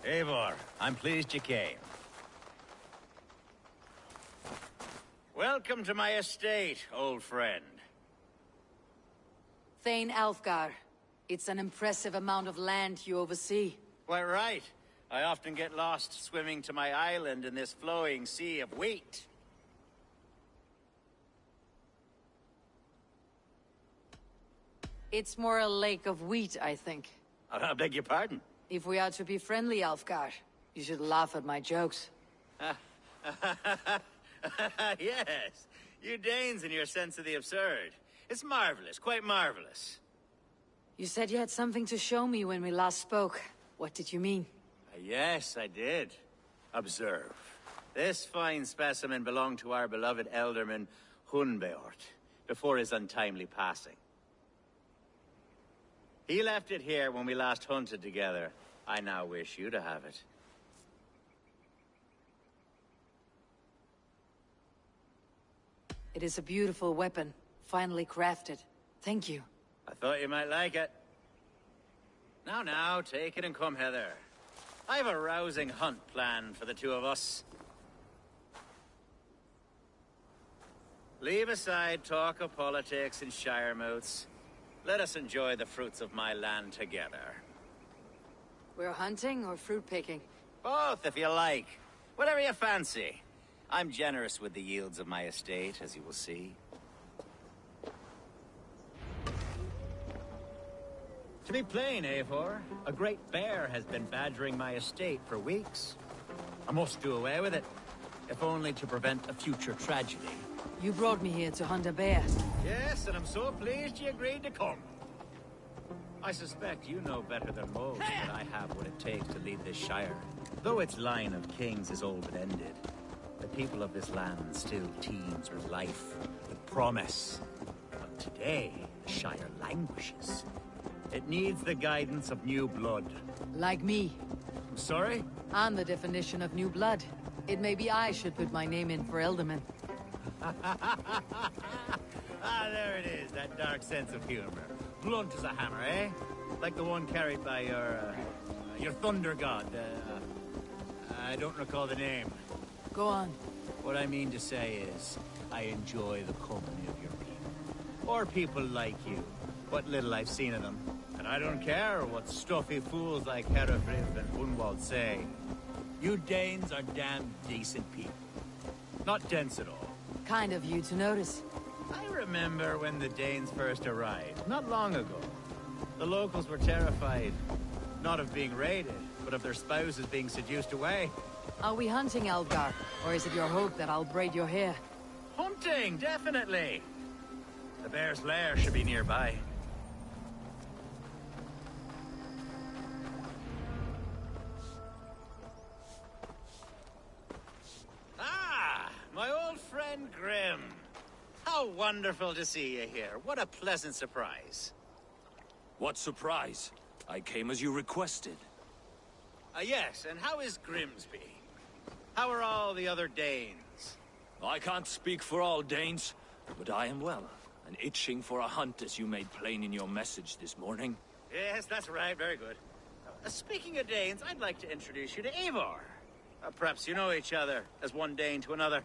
Eivor, I'm pleased you came. Welcome to my estate, old friend. Thane Alfgar. It's an impressive amount of land you oversee. Quite right. I often get lost swimming to my island in this flowing sea of wheat. It's more a lake of wheat, I think. I beg your pardon? If we are to be friendly, Alfgar, you should laugh at my jokes. Yes, you Danes and your sense of the absurd. It's marvelous, quite marvelous. You said you had something to show me when we last spoke. What did you mean? Yes, I did. Observe. This fine specimen belonged to our beloved elderman, Hunbeort, before his untimely passing. He left it here when we last hunted together. I now wish you to have it. It is a beautiful weapon, finely crafted. Thank you. I thought you might like it. Now, take it and come hither. I have a rousing hunt planned for the two of us. Leave aside talk of politics and shire moats. Let us enjoy the fruits of my land together. We're hunting or fruit picking? Both, if you like. Whatever you fancy. I'm generous with the yields of my estate, as you will see. To be plain, Eivor, a great bear has been badgering my estate for weeks. I must do away with it, if only to prevent a future tragedy. You brought me here to hunt a bear. Yes, and I'm so pleased you agreed to come. I suspect you know better than most that I have what it takes to lead this shire. Though its line of kings is old and ended, the people of this land still teems with life, with promise. But today, the shire languishes. It needs the guidance of new blood. Like me. I'm sorry? I'm the definition of new blood. It may be I should put my name in for Elderman. There it is, that dark sense of humor. Blunt as a hammer, eh? Like the one carried by your thunder god. I don't recall the name. Go on. What I mean to say is, I enjoy the company of your people. Or people like you. What little I've seen of them. And I don't care what stuffy fools like Herefrith and Hunwald say. You Danes are damn decent people. Not dense at all. Kind of you to notice. I remember when the Danes first arrived, not long ago. The locals were terrified, not of being raided, but of their spouses being seduced away. Are we hunting, Algar? Or is it your hope that I'll braid your hair? Hunting, definitely! The bear's lair should be nearby. Ah, my old friend Grim. How wonderful to see you here. What a pleasant surprise. What surprise? I came as you requested. Yes, and how is Grimsby? How are all the other Danes? I can't speak for all Danes, but I am well, and itching for a hunt as you made plain in your message this morning. Yes, that's right, very good. Speaking of Danes, I'd like to introduce you to Eivor. Perhaps you know each other, as one Dane to another.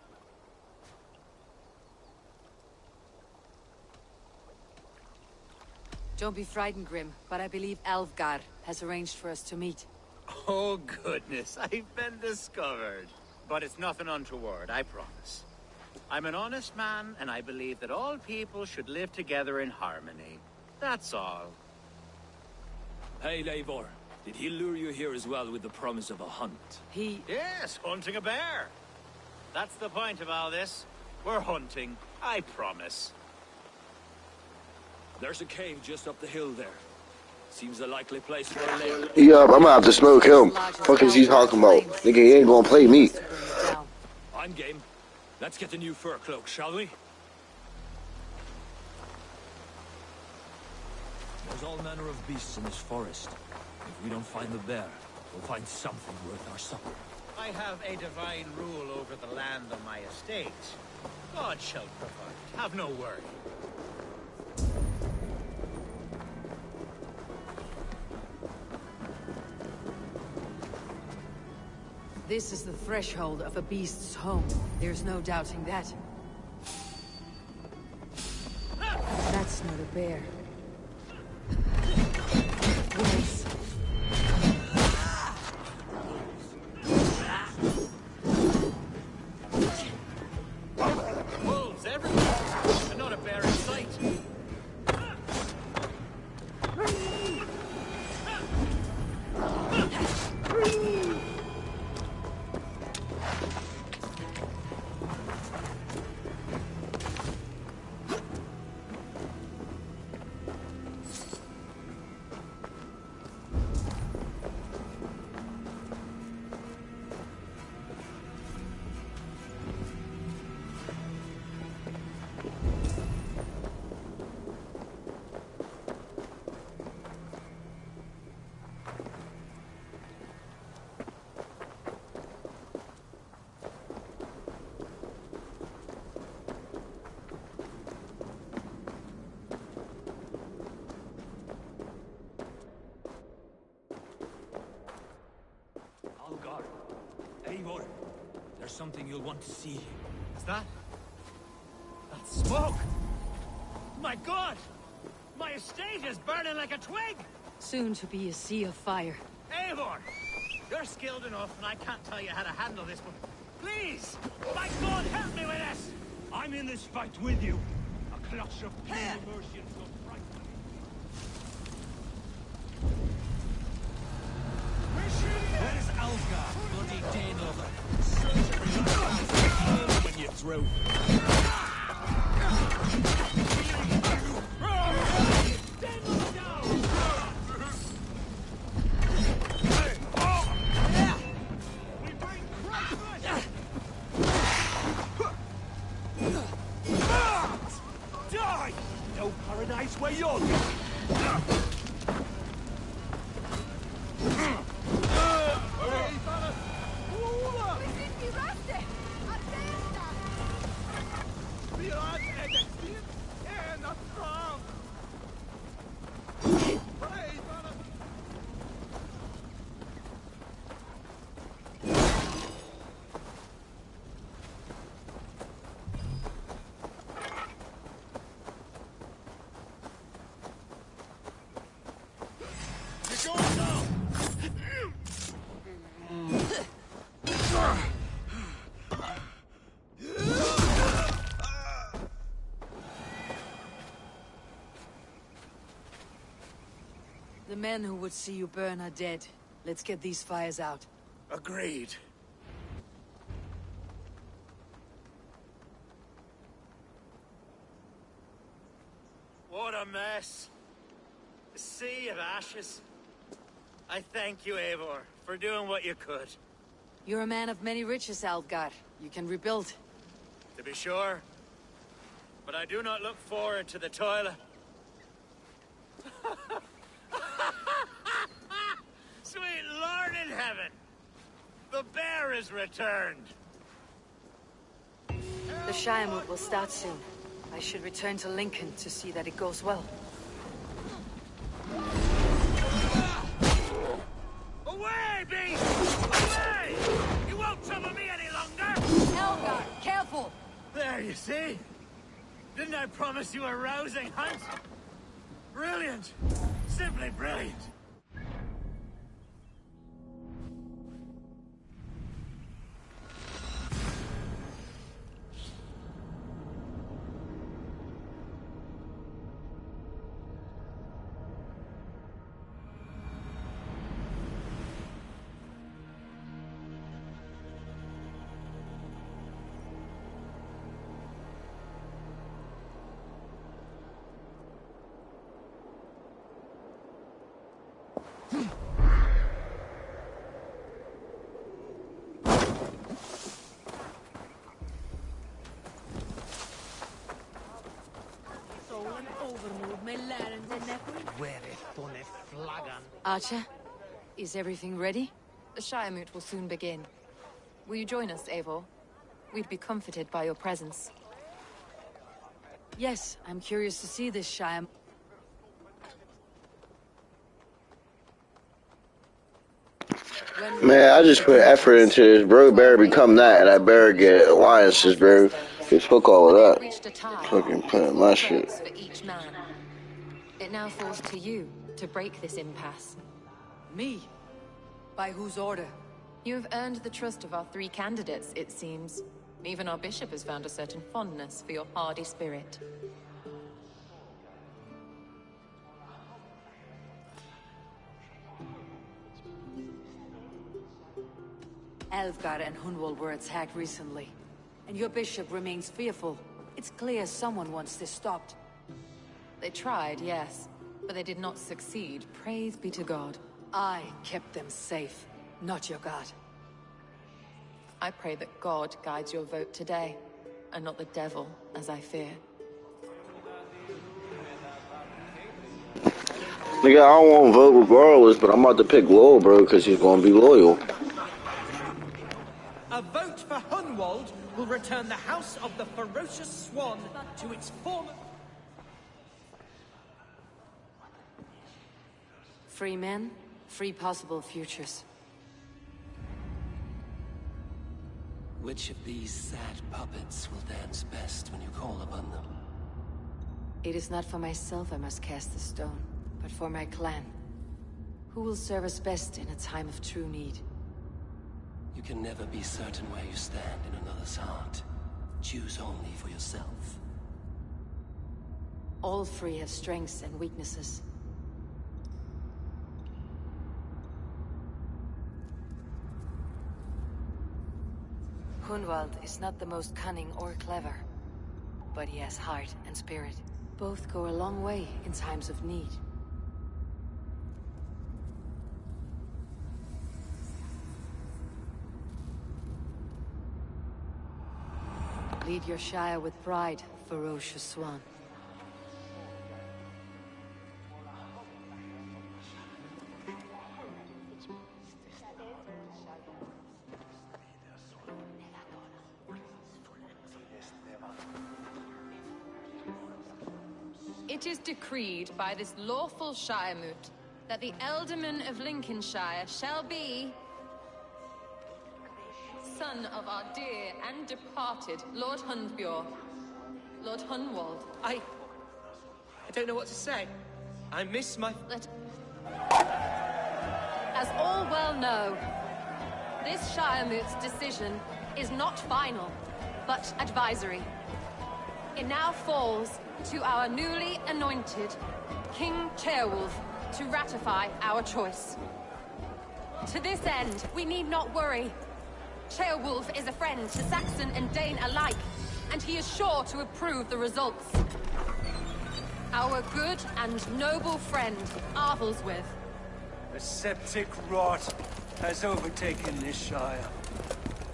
Don't be frightened, Grim, but I believe Alfgar has arranged for us to meet. Oh, goodness, I've been discovered. But it's nothing untoward, I promise. I'm an honest man, and I believe that all people should live together in harmony. That's all. Hey, Eivor. Did he lure you here as well with the promise of a hunt? Yes, hunting a bear. That's the point of all this. We're hunting, I promise. There's a cave just up the hill there. Seems a likely place for a lair. Yup, I'm gonna have to smoke him. Fuck is he talking about? Nigga, he ain't gonna play me. I'm game. Let's get the new fur cloak, shall we? There's all manner of beasts in this forest. If we don't find the bear, we'll find something worth our supper. I have a divine rule over the land on my estate. God shall provide. Have no worry. This is the threshold of a beast's home. There's no doubting that. That's not a bear. Wolves. Wolves everywhere, and not a bear in sight. Algar, Eivor, there's something you'll want to see. Is that? That's smoke! My God! My estate is burning like a twig! Soon to be a sea of fire. Eivor! You're skilled enough, and I can't tell you how to handle this, but please! My God, help me with this! I'm in this fight with you. A clutch of pure Mercians will frighten me. Where's Algar, bloody Dane lover? Search when you're through. Die! No paradise where you're going! The men who would see you burn are dead. Let's get these fires out. Agreed. What a mess. A sea of ashes. I thank you, Eivor, for doing what you could. You're a man of many riches, Algar. You can rebuild. To be sure. But I do not look forward to the toilet. Sweet Lord in heaven! The bear is returned! The Shiremoot will start soon. I should return to Lincoln to see that it goes well. Away, beast! Away! You won't trouble me any longer! Elgar, careful! There, you see? Didn't I promise you a rousing hunt? Brilliant! Simply brilliant! Archer, is everything ready? The Shiremoot will soon begin. Will you join us, Eivor? We'd be comforted by your presence. Yes, I'm curious to see this Shire. Man, I just put effort into this, bro. Better become that, and I better get alliances, bro. Just fuck all of that. Fucking put my shit. For each man. It now falls to you to break this impasse. Me? By whose order? You have earned the trust of our 3 candidates, it seems. Even our bishop has found a certain fondness for your hardy spirit. Elfgar and Hunwald were attacked recently, and your bishop remains fearful. It's clear someone wants this stopped. They tried, yes, but they did not succeed. Praise be to God. I kept them safe, not your god. I pray that God guides your vote today, and not the devil, as I fear. Nigga, I don't want to vote regardless, but I'm about to pick Lowell, bro, because he's going to be loyal. A vote for Hunwald will return the House of the Ferocious Swan to its former... Free men, free possible futures. Which of these sad puppets will dance best when you call upon them? It is not for myself I must cast the stone, but for my clan. Who will serve us best in a time of true need? You can never be certain where you stand in another's heart. Choose only for yourself. All 3 have strengths and weaknesses. Hunwald is not the most cunning or clever, but he has heart and spirit. Both go a long way in times of need. Lead your Shire with pride, ferocious swan. It is decreed by this lawful Shiremoot that the Alderman of Lincolnshire shall be... son of our dear and departed Lord Hundbjorn, Lord Hunwald. I don't know what to say. I miss my... As all well know, this Shiremoot's decision is not final, but advisory. It now falls to our newly anointed King Ceolwulf to ratify our choice. To this end, we need not worry. Ceolwulf is a friend to Saxon and Dane alike, and he is sure to approve the results. Our good and noble friend, Arvelswith. A septic rot has overtaken this Shire.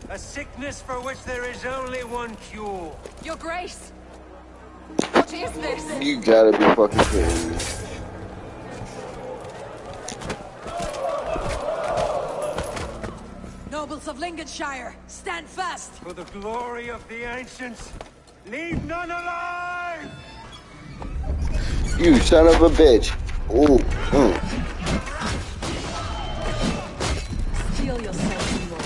A sickness for which there is only one cure. Your Grace! What is this? You gotta be fucking kidding me. Nobles of Lincolnshire, stand fast! For the glory of the ancients, leave none alive! You son of a bitch. Ooh. Steel yourself, Lord.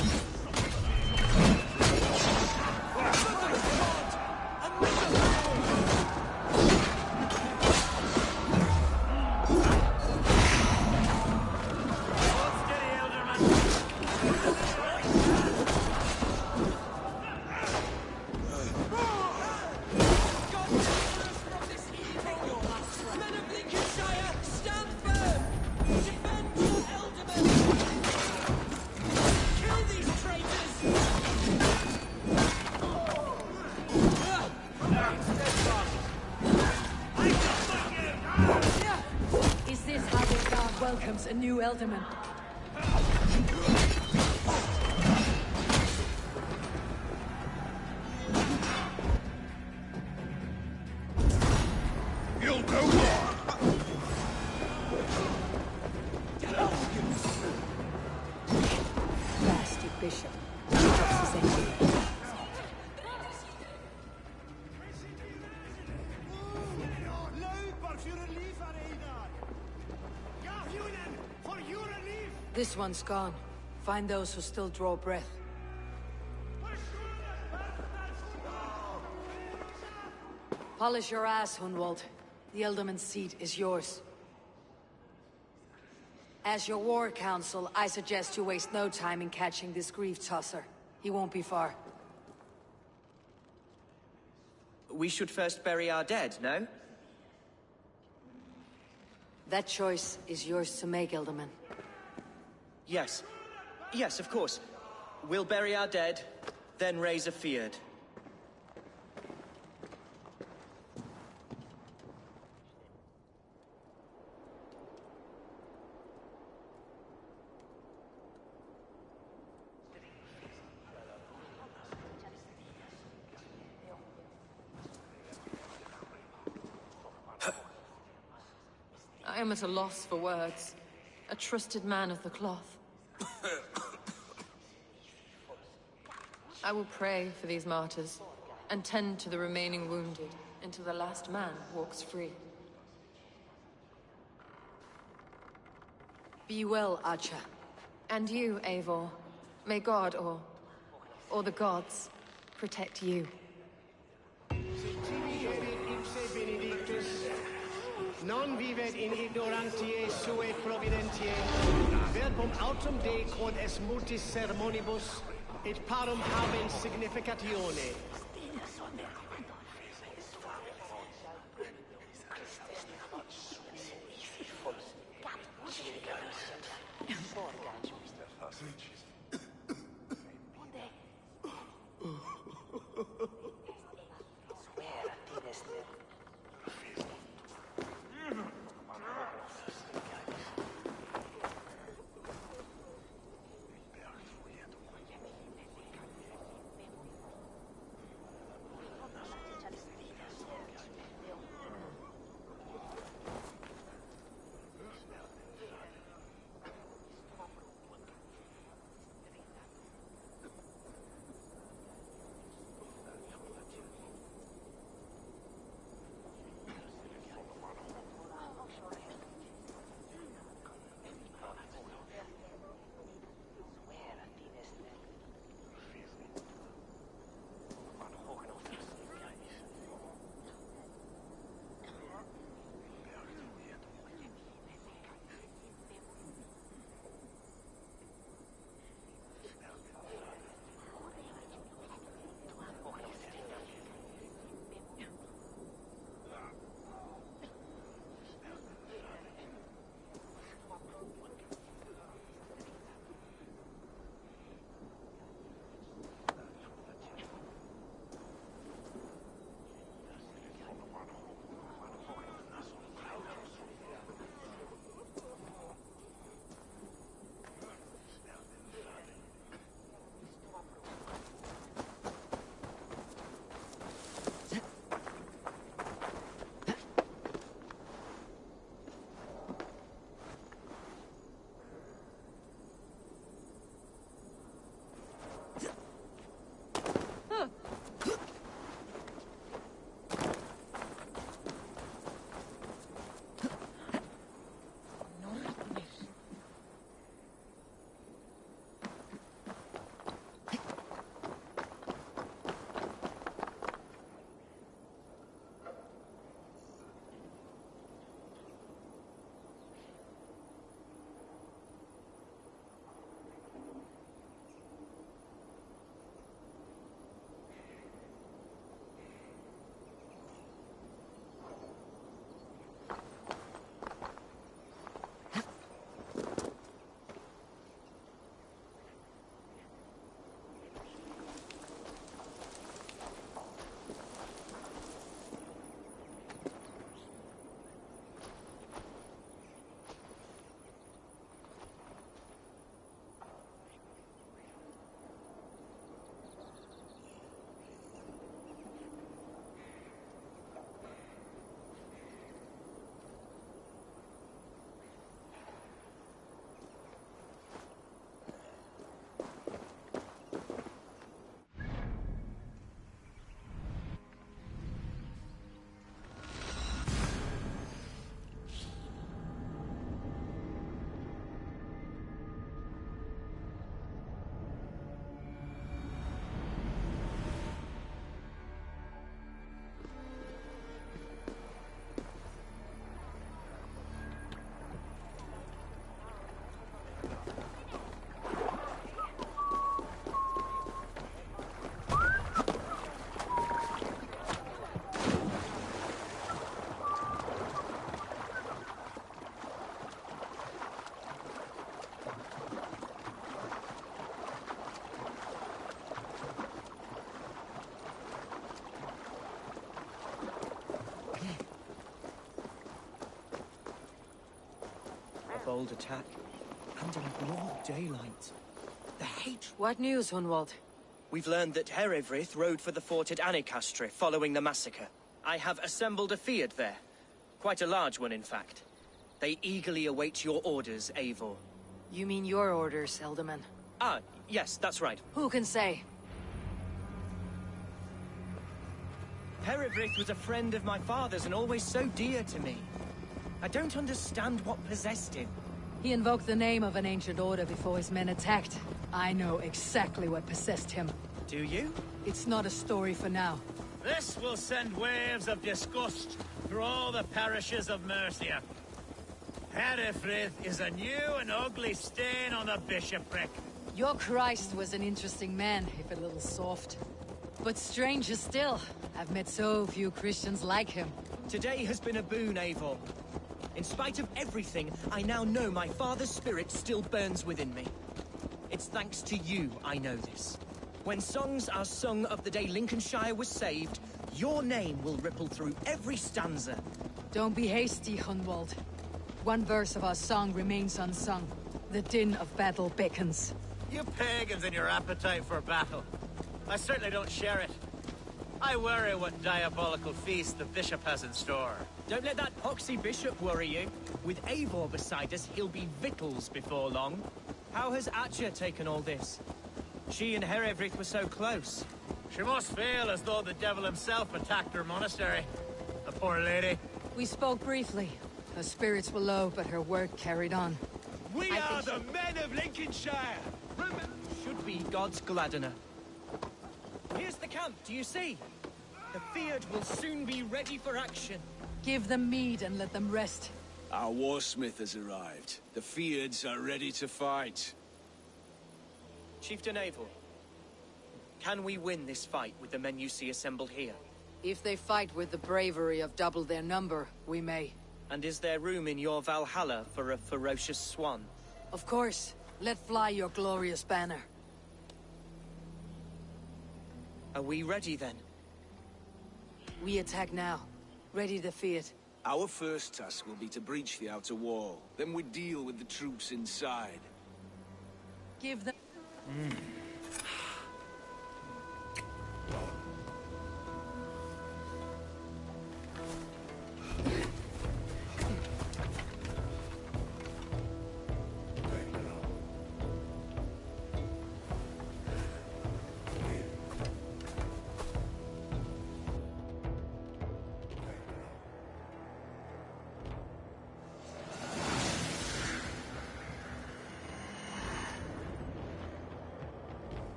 Welcomes a new Elderman. You'll do what? Bastard Bishop. Drops his anger. This one's gone. Find those who still draw breath. Polish your ass, Hunwald. The Ealdorman's seat is yours. As your war council, I suggest you waste no time in catching this grief-tosser. He won't be far. We should first bury our dead, no? That choice is yours to make, Ealdorman. Yes. Yes, of course. We'll bury our dead, then raise a feared. I am at a loss for words. A trusted man of the cloth. I will pray for these martyrs, and tend to the remaining wounded, until the last man walks free. Be well, Archer. And you, Eivor. May God, or the gods, protect you. Non vivet in ignorantiae suae providentiae, verbum autum de quod es multis sermonibus, et parum habens significatione. bold attack. And in broad daylight. The hatred... What news, Hunwald? We've learned that Herewrith rode for the fort at Annikastre following the massacre. I have assembled a field there. Quite a large one, in fact. They eagerly await your orders, Eivor. You mean your orders, Elderman? Ah, yes, that's right. Who can say? Herewrith was a friend of my father's and always so dear to me. I don't understand what possessed him. He invoked the name of an ancient order before his men attacked. I know exactly what possessed him. Do you? It's not a story for now. This will send waves of disgust through all the parishes of Mercia. Herefrith is a new and ugly stain on the bishopric. Your Christ was an interesting man, if a little soft. But stranger still, I've met so few Christians like him. Today has been a boon, Eivor. In spite of everything, I now know my father's spirit still burns within me. It's thanks to you I know this. When songs are sung of the day Lincolnshire was saved, your name will ripple through every stanza. Don't be hasty, Hunwald. One verse of our song remains unsung. The din of battle beckons. You pagans and your appetite for battle. I certainly don't share it. I worry what diabolical feast the bishop has in store. Don't let that poxy bishop worry you. With Eivor beside us, he'll be victuals before long. How has Atcha taken all this? She and Herewrith were so close. She must feel as though the devil himself attacked her monastery. The poor lady. We spoke briefly. Her spirits were low, but her work carried on. We are the men of Lincolnshire! Should be God's Gladdener. Here's the camp, do you see? The Fyrd will soon be ready for action. Give them mead and let them rest. Our warsmith has arrived. The Fyrds are ready to fight. Chieftain Eivor, can we win this fight with the men you see assembled here? If they fight with the bravery of double their number, we may. And is there room in your Valhalla for a ferocious swan? Of course. Let fly your glorious banner. Are we ready then? We attack now. Ready to fight. Our first task will be to breach the outer wall. Then we deal with the troops inside. Give them...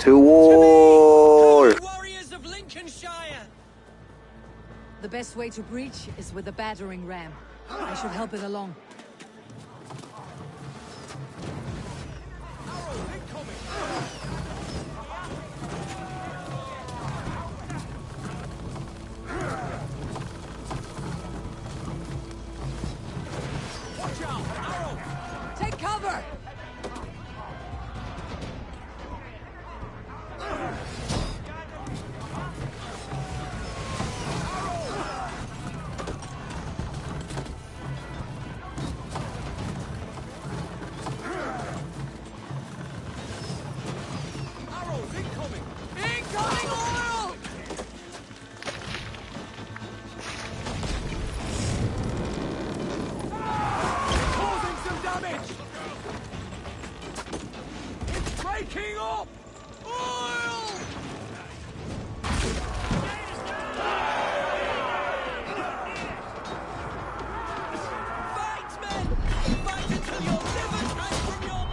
To war! Warriors of Lincolnshire! The best way to breach is with a battering ram. I should help it along. Watch out! Arrow! Take cover! Breaking up! Oil! Fight, men! Fight until your livers hang from your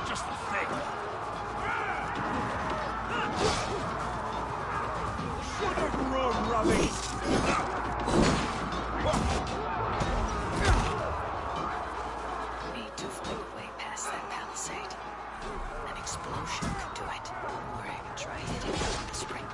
Just the thing. Should've run, rubbish! Need to find a way past that palisade. An explosion could do it. Or I could try hitting it with the spring.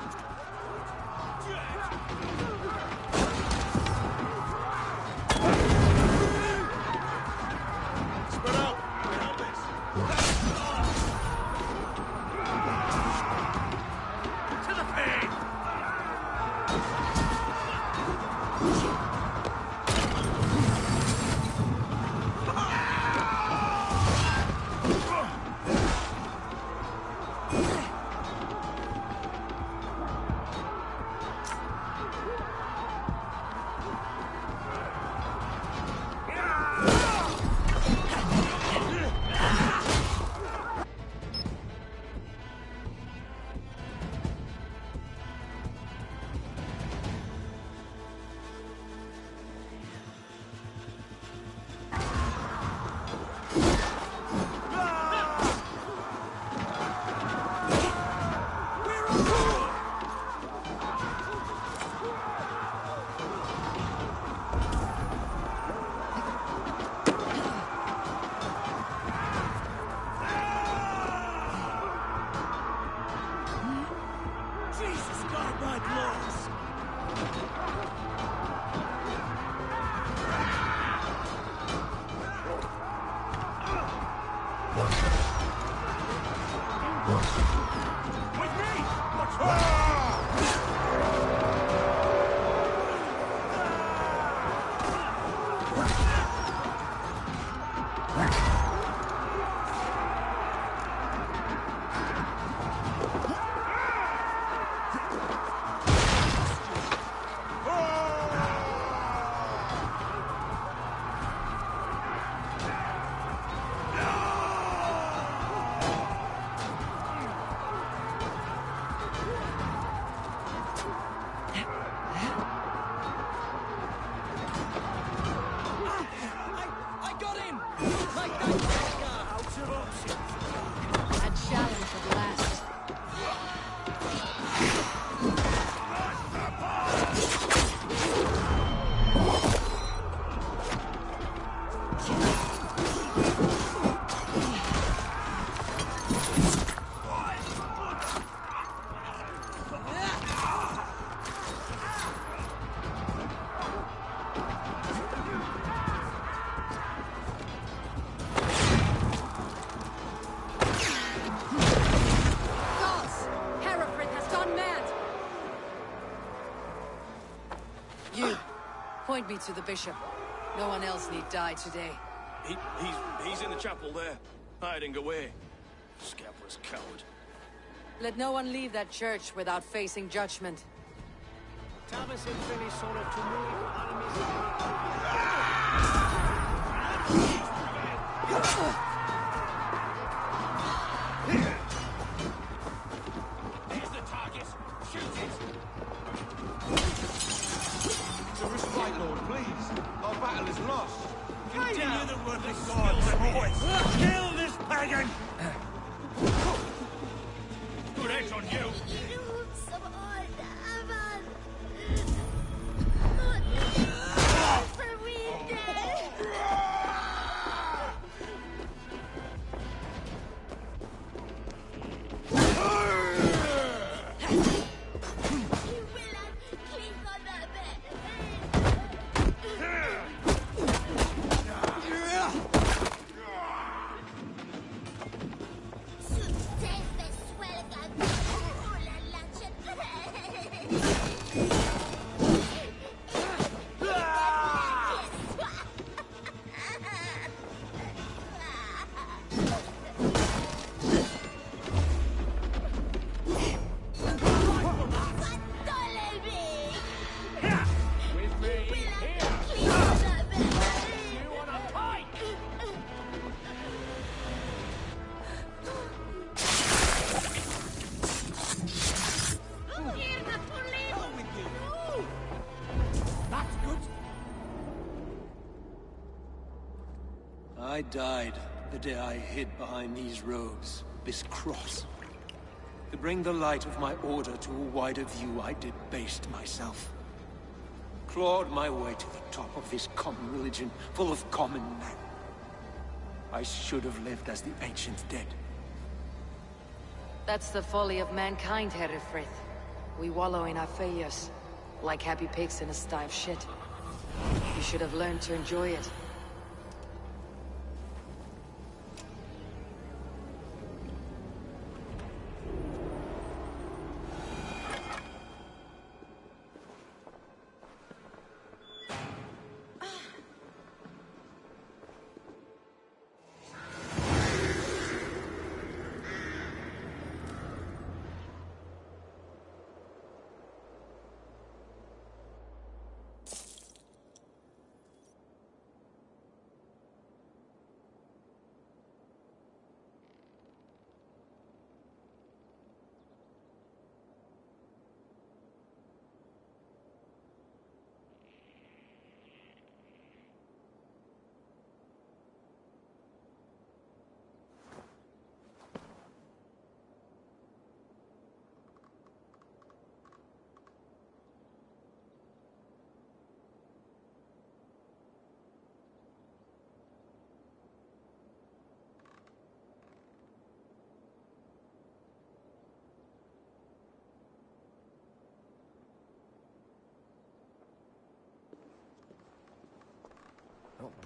Point me to the bishop. No one else need die today. He's in the chapel there, hiding away. Scabrous coward. Let no one leave that church without facing judgment. Here's the target. Shoot it. To respite, Lord, please. Our battle is lost. Continue the work of God, boys. Kill this pagan! Good edge on you. I died the day I hid behind these robes, this cross. To bring the light of my order to a wider view, I debased myself. Clawed my way to the top of this common religion, full of common men. I should have lived as the ancient dead. That's the folly of mankind, Herefrith. We wallow in our failures, like happy pigs in a sty of shit. You should have learned to enjoy it.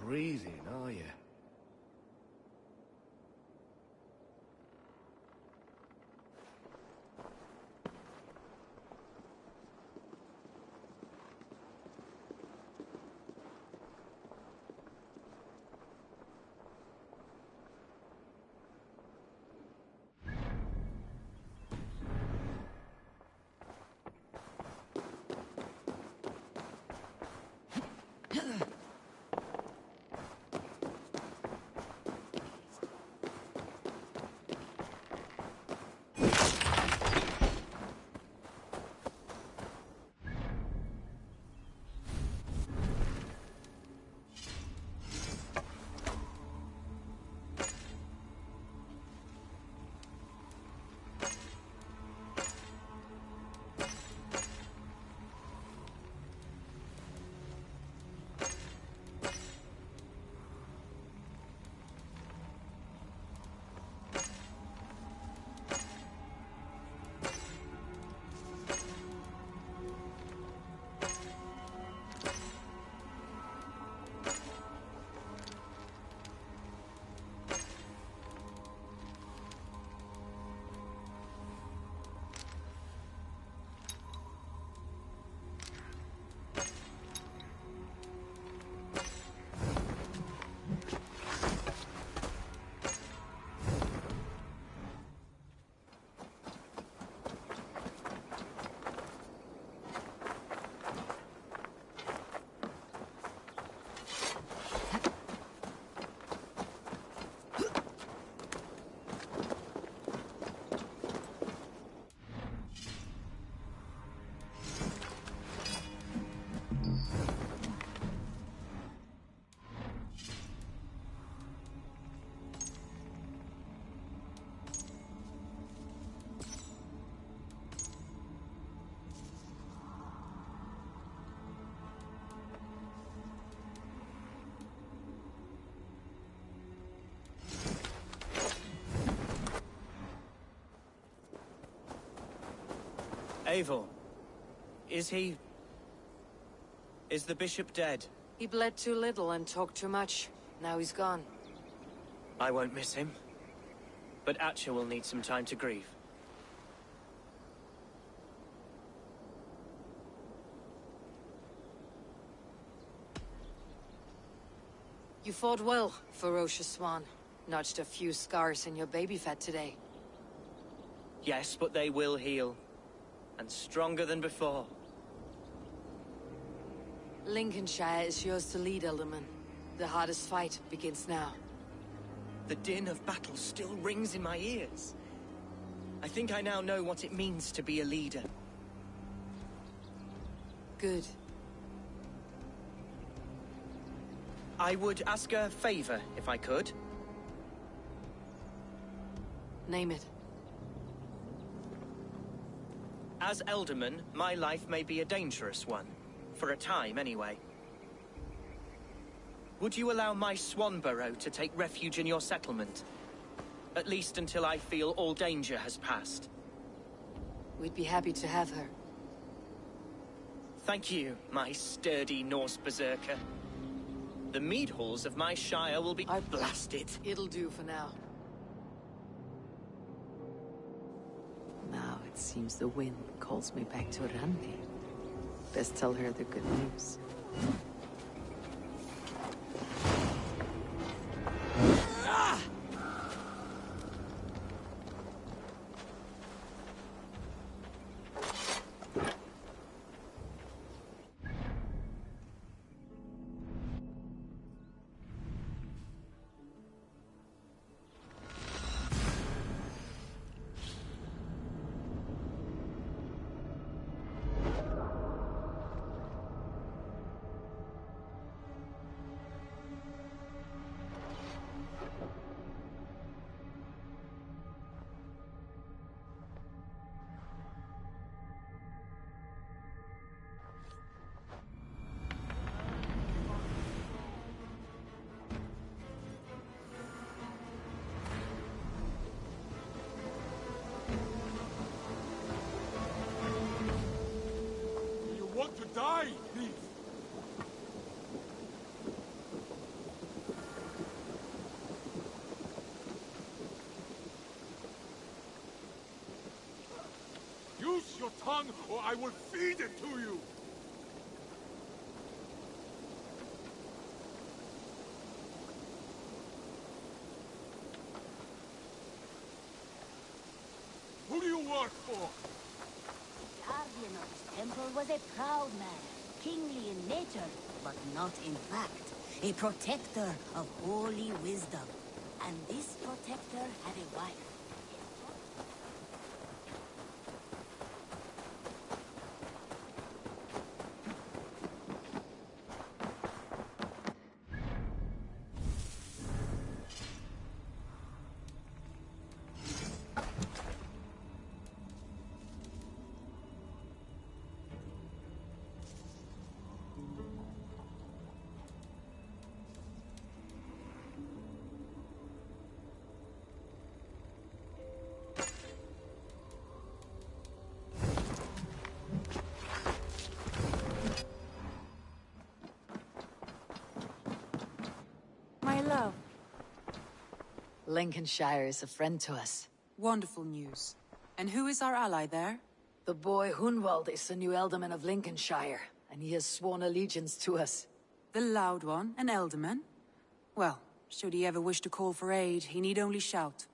breathing, are you? Eivor, is he... is the bishop dead? He bled too little and talked too much. Now he's gone. I won't miss him. But Atcha will need some time to grieve. You fought well, ferocious swan. Notched a few scars in your baby fat today. Yes, but they will heal. And stronger than before. Lincolnshire is yours to lead, Alderman. The hardest fight begins now. The din of battle still rings in my ears. I think I now know what it means to be a leader. Good. I would ask a favor, if I could. Name it. As Elderman, my life may be a dangerous one. For a time, anyway. Would you allow my Swanborough to take refuge in your settlement? At least until I feel all danger has passed. We'd be happy to have her. Thank you, my sturdy Norse berserker. The mead halls of my shire will be blasted. It'll do for now. Now it seems the wind calls me back to Randi. Best tell her the good news. Die, thief! tongue, or I will feed it to you! Who do you work for? The guardian of this temple was a proud man, kingly in nature, but not in fact. A protector of holy wisdom. And this protector had a wife. My love. Lincolnshire is a friend to us. Wonderful news. And who is our ally there? The boy Hunwald is the new Alderman of Lincolnshire, and he has sworn allegiance to us. The loud one, an Alderman? Well, should he ever wish to call for aid, he need only shout.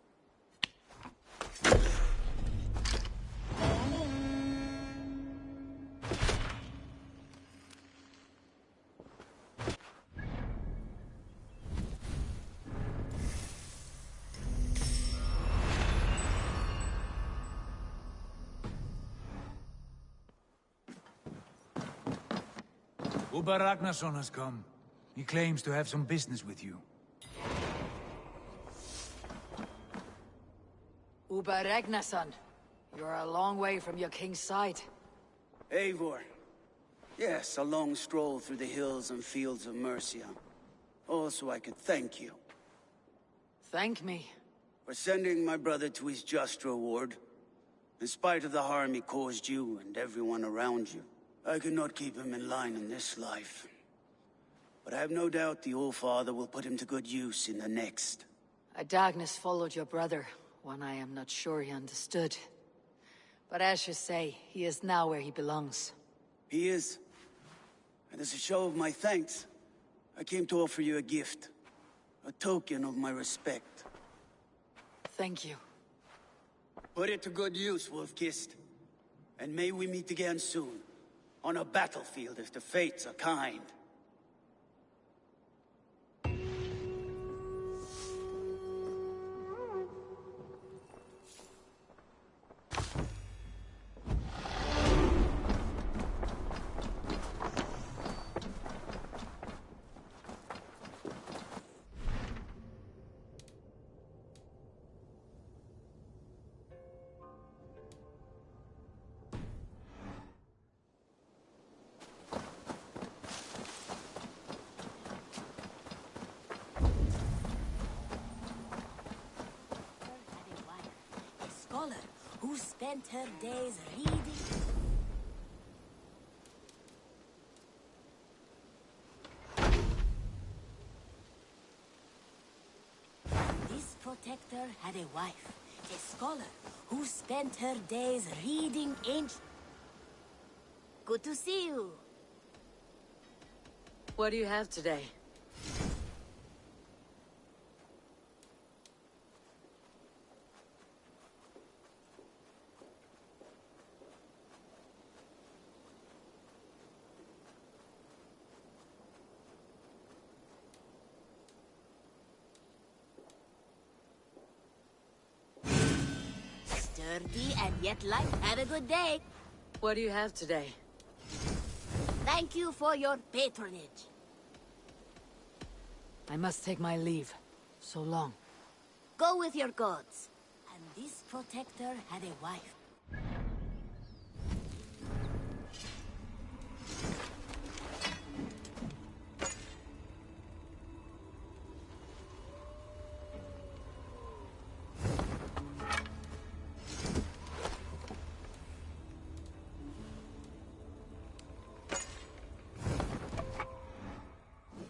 Uber Ragnarsson has come. He claims to have some business with you. Uber Ragnarsson, you're a long way from your king's side. Eivor. Yes, a long stroll through the hills and fields of Mercia. Also, I could thank you. Thank me? For sending my brother to his just reward. In spite of the harm he caused you and everyone around you. I could not keep him in line in this life. But I have no doubt the Old Father will put him to good use in the next. A darkness followed your brother, one I am not sure he understood. But as you say, he is now where he belongs. He is. And as a show of my thanks, I came to offer you a gift. A token of my respect. Thank you. Put it to good use, Wolf-Kissed. And may we meet again soon. On a battlefield if the fates are kind. Who spent her days reading. This protector had a wife, a scholar, who spent her days reading ancient... Good to see you. What do you have today? Sturdy and yet light. Have a good day. What do you have today? Thank you for your patronage. I must take my leave. So long. Go with your gods. And this protector had a wife.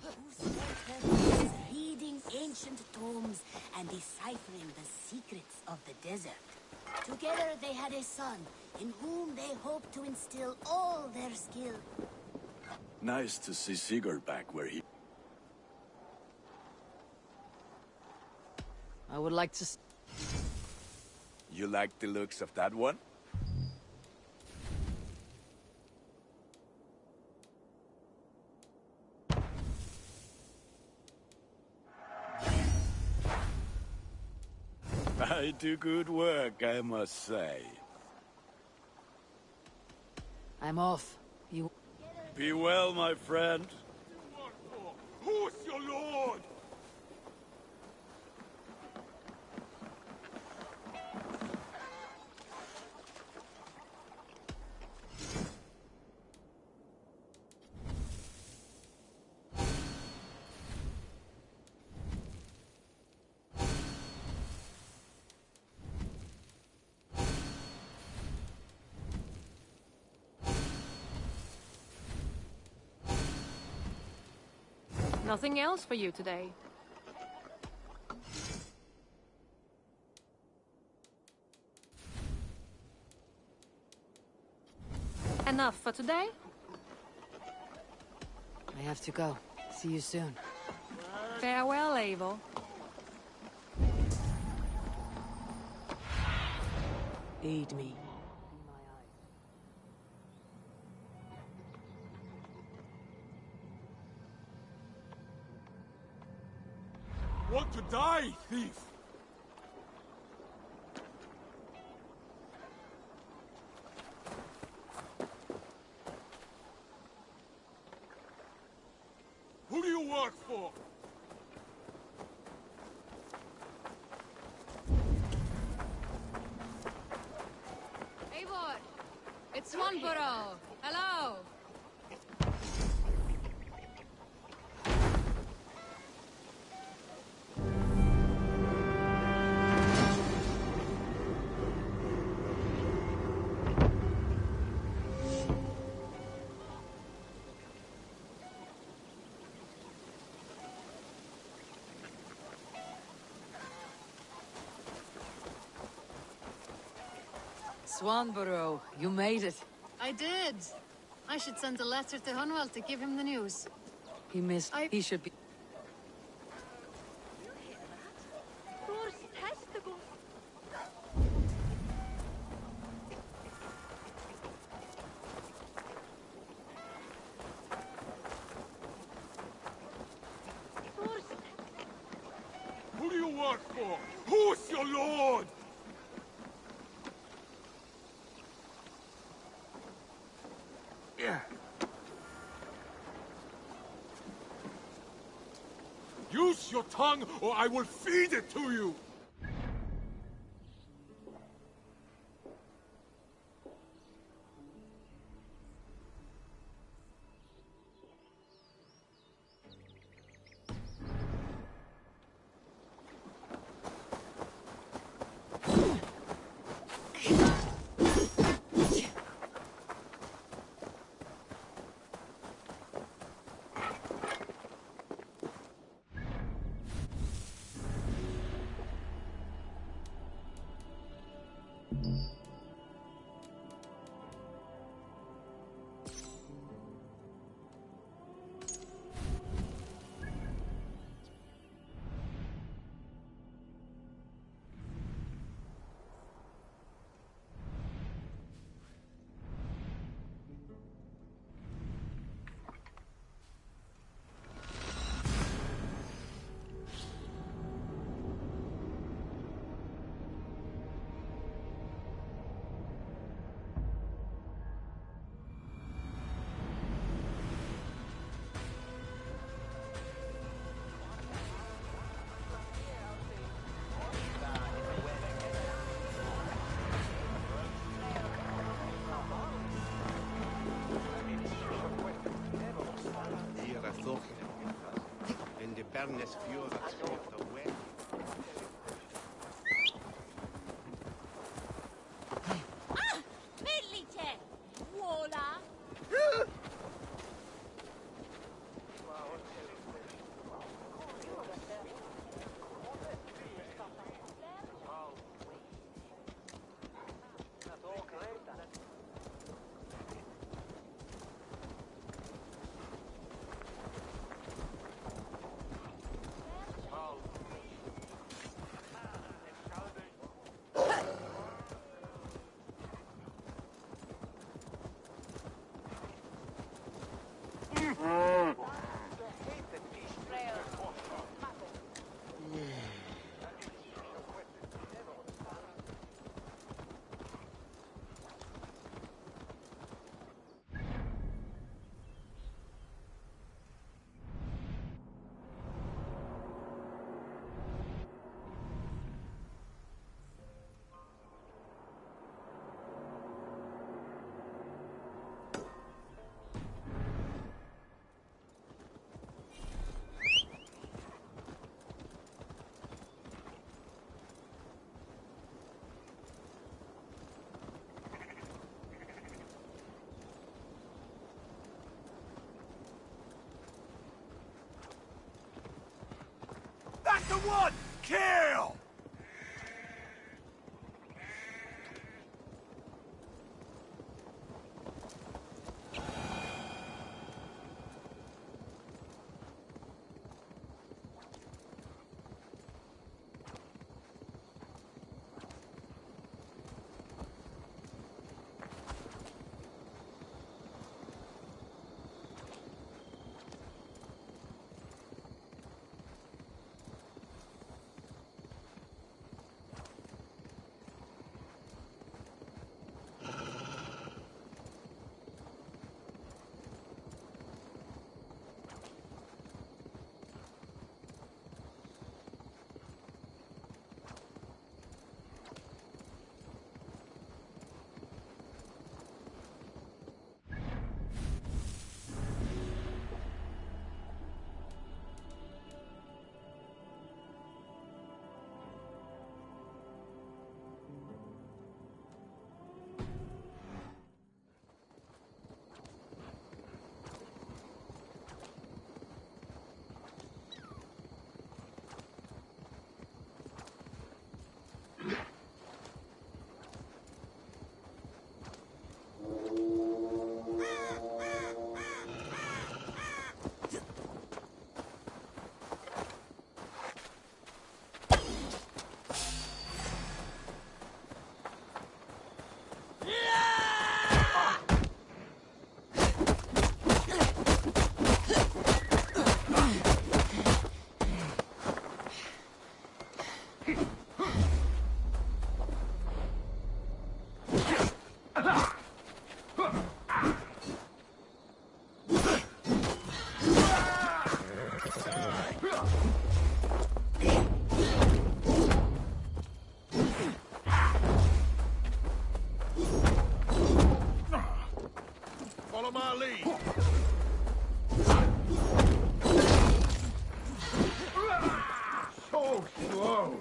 Who spent her days reading ancient tomes and deciphering the secrets of the desert. Together they had a son, in whom they hoped to instill all their skill. Nice to see Sigurd back where he... I would like to... You like the looks of that one? I do good work, I must say. I'm off. You... Be well, my friend. Who's your lord? Nothing else for you today? Enough for today? I have to go. See you soon. Farewell, Eivor. Aid me. Want to die, thief? Who do you work for? Eivor! It's Swanborough! Hello! Swanborough, you made it. I did. I should send a letter to Hunwell to give him the news. He missed. He should be... Who do you work for? Who's your lord? Use your tongue, or I will feed it to you! Bernes Fjords of the West. Millite! Voila! one! Kill! Follow my lead. So slow.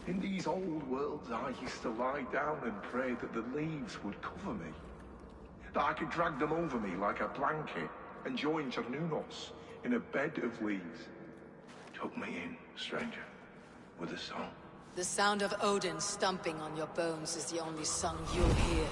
In these old worlds, I used to lie down and pray that the leaves would cover me. That I could drag them over me like a blanket and join Cernunos in a bed of leaves. Tuck me in, stranger, with a song. The sound of Odin stomping on your bones is the only song you'll hear.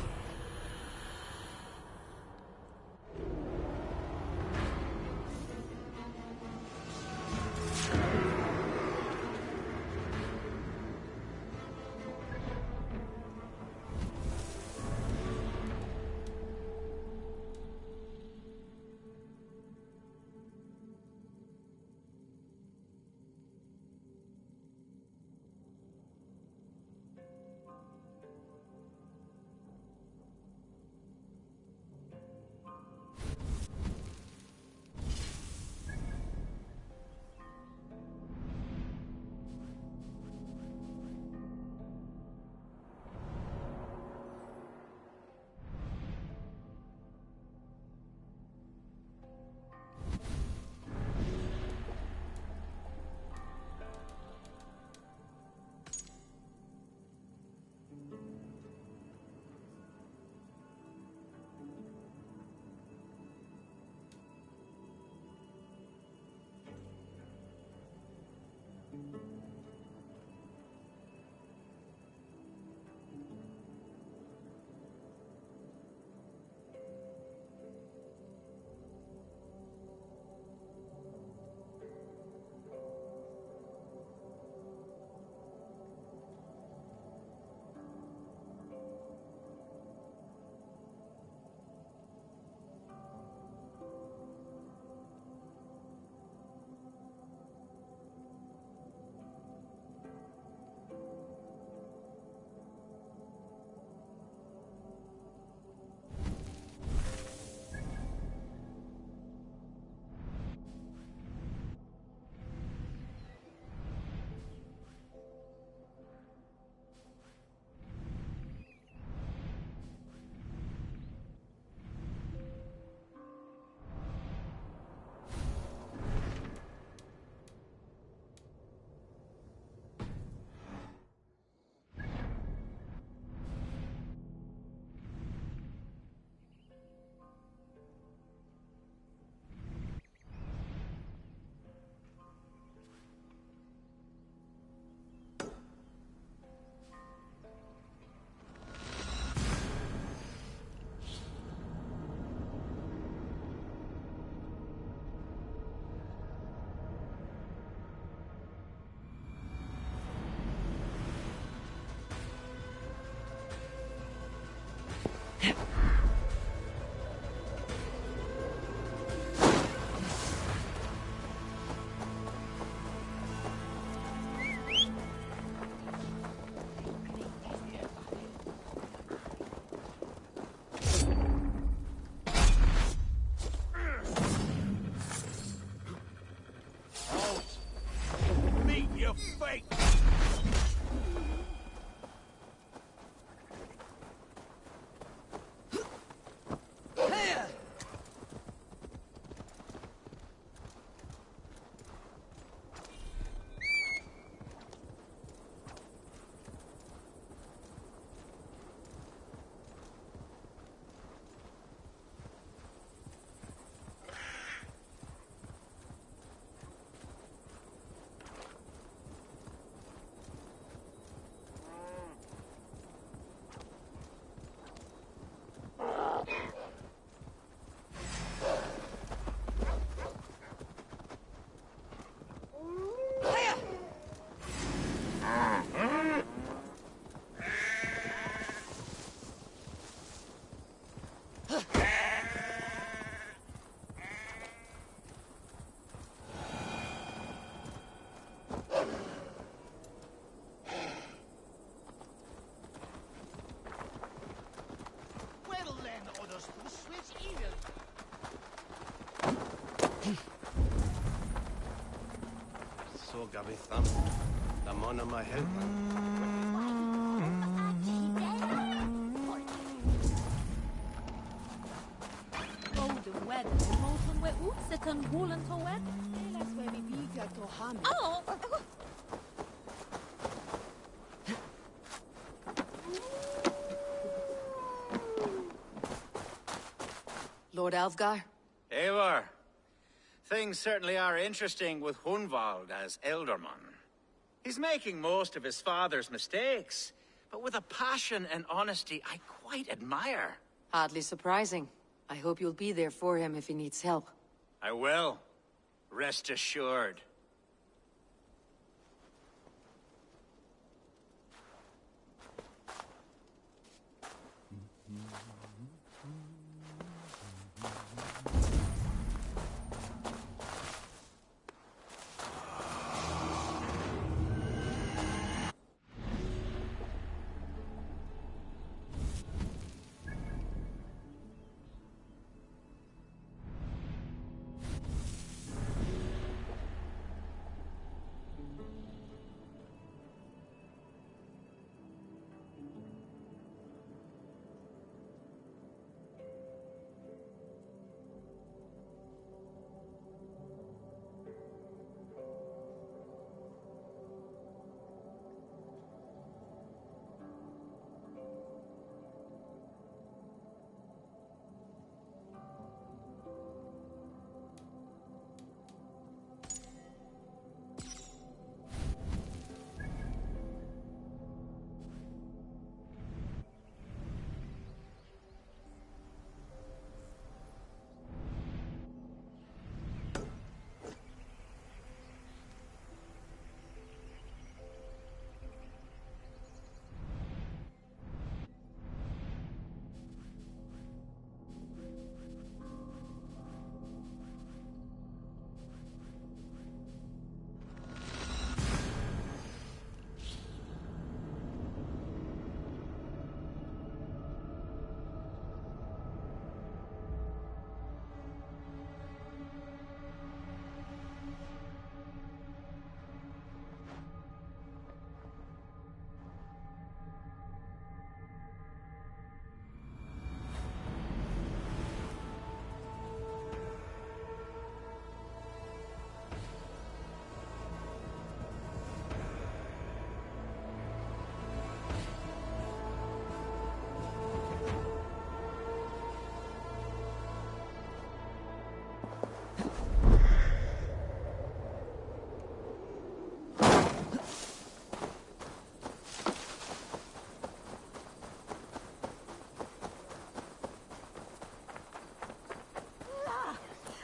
us to switch evil. Så Gavitham, the man of my helper. Golden wed, molten we utsetan hulen to wed. Elas we vi viga to ham. Oh! Lord Alfgar? Eivor, things certainly are interesting with Hunwald as Elderman. He's making most of his father's mistakes, but with a passion and honesty I quite admire. Hardly surprising. I hope you'll be there for him if he needs help. I will. Rest assured.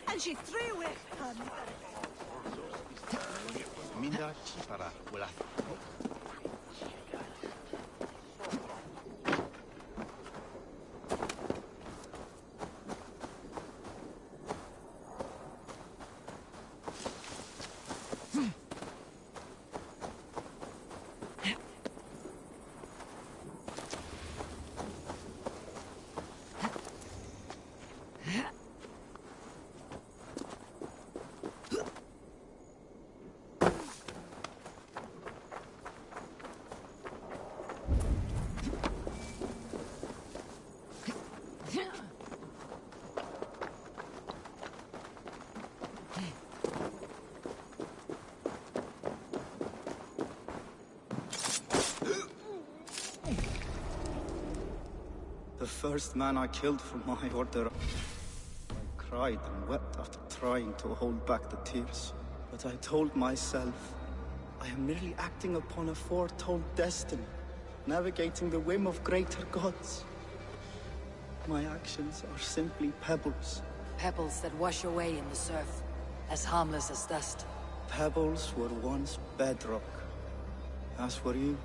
And she threw it. Minda para wala. The first man I killed for my order. I cried and wept after trying to hold back the tears. But I told myself, I am merely acting upon a foretold destiny, navigating the whim of greater gods. My actions are simply pebbles. Pebbles that wash away in the surf, as harmless as dust. Pebbles were once bedrock. As were you.